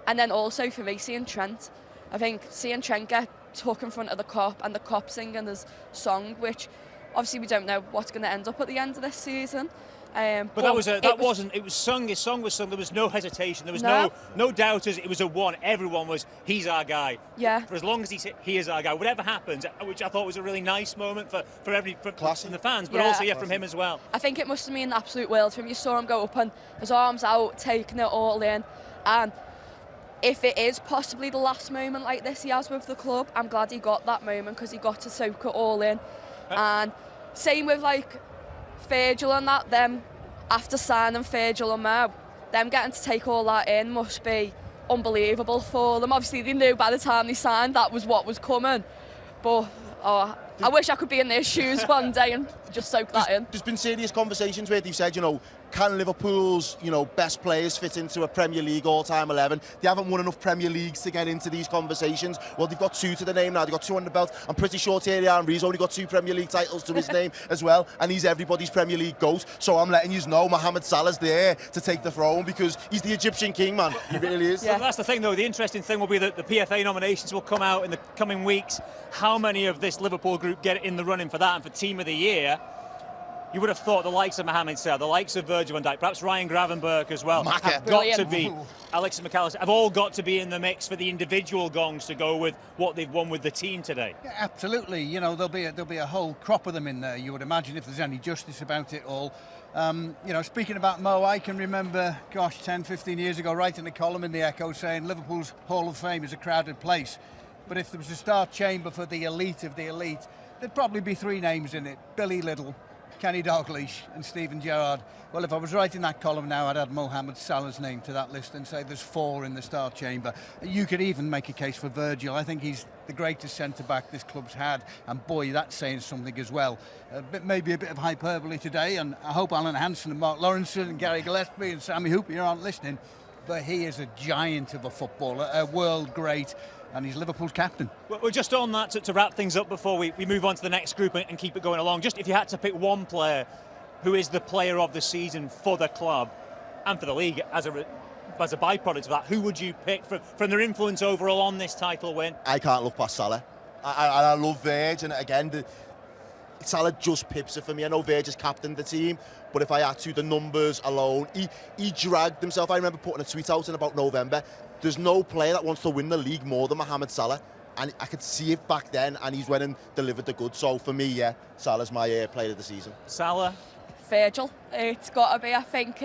And then also for me, seeing Trent. I think seeing Trent get took in front of the Kop and the Kop singing his song, which obviously we don't know what's going to end up at the end of this season. But that wasn't. It was sung. His song was sung. There was no hesitation. There was no doubters. It was a one. Everyone was. He's our guy. Yeah. For as long as he is our guy. Whatever happens, which I thought was a really nice moment from the fans, but also from him as well. I think it must have been an absolute world for him. You saw him go up and his arms out, taking it all in. And if it is possibly the last moment like this he has with the club, I'm glad he got that moment because he got to soak it all in. And same with like Virgil and that, them after signing Virgil and Mo, them getting to take all that in must be unbelievable for them. Obviously they knew by the time they signed that was what was coming, but I wish I could be in their shoes one day and just soak that in. There's been serious conversations where they've said, can Liverpool's, best players fit into a Premier League all-time 11? They haven't won enough Premier Leagues to get into these conversations. Well, they've got 2 to the name now. They've got 2 on the belt. I'm pretty sure Thierry Henry's only got 2 Premier League titles to his name as well, and he's everybody's Premier League GOAT. So I'm letting you know Mohamed Salah's there to take the throne because he's the Egyptian king, man. He really is. Yeah. So that's the thing, though. The interesting thing will be that the PFA nominations will come out in the coming weeks. How many of this Liverpool group get in the running for that and for Team of the Year? You would have thought the likes of Mohamed Salah, the likes of Virgil van Dijk, perhaps Ryan Gravenberch as well, have got to be, Alexis McAllister, have all got to be in the mix for the individual gongs to go with what they've won with the team today. Yeah, absolutely. There'll be a whole crop of them in there, you would imagine, if there's any justice about it all. Speaking about Mo, I can remember, 10, 15 years ago, writing a column in the Echo saying Liverpool's Hall of Fame is a crowded place. But if there was a star chamber for the elite of the elite, there'd probably be 3 names in it: Billy Liddell, Kenny Dalglish and Steven Gerrard. Well, if I was writing that column now, I'd add Mohamed Salah's name to that list and say there's 4 in the star chamber. You could even make a case for Virgil. I think he's the greatest centre-back this club's had, and boy, that's saying something as well. Maybe a bit of hyperbole today, and I hope Alan Hansen and Mark Lawrenson and Gary Gillespie and Sammy Hooper aren't listening, but he is a giant of a footballer, a world great, and he's Liverpool's captain. Well, we're just on that to wrap things up before we move on to the next group and keep it going along. Just if you had to pick one player who is the player of the season for the club and for the league as a byproduct of that, who would you pick from their influence overall on this title win? I can't look past Salah. I love Virg, and again, Salah just pips it for me. I know Virg has captained the team, but if I had to, the numbers alone, he dragged himself. I remember putting a tweet out in about November. There's no player that wants to win the league more than Mohamed Salah, and I could see it back then, and he's went and delivered the goods. So for me, yeah, Salah's my player of the season. Salah? Virgil. It's got to be. I think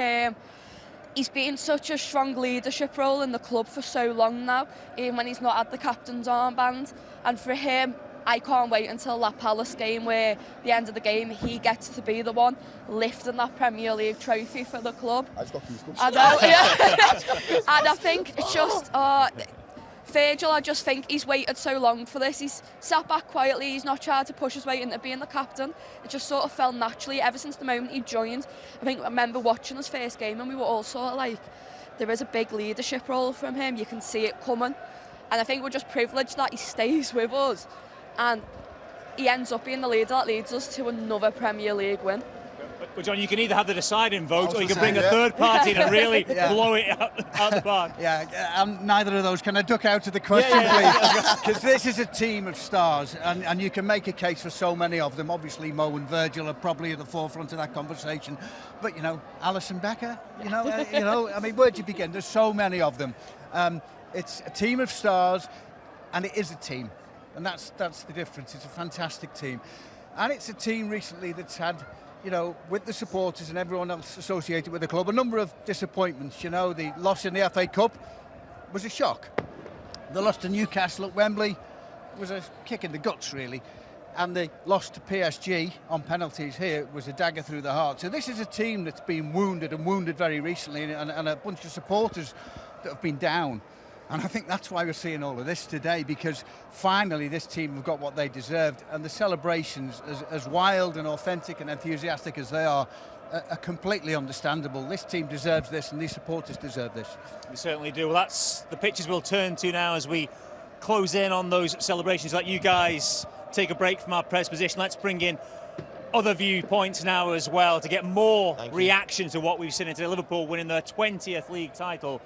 he's been such a strong leadership role in the club for so long now, even when he's not had the captain's armband. And for him, I can't wait until that Palace game where at the end of the game he gets to be the one lifting that Premier League trophy for the club. I just got goosebumps. I know, yeah. And I think it's just Virgil, I just think he's waited so long for this. He's sat back quietly, he's not tried to push his way into being the captain. It just sort of fell naturally ever since the moment he joined. I remember watching his first game and we were all sort of like, there is a big leadership role from him, you can see it coming. And I think we're just privileged that he stays with us and he ends up being the leader that leads us to another Premier League win. But John, you can either have the deciding vote or you can bring a third party in and really blow it out the park. Yeah, neither of those. Can I duck out of the question, please? Because this is a team of stars, and you can make a case for so many of them. Obviously, Mo and Virgil are probably at the forefront of that conversation. But, Alisson Becker, where'd you begin? There's so many of them. It's a team of stars, and it is a team. And that's the difference. It's a fantastic team. And it's a team recently that's had, with the supporters and everyone else associated with the club, a number of disappointments. The loss in the FA Cup was a shock. The loss to Newcastle at Wembley was a kick in the guts, really. And the loss to PSG on penalties here was a dagger through the heart. So this is a team that's been wounded very recently, and a bunch of supporters that have been down. And I think that's why we're seeing all of this today, because finally this team have got what they deserved, and the celebrations, as wild and authentic and enthusiastic as they are completely understandable. This team deserves this, and these supporters deserve this. We certainly do. Well, that's the pictures we'll turn to now as we close in on those celebrations. Let you guys take a break from our press position. Let's bring in other viewpoints now as well to get more reaction to what we've seen today. Liverpool winning their 20th league title.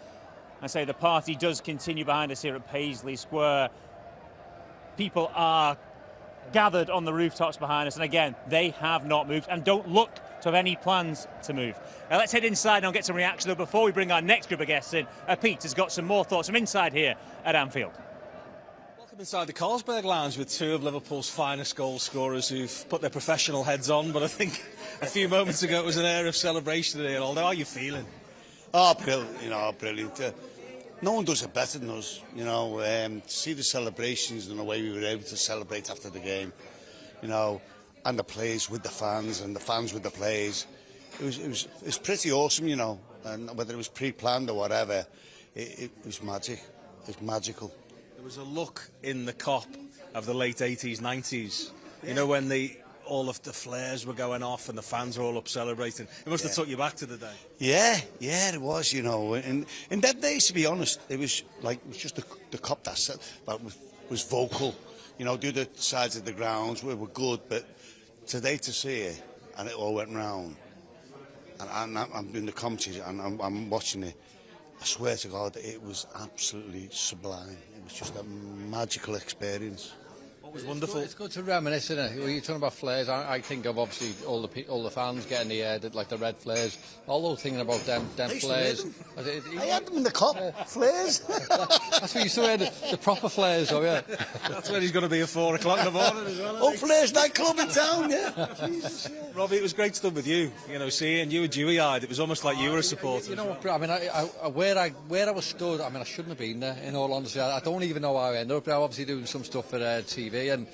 I say the party does continue behind us here at Paisley Square. People are gathered on the rooftops behind us, and again, they have not moved. And don't look to have any plans to move. Now let's head inside and I'll get some reaction, though, before we bring our next group of guests in. Pete has got some more thoughts from inside here at Anfield. Welcome inside the Carlsberg Lounge with two of Liverpool's finest goal scorers who've put their professional heads on, but I think a few moments ago it was an air of celebration here. How are you feeling? Oh, brilliant, brilliant. No one does it better than us, to see the celebrations and the way we were able to celebrate after the game, and the players with the fans and the fans with the players. It was pretty awesome, and whether it was pre-planned or whatever, it was magic. It was magical. There was a look in the Kop of the late 80s, 90s, when all of the flares were going off and the fans were all up celebrating. It must have took you back to the day. Yeah, it was, In that days, to be honest, it was just the Kop that was vocal. The other sides of the grounds were good, but today to see it, and it all went round. And I'm doing the commentaries and I'm watching it. I swear to God, it was absolutely sublime. It was just a magical experience. What was wonderful? It's good to reminisce, isn't it? When you're talking about flares, I think of obviously all the fans getting the red flares. Although thinking about them flares. I had them in the Kop, flares. That's what you saw, the proper flares, yeah. That's where he's going to be at 4 o'clock in the morning as well. Oh, Flares nightclub in town, yeah. Jesus, yeah. Robbie, it was great stuff with you. Seeing you were dewy-eyed. It was almost like you were a supporter. You know what? I mean, where I was stood. I mean, I shouldn't have been there. In all honesty, I don't even know how I ended up. I'm obviously doing some stuff for TV, and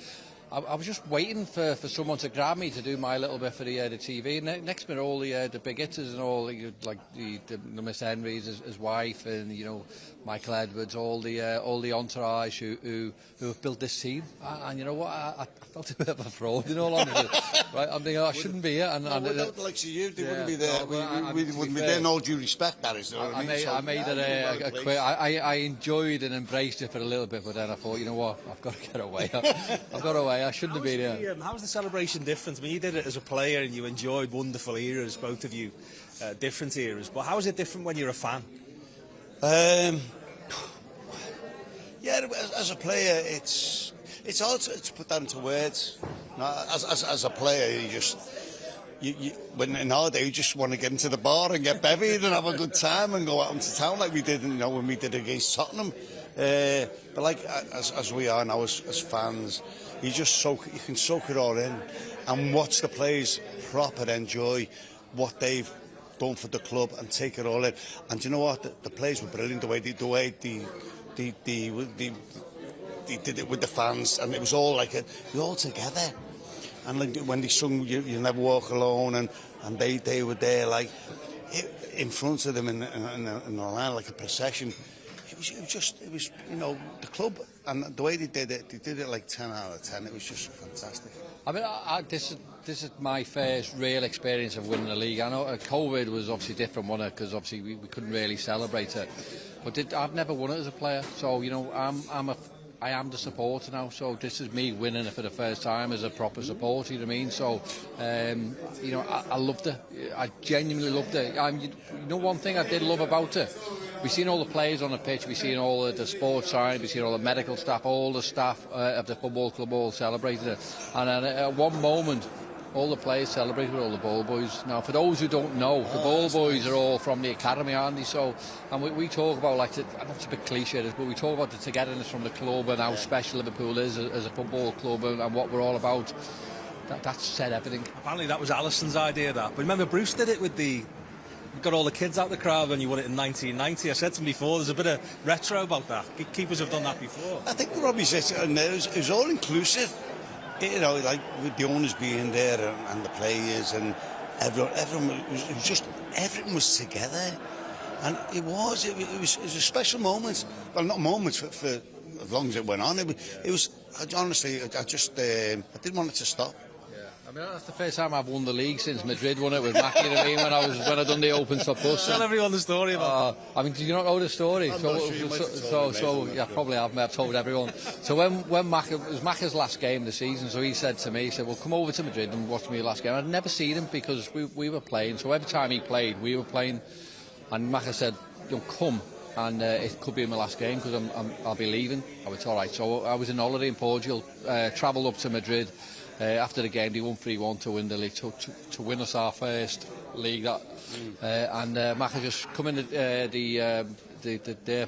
I was just waiting for someone to grab me to do my little bit for the TV. And next minute, all the big hitters and all, like the Miss Henry's, his wife, and Michael Edwards, all the entourage who have built this team. And you know what? I felt a bit of a fraud, in all honesty. Right? I'm thinking, I shouldn't be here. And without the likes of you, they wouldn't be there. We wouldn't be there. In all due respect, that is. I made it a quick. I enjoyed and embraced it for a little bit, but then I thought, you know what? I've got to get away. I've got away. I shouldn't have been here. How was the celebration different? I mean, you did it as a player and you enjoyed wonderful eras, both of you, different eras. But how is it different when you're a fan? Yeah, as a player, it's hard to put that into words. As a player, when in our day, you just want to get into the bar and get bevied and have a good time and go out into town like we did, when we did against Tottenham. But as we are now as fans, you can soak it all in and watch the players proper enjoy what they've done for the club and take it all in. And you know what? The players were brilliant. The way they did it with the fans, and it was all we're all together. And when they sung "You Never Walk Alone," and they were there in front of them in a line like a procession. It was the club, and the way they did it like 10 out of 10. It was just fantastic. I mean, this is my first real experience of winning the league. I know COVID was obviously different, wasn't it? Because obviously we couldn't really celebrate it. But I've never won it as a player, so I am the supporter now. So this is me winning it for the first time as a proper supporter. You know what I mean? So I loved it. I genuinely loved it. One thing I did love about it. We've seen all the players on the pitch, we've seen all the sports side, we've seen all the medical staff, all the staff of the football club all celebrated it. And then at one moment, all the players celebrated with all the ball boys. Now, for those who don't know, the ball boys are all from the academy, aren't they? So, and we talk about, I know it's a bit cliche, but we talk about the togetherness from the club and how special Liverpool is as a football club and what we're all about. That said everything. Apparently that was Allison's idea, that. But remember, Bruce did it with we got all the kids out the crowd when you won it in 1990. I said to him before, there's a bit of retro about that. Keepers have done that before. I think Robbie said it was all inclusive. With the owners being there and the players and everyone was together, and it was a special moment. Well, not moments for as long as it went on. It was honestly, I didn't want it to stop. I mean, that's the first time I've won the league since Madrid won it with Mackie and me when I done the open top bus. Tell everyone the story about that. I mean, do you not know the story? Yeah, probably I've told everyone. So when Mac, it was Mac's last game of the season, so he said to me, well, come over to Madrid and watch me last game. I'd never seen him because we were playing, so every time he played, we were playing. And Mac said, come. And it could be my last game because I'll be leaving. I was all right. So I was on holiday in Portugal, travelled up to Madrid. After the game, they won 3-1 to win the league, to win us our first league. And Maka just come in the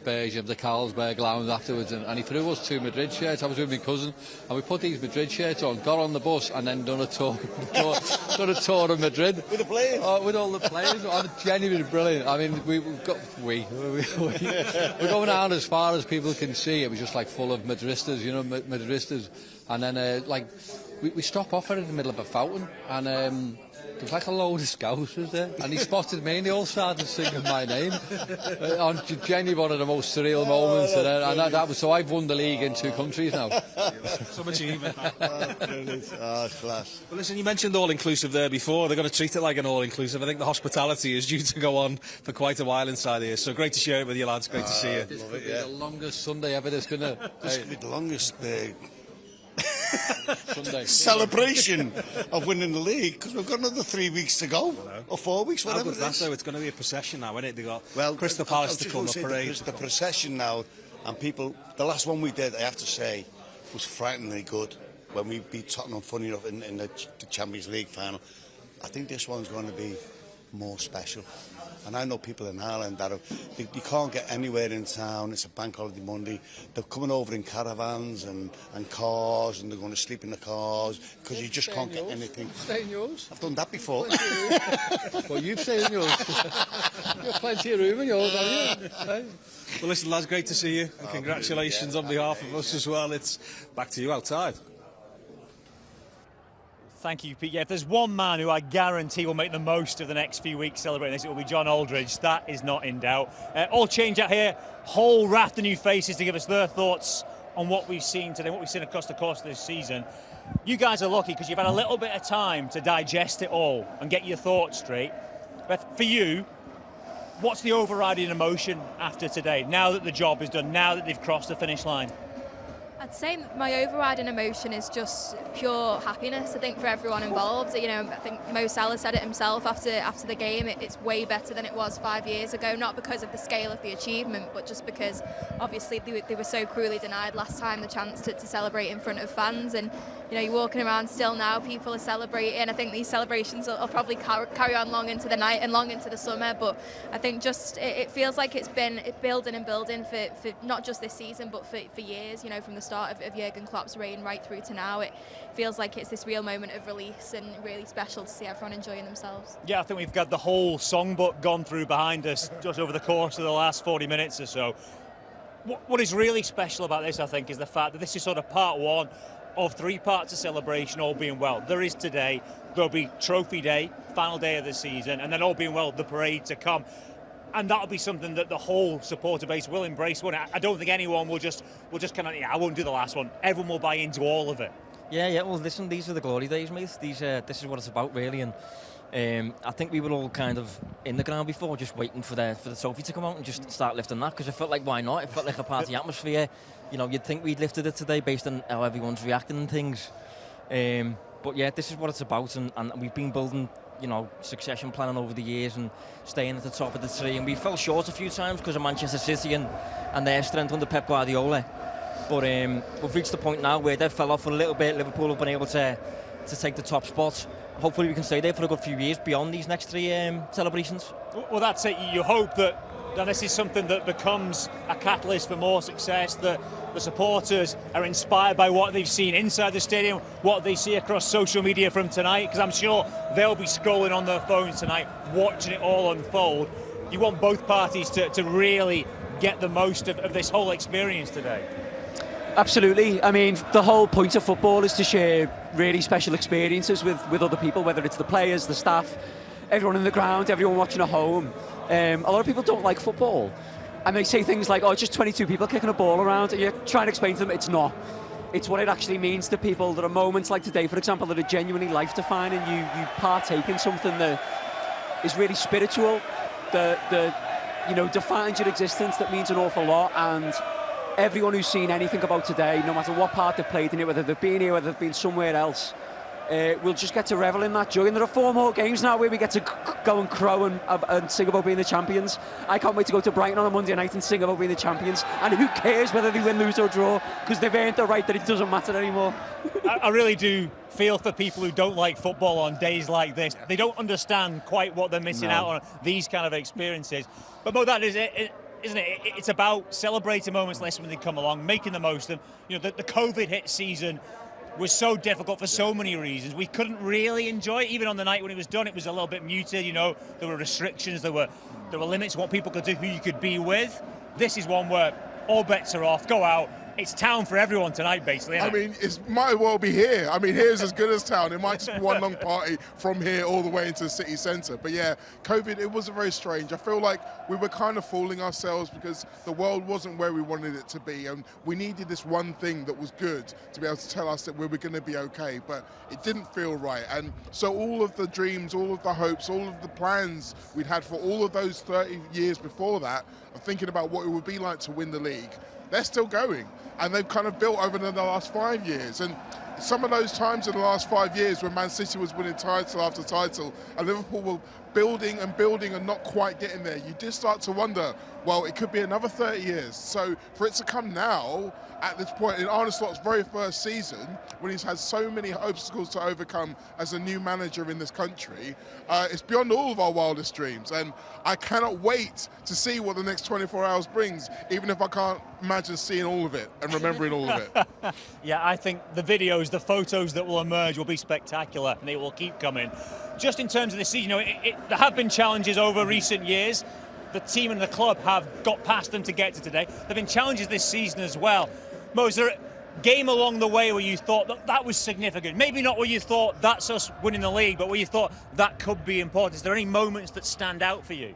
version of the Carlsberg Lounge afterwards, and he threw us 2 Madrid shirts. I was with my cousin, and we put these Madrid shirts on, got on the bus, and then done a tour of Madrid with the players. With all the players. Genuinely brilliant. I mean, we're going down as far as people can see. It was just like full of Madristas, you know, Madristas, and then like we stop off in the middle of a fountain, and there was like a load of Scousers there, and he spotted me and they all started singing my name. On genuinely one of the most surreal moments. So I've won the league in 2 countries now. Some achievement. Brilliant. Oh, class. Well, listen, you mentioned all-inclusive there before. They're going to treat it like an all-inclusive. I think the hospitality is due to go on for quite a while inside here. So great to share it with you, lads. Great to see you. This could be the longest Sunday ever. This could be the longest Sunday celebration of winning the league, because we've got another 3 weeks to go, or 4 weeks, whatever it is. Though, it's going to be a procession now, isn't it? They got Crystal Palace to come, a parade. The procession now, and people. The last one we did, I have to say, was frighteningly good. When we beat Tottenham, funny enough, in the Champions League final. I think this one's going to be more special. And I know people in Ireland that you can't get anywhere in town. It's a bank holiday Monday. They're coming over in caravans and cars, and they're going to sleep in the cars because you just can't get anything. Stay in yours. I've done that before. Well, you've stayed in yours. You've got plenty of room in yours, haven't you? Well, listen, lads, great to see you, and congratulations on behalf of us as well. It's back to you outside. Thank you, Pete. Yeah, if there's one man who I guarantee will make the most of the next few weeks celebrating this, it will be John Aldridge. That is not in doubt. All change out here, whole raft of new faces to give us their thoughts on what we've seen today, what we've seen across the course of this season. You guys are lucky because you've had a little bit of time to digest it all and get your thoughts straight. But for you, what's the overriding emotion after today, now that the job is done, now that they've crossed the finish line? I'd say my overriding emotion is just pure happiness, I think, for everyone involved. You know, I think Mo Salah said it himself after the game. It's way better than it was 5 years ago, not because of the scale of the achievement, but just because obviously they were so cruelly denied last time the chance to celebrate in front of fans. And you know, you're walking around still now, people are celebrating. I think these celebrations will probably carry on long into the night and long into the summer, but I think just it feels like it's been building and building for not just this season, but for years, you know, from the start of Jurgen Klopp's reign right through to now. It feels like it's this real moment of release and really special to see everyone enjoying themselves. Yeah, I think we've got the whole songbook gone through behind us just over the course of the last 40 minutes or so. What is really special about this, I think, is the fact that this is sort of part one of 3 parts of celebration, all being well. There is today, there'll be trophy day, final day of the season, and then all being well, the parade to come. And that'll be something that the whole supporter base will embrace, won't it? I don't think anyone will just kind of, I won't do the last one. Everyone will buy into all of it. Yeah, well, listen, these are the glory days, mate. This is what it's about, really. And I think we were all kind of in the ground before, just waiting for the trophy to come out and just start lifting that, because it felt like, why not? It felt like a party atmosphere. You know, you'd think we'd lifted it today based on how everyone's reacting and things. But yeah, this is what it's about, and we've been building, you know, succession planning over the years and staying at the top of the tree, and we fell short a few times because of Manchester City and their strength under Pep Guardiola. But we've reached the point now where they fell off a little bit. Liverpool have been able to take the top spot. Hopefully we can stay there for a good few years beyond these next 3 celebrations. Well, that's it. You hope that this is something that becomes a catalyst for more success, that the supporters are inspired by what they've seen inside the stadium, what they see across social media from tonight, because I'm sure they'll be scrolling on their phones tonight, watching it all unfold. You want both parties to really get the most of this whole experience today. Absolutely. I mean, the whole point of football is to share really special experiences with other people, whether it's the players, the staff, everyone in the ground, everyone watching at home. A lot of people don't like football, and they say things like, oh, it's just 22 people kicking a ball around, and you're trying to explain to them it's not. It's what it actually means to people. There are moments like today, for example, that are genuinely life-defining. You partake in something that is really spiritual, that you know, defines your existence, that means an awful lot. And everyone who's seen anything about today, no matter what part they've played in it, whether they've been here, whether they've been somewhere else, we'll just get to revel in that joy. And there are 4 more games now where we get to go and crow and sing about being the champions. I can't wait to go to Brighton on a Monday night and sing about being the champions. And who cares whether they win, lose or draw, because they've earned the right that it doesn't matter anymore. I really do feel for people who don't like football on days like this. They don't understand quite what they're missing out on these kind of experiences. But Mo, that is it, isn't it? It's about celebrating moments less when they come along, making the most of them. You know, the COVID hit season was so difficult for so many reasons. We couldn't really enjoy it. Even on the night when it was done, it was a little bit muted. You know, there were restrictions, there were limits to what people could do, who you could be with. This is one where all bets are off. Go out. It's town for everyone tonight, basically. I mean, it might well be here. I mean, here's as good as town. It might just be one long party from here all the way into the city centre. But yeah, COVID, it was very strange. I feel like we were kind of fooling ourselves because the world wasn't where we wanted it to be. And we needed this one thing that was good to be able to tell us that we were going to be okay. But it didn't feel right. And so all of the dreams, all of the hopes, all of the plans we'd had for all of those 30 years before that, of thinking about what it would be like to win the league, they're still going. And they've kind of built over the last 5 years. And some of those times in the last 5 years when Man City was winning title after title and Liverpool were building and not quite getting there, you did start to wonder, well, it could be another 30 years. So for it to come now, at this point, in Arne Slot's very first season, when he's had so many obstacles to overcome as a new manager in this country, it's beyond all of our wildest dreams. And I cannot wait to see what the next 24 hours brings, even if I can't imagine seeing all of it and remembering all of it. Yeah, I think the videos, the photos that will emerge will be spectacular, and they will keep coming. Just in terms of the season, you know, there have been challenges over recent years. The team and the club have got past them to get to today. There have been challenges this season as well. Mo, is there a game along the way where you thought that was significant? Maybe not where you thought that's us winning the league, but where you thought that could be important. Is there any moments that stand out for you?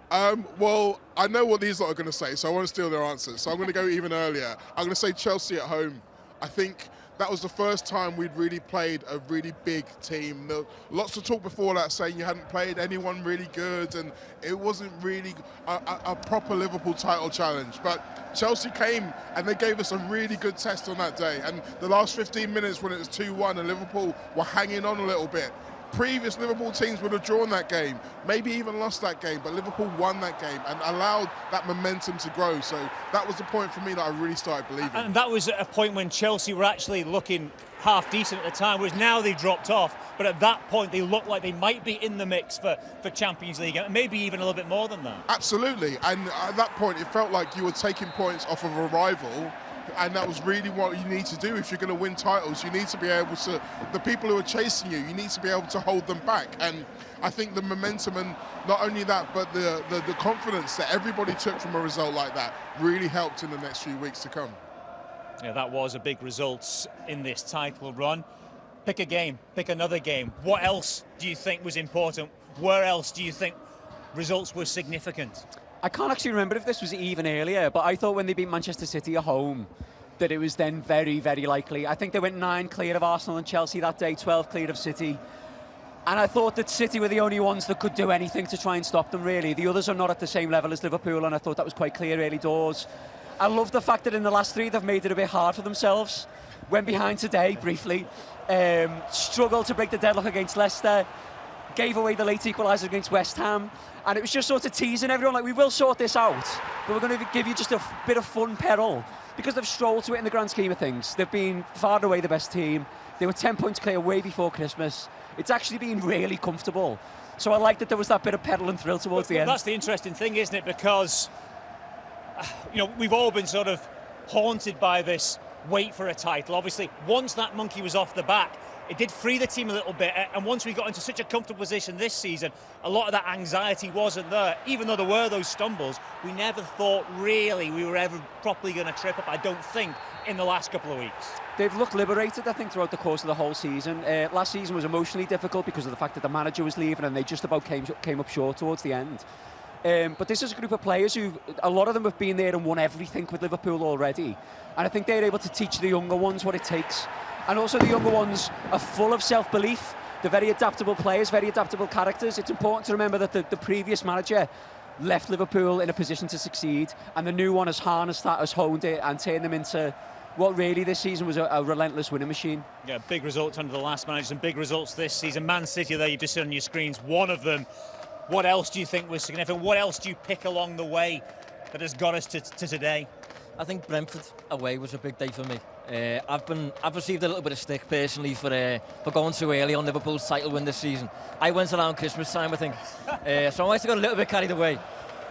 Well, I know what these lot are going to say, so I won't steal their answers. So I'm going to go even earlier. I'm going to say Chelsea at home. I think that was the first time we'd really played a really big team. There was lots of talk before that saying you hadn't played anyone really good and it wasn't really a proper Liverpool title challenge. But Chelsea came and they gave us a really good test on that day. And the last 15 minutes when it was 2-1 and Liverpool were hanging on a little bit, previous Liverpool teams would have drawn that game, maybe even lost that game, but Liverpool won that game and allowed that momentum to grow. So that was the point for me that I really started believing. And that was a point when Chelsea were actually looking half decent at the time, whereas now they've dropped off. But at that point, they looked like they might be in the mix for Champions League, and maybe even a little bit more than that. Absolutely. And at that point, it felt like you were taking points off of a rival. And that was really what you need to do if you're going to win titles. You need to be able to, the people who are chasing you, you need to be able to hold them back. And I think the momentum and not only that, but the confidence that everybody took from a result like that really helped in the next few weeks to come. Yeah, that was a big result in this title run. Pick a game, pick another game. What else do you think was important? Where else do you think results were significant? I can't actually remember if this was even earlier, but I thought when they beat Manchester City at home that it was then very, very likely. I think they went 9 clear of Arsenal and Chelsea that day, 12 clear of City. And I thought that City were the only ones that could do anything to try and stop them, really. The others are not at the same level as Liverpool, and I thought that was quite clear early doors. I love the fact that in the last 3 they've made it a bit hard for themselves. Went behind today, briefly. Struggled to break the deadlock against Leicester. Gave away the late equaliser against West Ham. And it was just sort of teasing everyone, like, we will sort this out, but we're going to give you just a bit of fun peril. Because they've strolled to it in the grand scheme of things. They've been far and away the best team. They were 10 points clear way before Christmas. It's actually been really comfortable. So I like that there was that bit of pedal and thrill towards the end. That's the interesting thing, isn't it? Because, you know, we've all been sort of haunted by this wait for a title. Obviously, once that monkey was off the back, it did free the team a little bit, and once we got into such a comfortable position this season, a lot of that anxiety wasn't there. Even though there were those stumbles, we never thought really we were ever properly going to trip up, I don't think, in the last couple of weeks. They've looked liberated, I think, throughout the course of the whole season. Last season was emotionally difficult because of the fact that the manager was leaving and they just about came up short towards the end. But this is a group of players who, a lot of them have been there and won everything with Liverpool already. And I think they're able to teach the younger ones what it takes. And also the younger ones are full of self-belief. They're very adaptable players, very adaptable characters. It's important to remember that the previous manager left Liverpool in a position to succeed, and the new one has harnessed that, has honed it, and turned them into what really this season was a relentless winning machine. Yeah, big results under the last manager, some big results this season. Man City there, you've just seen on your screens, one of them. What else do you think was significant? What else do you pick along the way that has got us to today? I think Brentford away was a big day for me. I've received a little bit of stick personally for going too early on Liverpool's title win this season. I went around Christmas time, I think, so I might have got a little bit carried away.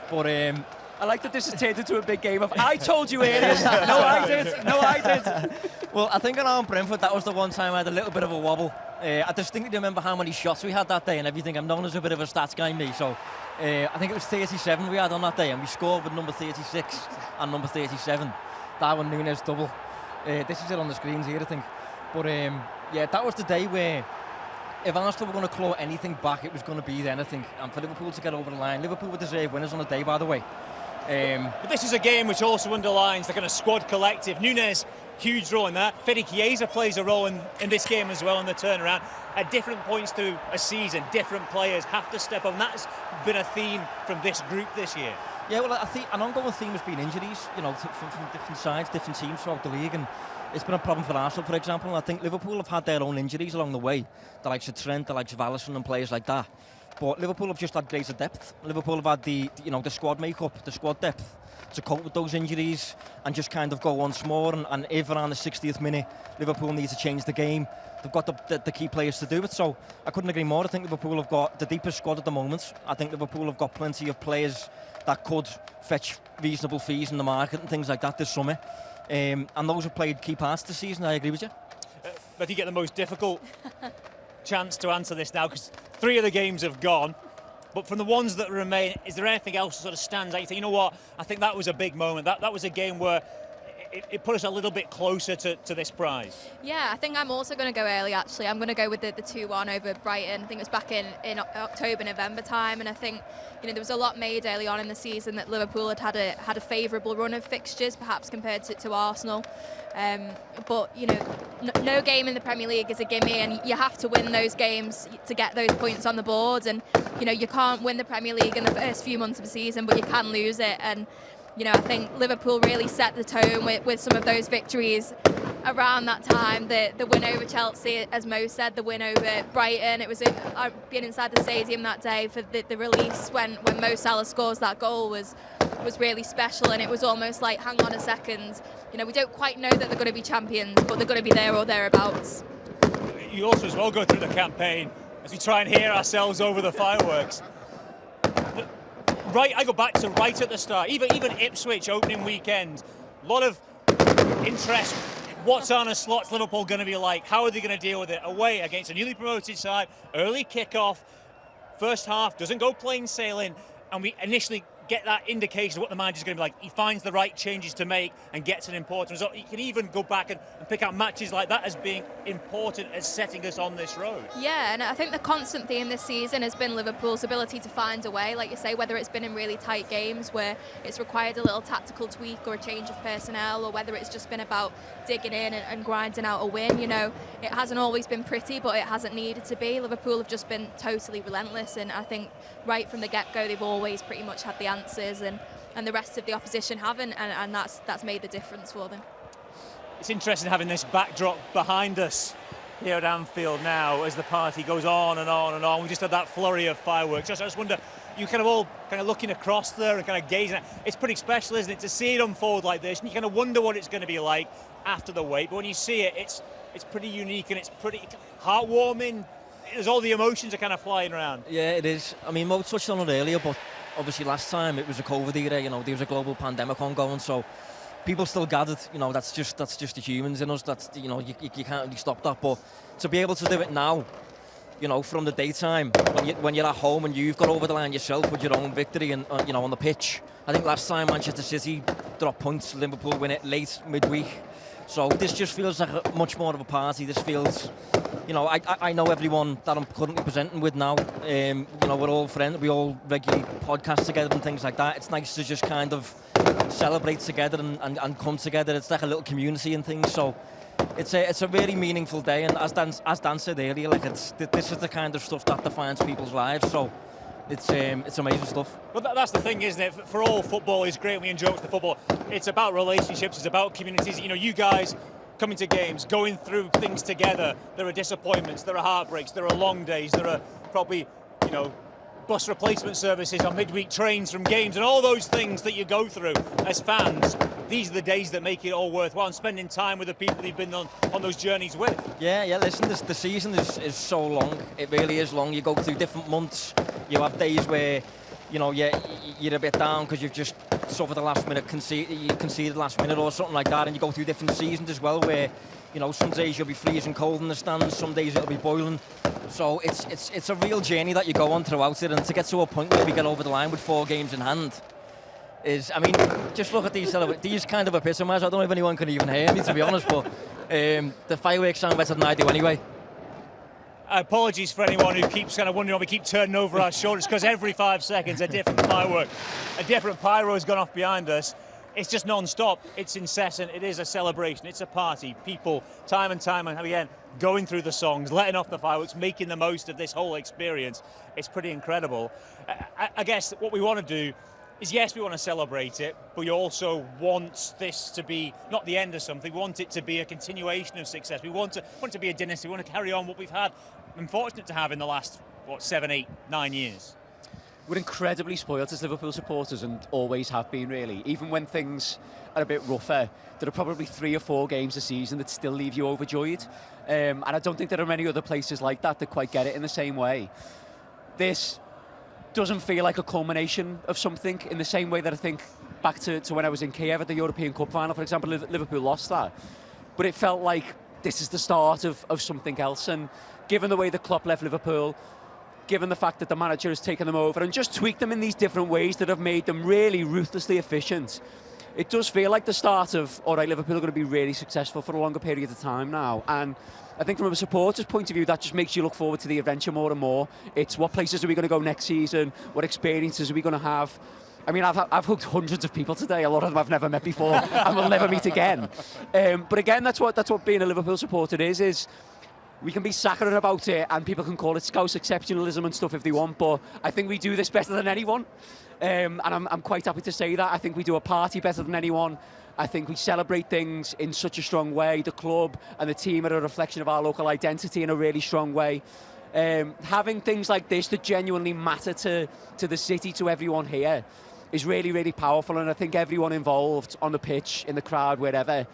But I like that this has turned into a big game of I told you earlier. No, I did. No, I did. Well, I think around Brentford, that was the one time I had a little bit of a wobble. I distinctly remember how many shots we had that day and everything. I'm known as a bit of a stats guy, me. So I think it was 37 we had on that day, and we scored with number 36 and number 37. Darwin Núñez double. This is it on the screens here, I think. But yeah, that was the day where if Arsenal were going to claw anything back, it was going to be then, I think. And for Liverpool to get over the line, Liverpool were deserved winners on the day, by the way. But this is a game which also underlines the kind of squad collective. Núñez, huge role in that. Fede Chiesa plays a role in this game as well in the turnaround. At different points through a season, different players have to step up, and that's been a theme from this group this year. Yeah, well, I think an ongoing theme has been injuries, you know, from different sides, different teams throughout the league, and it's been a problem for Arsenal, for example. I think Liverpool have had their own injuries along the way, the likes of Trent, the likes of Allister and players like that. But Liverpool have just had greater depth. Liverpool have had the squad makeup, the squad depth to cope with those injuries and just kind of go once more. And if around the 60th minute Liverpool need to change the game, they've got the key players to do it. So I couldn't agree more. I think Liverpool have got the deepest squad at the moment. I think Liverpool have got plenty of players that could fetch reasonable fees in the market and things like that this summer. And those have played key parts this season. I agree with you. But you get the most difficult chance to answer this now, because 3 of the games have gone. But from the ones that remain, is there anything else that sort of stands out? You think, you know what, I think that was a big moment. That was a game where it put us a little bit closer to this prize. Yeah, I think I'm also going to go early, actually. I'm going to go with the 2-1 over Brighton. I think it was back in October, November time, and I think, you know, there was a lot made early on in the season that Liverpool had a favourable run of fixtures, perhaps compared to Arsenal. But, you know, no game in the Premier League is a gimme, and you have to win those games to get those points on the board. And, you know, you can't win the Premier League in the first few months of the season, but you can lose it. And, you know, I think Liverpool really set the tone with some of those victories around that time. The win over Chelsea, as Mo said, the win over Brighton. It was being inside the stadium that day for the release when Mo Salah scores that goal was really special, and it was almost like, hang on a second, you know, we don't quite know that they're going to be champions, but they're going to be there or thereabouts. You also as well go through the campaign as we try and hear ourselves over the fireworks. Right, I go back to right at the start, even Ipswich opening weekend, a lot of interest. What's Arne Slot's Liverpool going to be like? How are they going to deal with it? Away against a newly promoted side, early kick-off, first half doesn't go plain sailing, and we initially get that indication of what the manager's going to be like. He finds the right changes to make and gets an important result. He can even go back and pick out matches like that as being important as setting us on this road. Yeah, and I think the constant theme this season has been Liverpool's ability to find a way, like you say, whether it's been in really tight games where it's required a little tactical tweak or a change of personnel, or whether it's just been about digging in and grinding out a win. You know, it hasn't always been pretty, but it hasn't needed to be. Liverpool have just been totally relentless, and I think right from the get-go they've always pretty much had the answers, and the rest of the opposition haven't, and that's made the difference for them. It's interesting having this backdrop behind us here at Anfield now as the party goes on and on and on. We just had that flurry of fireworks. I just wonder, you kind of all kind of looking across there and kind of gazing at, it's pretty special, isn't it, to see it unfold like this, and you kind of wonder what it's going to be like after the wait, but when you see it, it's pretty unique and it's pretty heartwarming. There's all the emotions are kind of flying around. Yeah, it is. I mean, Mo touched on it earlier, but obviously last time it was a COVID era, you know, there was a global pandemic ongoing, so people still gathered, you know, that's just the humans in us, that's, you know, you can't really stop that, but to be able to do it now, you know, from the daytime, when you're at home and you've got over the line yourself with your own victory and, you know, on the pitch. I think last time Manchester City dropped points, Liverpool win it late, midweek. So this just feels like much more of a party. This feels, you know, I know everyone that I'm currently presenting with now. You know, we're all friends, we all regularly podcast together and things like that. It's nice to just kind of celebrate together and come together. It's like a little community and things. So it's a really meaningful day. And as Dan said earlier, like this is the kind of stuff that defines people's lives. So It's amazing stuff. Well, that's the thing, isn't it? For all football is great. We enjoy the football. It's about relationships. It's about communities. You know, you guys coming to games, going through things together. There are disappointments. There are heartbreaks. There are long days. There are probably, you know, bus replacement services on midweek trains from games and all those things that you go through as fans. These are the days that make it all worthwhile, and spending time with the people you've been on those journeys with. Yeah, listen, the season is so long. It really is long. You go through different months. You have days where, you know, you're a bit down because you've just suffered the last minute, you conceded last minute or something like that, and you go through different seasons as well where, you know, some days you'll be freezing cold in the stands, some days it'll be boiling. So it's a real journey that you go on throughout it, and to get to a point where we get over the line with 4 games in hand is, I mean, just look at these kind of epitomise. I don't know if anyone can even hear me, to be honest, but the fireworks sound better than I do anyway. Apologies for anyone who keeps kind of wondering why we keep turning over our shoulders, because every 5 seconds a different firework, a different pyro has gone off behind us. It's just non-stop. It's incessant. It is a celebration. It's a party. People, time and time again, going through the songs, letting off the fireworks, making the most of this whole experience. It's pretty incredible. I guess what we want to do is, yes, we want to celebrate it, but we also want this to be not the end of something. We want it to be a continuation of success. We want it to be a dynasty. We want to carry on what we've had, been fortunate to have in the last, 7, 8, 9 years. We're incredibly spoiled as Liverpool supporters, and always have been, really. Even when things are a bit rougher, there are probably 3 or 4 games a season that still leave you overjoyed. And I don't think there are many other places like that quite get it in the same way. This doesn't feel like a culmination of something in the same way that I think back to when I was in Kiev at the European Cup final, for example. Liverpool lost that. But it felt like this is the start of something else. And given the way that Klopp left Liverpool, given the fact that the manager has taken them over and just tweaked them in these different ways that have made them really ruthlessly efficient, it does feel like the start of, all right, Liverpool are going to be really successful for a longer period of time now. And I think from a supporter's point of view, that just makes you look forward to the adventure more and more. It's what places are we going to go next season? What experiences are we going to have? I mean, I've hugged hundreds of people today. A lot of them I've never met before and will never meet again. But again, that's what being a Liverpool supporter is we can be saccharine about it and people can call it Scouse exceptionalism and stuff if they want, but I think we do this better than anyone. And I'm quite happy to say that. I think we do a party better than anyone. I think we celebrate things in such a strong way. The club and the team are a reflection of our local identity in a really strong way. Having things like this that genuinely matter to the city, to everyone here, is really, really powerful. And I think everyone involved on the pitch, in the crowd, wherever,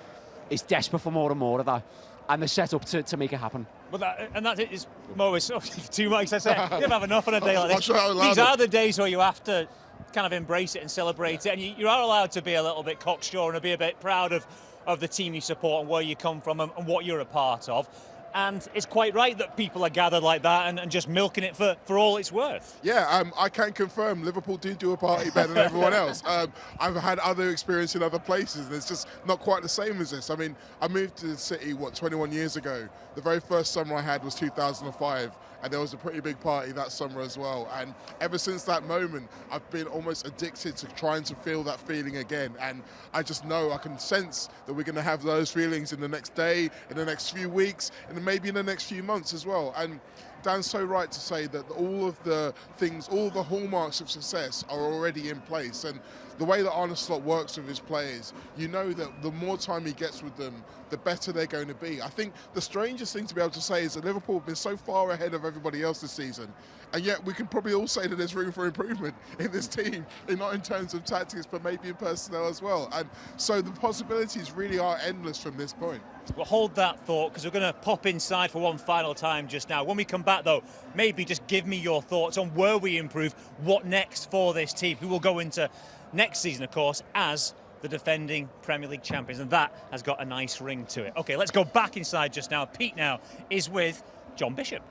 is desperate for more and more of that. And they're set up to make it happen. Well, that is, Mo, is too much. I say, you never have enough on a day like this. These are the days where you have to kind of embrace it and celebrate it, and you are allowed to be a little bit cocksure and be a bit proud of the team you support and where you come from and what you're a part of. And it's quite right that people are gathered like that and just milking it for all it's worth. Yeah, I can confirm Liverpool do a party better than everyone else. I've had other experience in other places, and it's just not quite the same as this. I mean, I moved to the city, 21 years ago. The very first summer I had was 2005, and there was a pretty big party that summer as well. And ever since that moment, I've been almost addicted to trying to feel that feeling again. And I just know, I can sense that we're going to have those feelings in the next day, in the next few weeks, and maybe in the next few months as well. And Dan's so right to say that all of the things, all the hallmarks of success are already in place. And the way that Arne Slot works with his players, you know that the more time he gets with them, the better they're going to be. I think the strangest thing to be able to say is that Liverpool have been so far ahead of everybody else this season, and yet we can probably all say that there's room for improvement in this team, not in terms of tactics, but maybe in personnel as well. And so the possibilities really are endless from this point. Well, hold that thought, because we're going to pop inside for one final time just now. When we come back, though, maybe just give me your thoughts on where we improve, what next for this team, who will go into next season, of course, as the defending Premier League champions, and that has got a nice ring to it. OK, let's go back inside just now. Pete now is with John Bishop.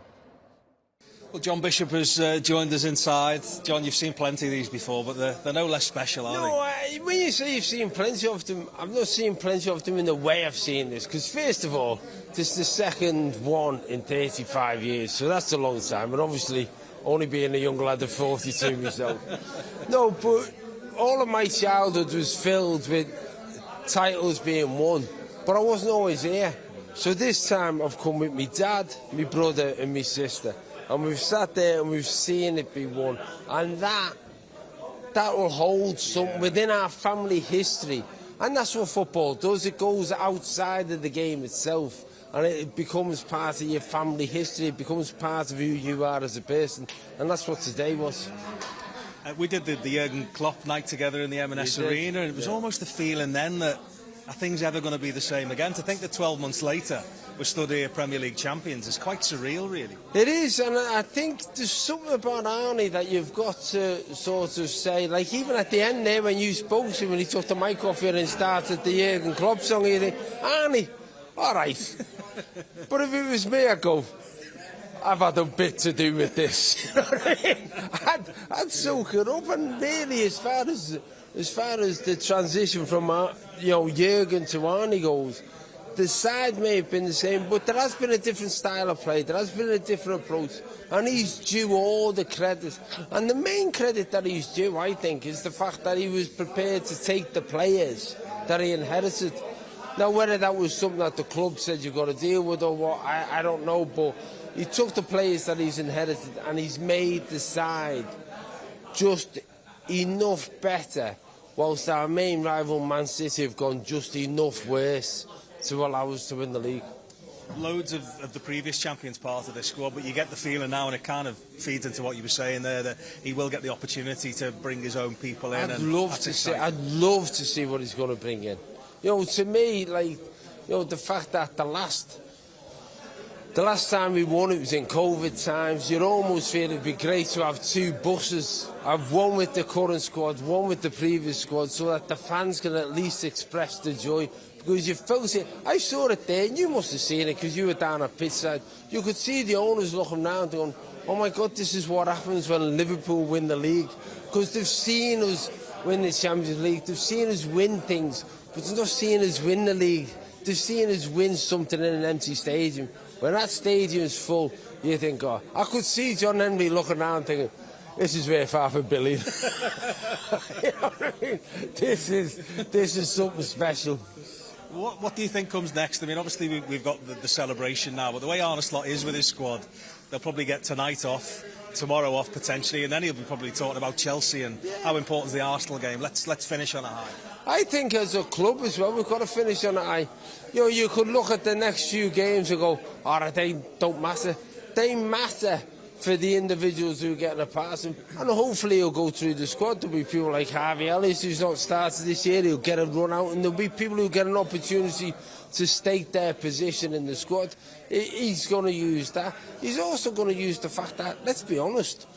Well, John Bishop has joined us inside. John, you've seen plenty of these before, but they're no less special, are they? No, when you say you've seen plenty of them, I've not seen plenty of them in the way I've seen this. Because first of all, this is the second one in 35 years, so that's a long time. And obviously, only being a young lad of 42 myself. No, but all of my childhood was filled with titles being won, but I wasn't always here. So this time I've come with my dad, my brother and my sister. and we've sat there and we've seen it be won, and that will hold something within our family history. And that's what football does. It goes outside of the game itself, and it becomes part of your family history. It becomes part of who you are as a person, and that's what today was. We did the Jurgen Klopp night together in the M&S Arena, and it was almost the feeling then that are things ever going to be the same again? To think that 12 months later we're stood here Premier League champions is quite surreal, really. It is, and I think there's something about Arnie that you've got to sort of say, like even at the end there when you spoke to him and he took the mic off you and started the Jurgen Klopp song, you think, Arnie, all right. But if it was me, I'd go, I've had a bit to do with this. You know what I mean? I'd soak it up, and really, as far as the transition from Jurgen to Arnie goes, the side may have been the same, but there has been a different style of play. There has been a different approach, and he's due all the credit. And the main credit that he's due, I think, is the fact that he was prepared to take the players that he inherited. Now, whether that was something that the club said you've got to deal with or what, I don't know, but he took the players that he's inherited and he's made the side just enough better, whilst our main rival Man City have gone just enough worse to allow us to win the league. Loads of the previous champions part of this squad, but you get the feeling now, and it kind of feeds into what you were saying there, that he will get the opportunity to bring his own people in. I'd love to see what he's going to bring in. You know, to me, like, you know, the fact that the last time we won, it was in COVID times. You'd almost feel it'd be great to have two buses. Have one with the current squad, one with the previous squad, so that the fans can at least express the joy. Because you felt it. I saw it there, and you must have seen it because you were down at pitchside. You could see the owners looking around going, oh my God, this is what happens when Liverpool win the league. Because they've seen us win the Champions League, they've seen us win things, but they're not seeing us win the league. They've seen us win something in an empty stadium. When that stadium's full, you think, oh, I could see John Henry looking around thinking, this is worth $500 million. You know what I mean? This is something special. What do you think comes next? I mean, obviously we've got the celebration now, but the way Arne Slot is with his squad, they'll probably get tonight off, tomorrow off potentially, and then he'll be probably talking about Chelsea and how important is the Arsenal game. Let's finish on a high. I think as a club as well, we've got to finish on a high. You know, you could look at the next few games and go, all right, they don't matter. They matter for the individuals who are getting a pass, and hopefully he'll go through the squad. There'll be people like Harvey Ellis, who's not started this year, he'll get a run out, and there'll be people who get an opportunity to stake their position in the squad. He's going to use that. He's also going to use the fact that, let's be honest,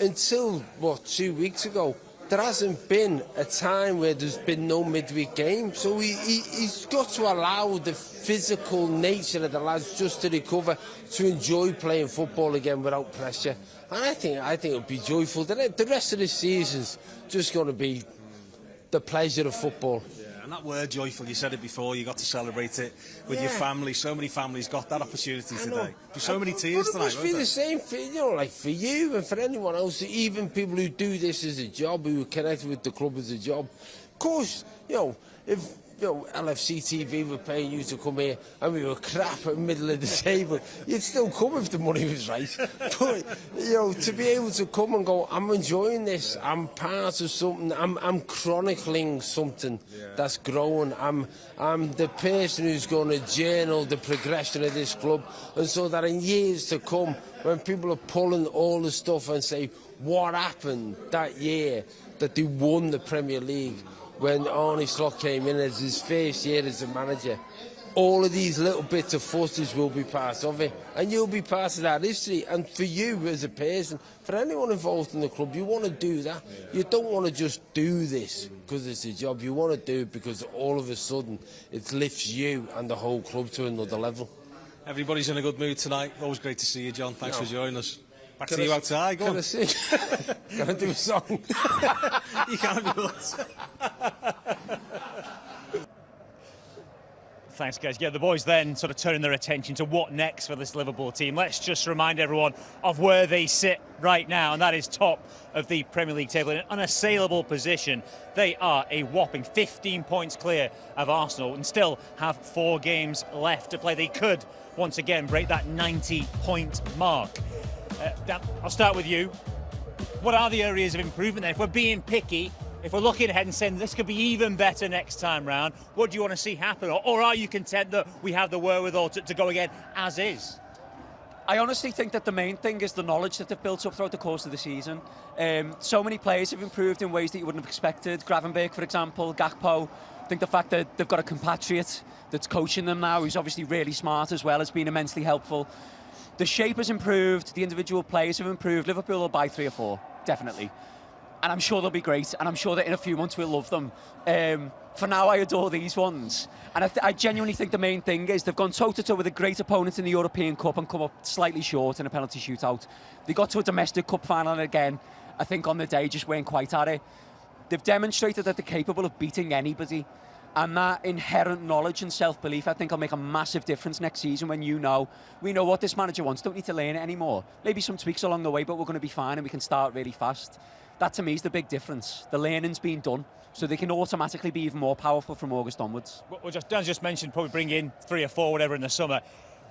until, 2 weeks ago, there hasn't been a time where there's been no midweek game. So he's got to allow the physical nature of the lads just to recover, to enjoy playing football again without pressure. And I think it'll be joyful. The rest of the season's just going to be the pleasure of football. And that word joyful, you said it before, you got to celebrate it with your family. So many families got that opportunity today. So many tears tonight. It must be the same for, like for you and for anyone else, even people who do this as a job, who are connected with the club as a job. Of course, if LFC TV were paying you to come here and we were crap at the middle of the table, you'd still come if the money was right. But, to be able to come and go, I'm enjoying this, I'm part of something, I'm chronicling something that's growing, I'm the person who's going to journal the progression of this club, and so that in years to come, when people are pulling all the stuff and say, what happened that year that they won the Premier League, when Arne Slot came in as his first year as a manager, all of these little bits of footage will be part of it, and you'll be part of that history. And for you as a person, for anyone involved in the club, you want to do that. You don't want to just do this because it's a job. You want to do it because all of a sudden it lifts you and the whole club to another level. Everybody's in a good mood tonight. Always great to see you, John. Thanks for joining us. Back to you outside. Go on. Can I sing? Can I do a song? You can't do that. Thanks, guys. Yeah, the boys then sort of turning their attention to what next for this Liverpool team. Let's just remind everyone of where they sit right now, and that is top of the Premier League table in an unassailable position. They are a whopping 15 points clear of Arsenal and still have 4 games left to play. They could once again break that 90-point mark. Dan, I'll start with you. What are the areas of improvement then? If we're being picky, if we're looking ahead and saying this could be even better next time round, what do you want to see happen? Or are you content that we have the wherewithal to go again as is? I honestly think that the main thing is the knowledge that they've built up throughout the course of the season. So many players have improved in ways that you wouldn't have expected. Gravenberch, for example, Gakpo. I think the fact that they've got a compatriot that's coaching them now, who's obviously really smart as well, has been immensely helpful. The shape has improved, the individual players have improved. Liverpool will buy 3 or 4, definitely. And I'm sure they'll be great, and I'm sure that in a few months we'll love them. For now, I adore these ones. And I genuinely think the main thing is they've gone toe-to-toe with a great opponent in the European Cup and come up slightly short in a penalty shootout. They got to a domestic cup final, and again, I think on the day just weren't quite at it. They've demonstrated that they're capable of beating anybody. And that inherent knowledge and self-belief, I think, will make a massive difference next season when we know what this manager wants. Don't need to learn it anymore. Maybe some tweaks along the way, but we're going to be fine and we can start really fast. That, to me, is the big difference. The learning's been done, so they can automatically be even more powerful from August onwards. Well, Dan's just mentioned probably bring in 3 or 4, whatever, in the summer.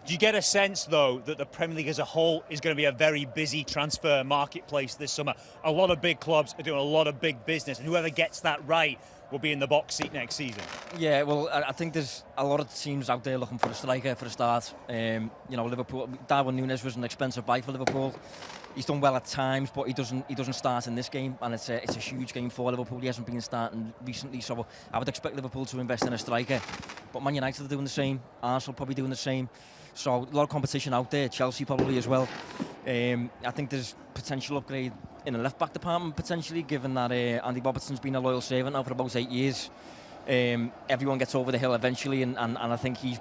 Do you get a sense, though, that the Premier League as a whole is going to be a very busy transfer marketplace this summer? A lot of big clubs are doing a lot of big business, and whoever gets that right will be in the box seat next season. Yeah, well, I think there's a lot of teams out there looking for a striker for a start. Liverpool, Darwin Núñez was an expensive buy for Liverpool. He's done well at times, but he doesn't start in this game, and it's a huge game for Liverpool. He hasn't been starting recently, so I would expect Liverpool to invest in a striker. But Man United are doing the same. Arsenal probably doing the same. So a lot of competition out there. Chelsea probably as well. I think there's potential upgrade in the left-back department, potentially, given that Andy Robertson's been a loyal servant now for about 8 years. Everyone gets over the hill eventually, and I think he's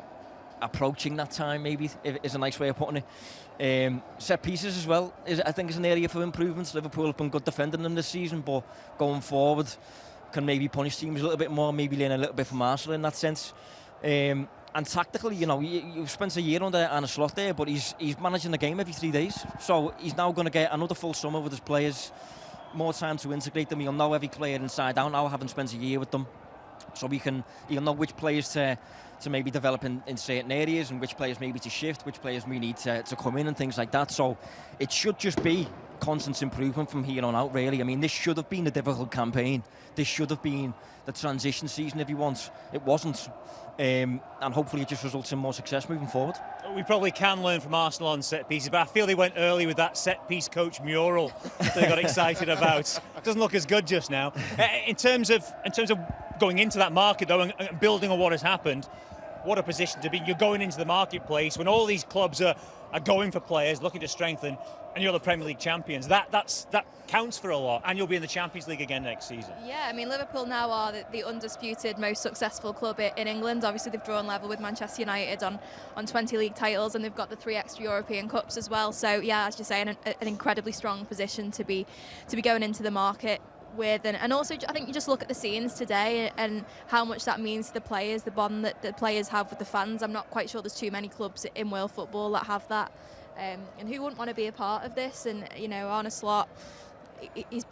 approaching that time, maybe, is a nice way of putting it. Set pieces as well, I think, is an area for improvements. Liverpool have been good defending them this season, but going forward can maybe punish teams a little bit more, maybe learn a little bit from Arsenal in that sense. And tactically, you've spent a year under Arne Slot there, but he's managing the game every 3 days. So he's now going to get another full summer with his players, more time to integrate them. He'll know every player inside out now, having spent a year with them. So he'll know which players to maybe develop in certain areas, and which players maybe to shift, which players we need to come in and things like that. So it should just be constant improvement from here on out, really. I mean, this should have been a difficult campaign. This should have been the transition season, if you want. It wasn't. And hopefully it just results in more success moving forward. We probably can learn from Arsenal on set pieces, but I feel they went early with that set piece coach mural that they got excited about. Doesn't look as good just now. In terms of going into that market, though, and building on what has happened, what a position to be. You're going into the marketplace when all these clubs are going for players, looking to strengthen, and you're the Premier League champions. That counts for a lot, and you'll be in the Champions League again next season. Yeah, I mean, Liverpool now are the undisputed most successful club in England. Obviously, they've drawn level with Manchester United on 20 league titles, and they've got the 3 extra European Cups as well. So, yeah, as you say, an incredibly strong position to be going into the market with. And also, I think you just look at the scenes today and how much that means to the players, the bond that the players have with the fans. I'm not quite sure there's too many clubs in world football that have that. And who wouldn't want to be a part of this? And, Arne Slot, he's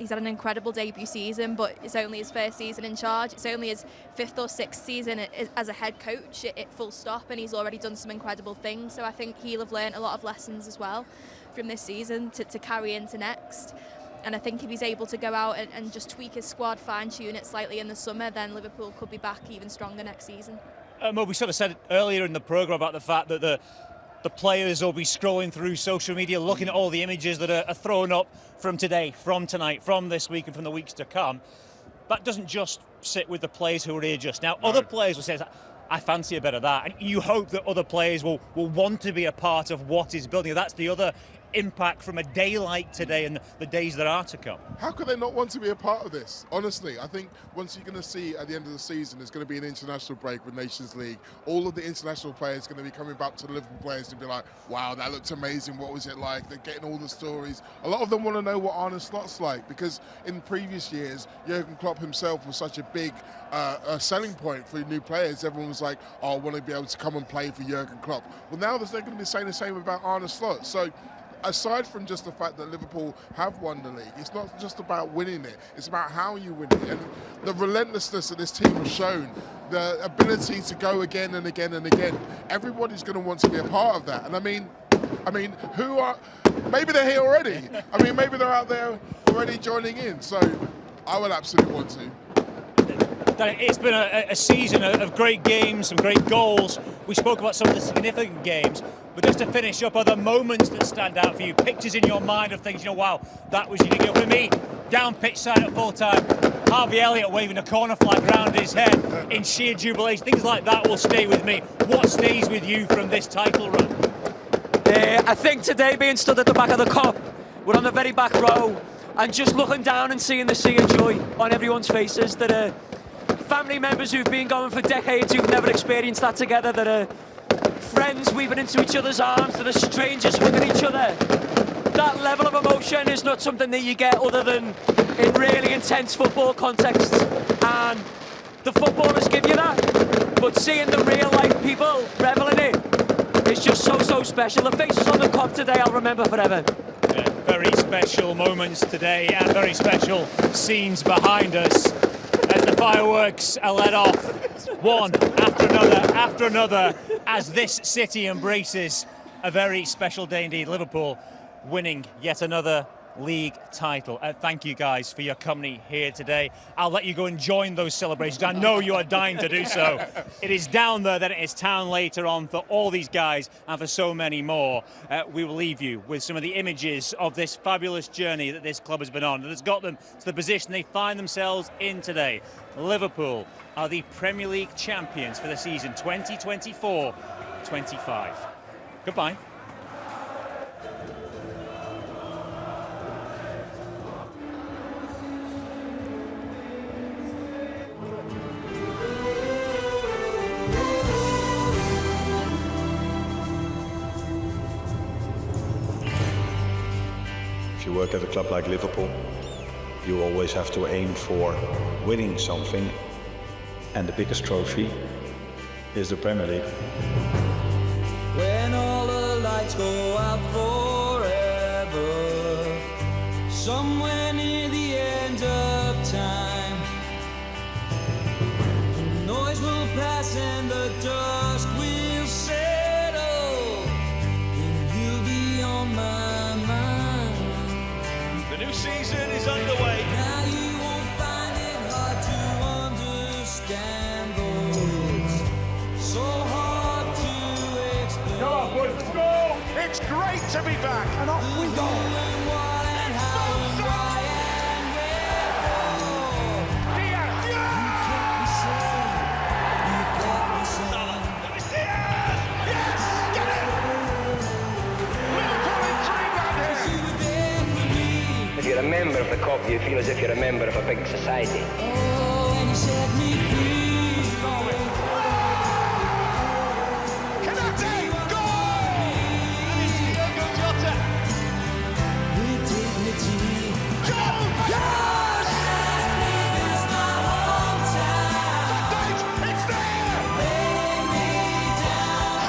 had an incredible debut season, but it's only his first season in charge. It's only his 5th or 6th season as a head coach, full stop, and he's already done some incredible things. So I think he'll have learned a lot of lessons as well from this season to carry into next. And I think if he's able to go out and just tweak his squad, fine-tune it slightly in the summer, then Liverpool could be back even stronger next season. Well, we sort of said earlier in the programme about the fact that the players will be scrolling through social media, looking at all the images that are thrown up from today, from tonight, from this week and from the weeks to come. That doesn't just sit with the players who are here just now. No. Other players will say, I fancy a bit of that. And you hope that other players will want to be a part of what is building. That's the other impact from a day like today and the days that are to come. How could they not want to be a part of this? Honestly, I think once you're going to see at the end of the season, there's going to be an international break with Nations League. All of the international players are going to be coming back to the Liverpool players and be like, wow, that looked amazing. What was it like? They're getting all the stories. A lot of them want to know what Arne Slot's like, because in previous years, Jurgen Klopp himself was such a big selling point for new players. Everyone was like, oh, I want to be able to come and play for Jurgen Klopp. Well, now they're going to be saying the same about Arne Slot. So aside from just the fact that Liverpool have won the league, it's not just about winning it, it's about how you win it. And the relentlessness that this team has shown, the ability to go again and again and again, everybody's going to want to be a part of that. And I mean, I mean, maybe they're here already. I mean, maybe they're out there already joining in. So I would absolutely want to. It's been a season of great games, some great goals. We spoke about some of the significant games, but just to finish up, are there moments that stand out for you? Pictures in your mind of things, wow, that was unique. For me, down pitch side at full time, Harvey Elliott waving a corner flag round his head in sheer jubilation. Things like that will stay with me. What stays with you from this title run? I think today being stood at the back of the cup, we're on the very back row, and just looking down and seeing the sea of joy on everyone's faces, that are family members who've been going for decades, who've never experienced that together, that are friends weaving into each other's arms, that are strangers hugging each other. That level of emotion is not something that you get other than in really intense football contexts, and the footballers give you that, but seeing the real life people revel in it, it's just so special. The faces on the cup today I'll remember forever. Yeah, very special moments today and very special scenes behind us as the fireworks are let off, one after another, as this city embraces a very special day indeed. Liverpool winning yet another league title. Thank you guys for your company here today. I'll let you go and join those celebrations. I know you are dying to do so. It is down there, then it is town later on for all these guys and for so many more. We will leave you with some of the images of this fabulous journey that this club has been on, that has got them to the position they find themselves in today. Liverpool are the Premier League champions for the season 2024-25. Goodbye. If you work at a club like Liverpool, you always have to aim for winning something, and the biggest trophy is the Premier League. When all the lights go out forever, somewhere near the end of time, the noise will pass and the dust will settle, and you'll be on my mind. The new season is underway. Now you won't find it hard to understand those so hard to explain. Come on, boys, let's go! It's great to be back. And off we go. If you're a member of the club, you feel as if you're a member of a big society. Oh, and you set me free. Canate, goal! And it's Diogo Jota. With dignity. Joe! Yes! It's my hometown. It's there! Lay me down.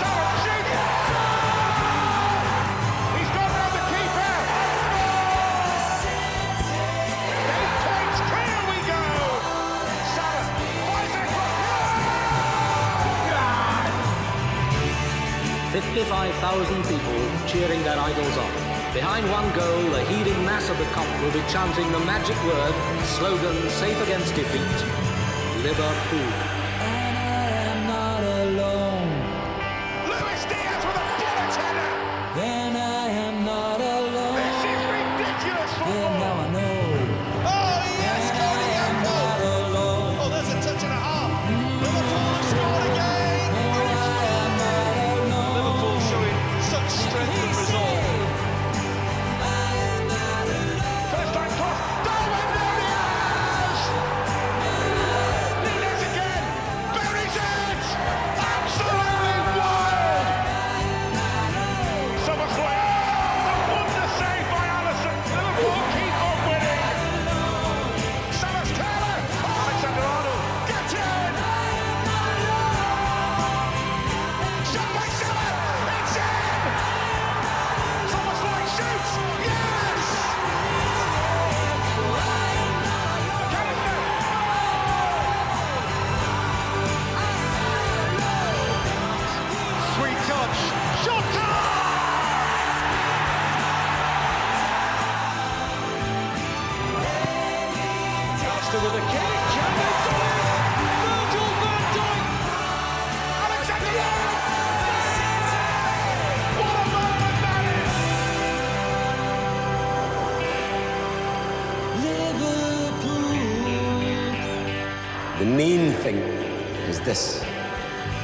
He's gone round the keeper. 8 points clear we go. Salah fires it across. 55,000 people cheering their idols on. Behind one goal, the heaving mass of the Kop will be chanting the magic word, slogan safe against defeat, Liverpool. And I am not alone. Luis Diaz with a bullet header. Then I am not alone. This is ridiculous Then football. now I know. Oh, yes, Cody Gakpo. Not alone. Oh, there's a touch and a half. Liverpool have scored again. And it's 4-2. Liverpool showing such strength and resolve. First time cross. Darwin Diaz. Diaz again. The main thing is this,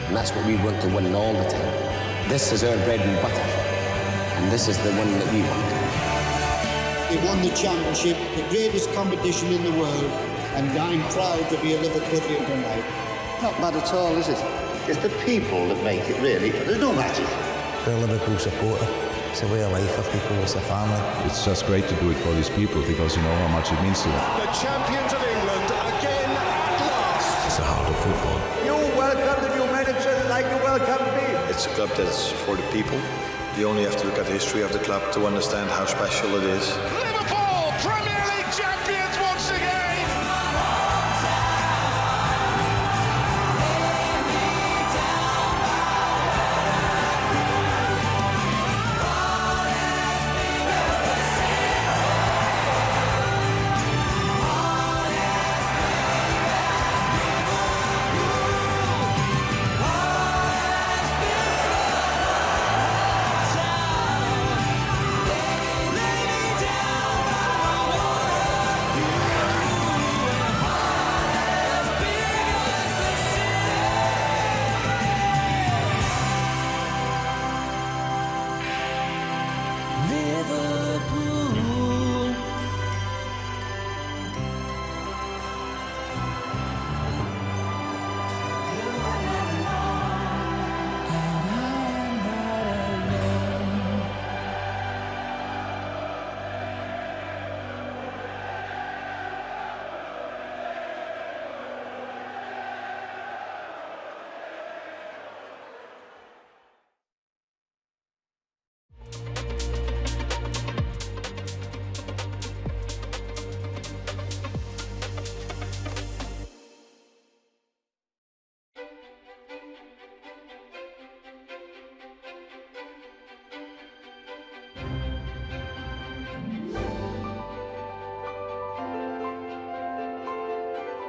and that's what we want to win all the time. This is our bread and butter, and this is the one that we want. They won the championship, the greatest competition in the world, and I'm proud to be a Liverpoolian tonight. Not bad at all, is it? It's the people that make it, really. There's no magic. We're a Liverpool supporter. It's a way of life for people, it's a family. It's just great to do it for these people because you know how much it means to them. The champions of England again at last. It's the heart of football. You welcome the new manager like you welcome me. It's a club that's for the people. You only have to look at the history of the club to understand how special it is. Liverpool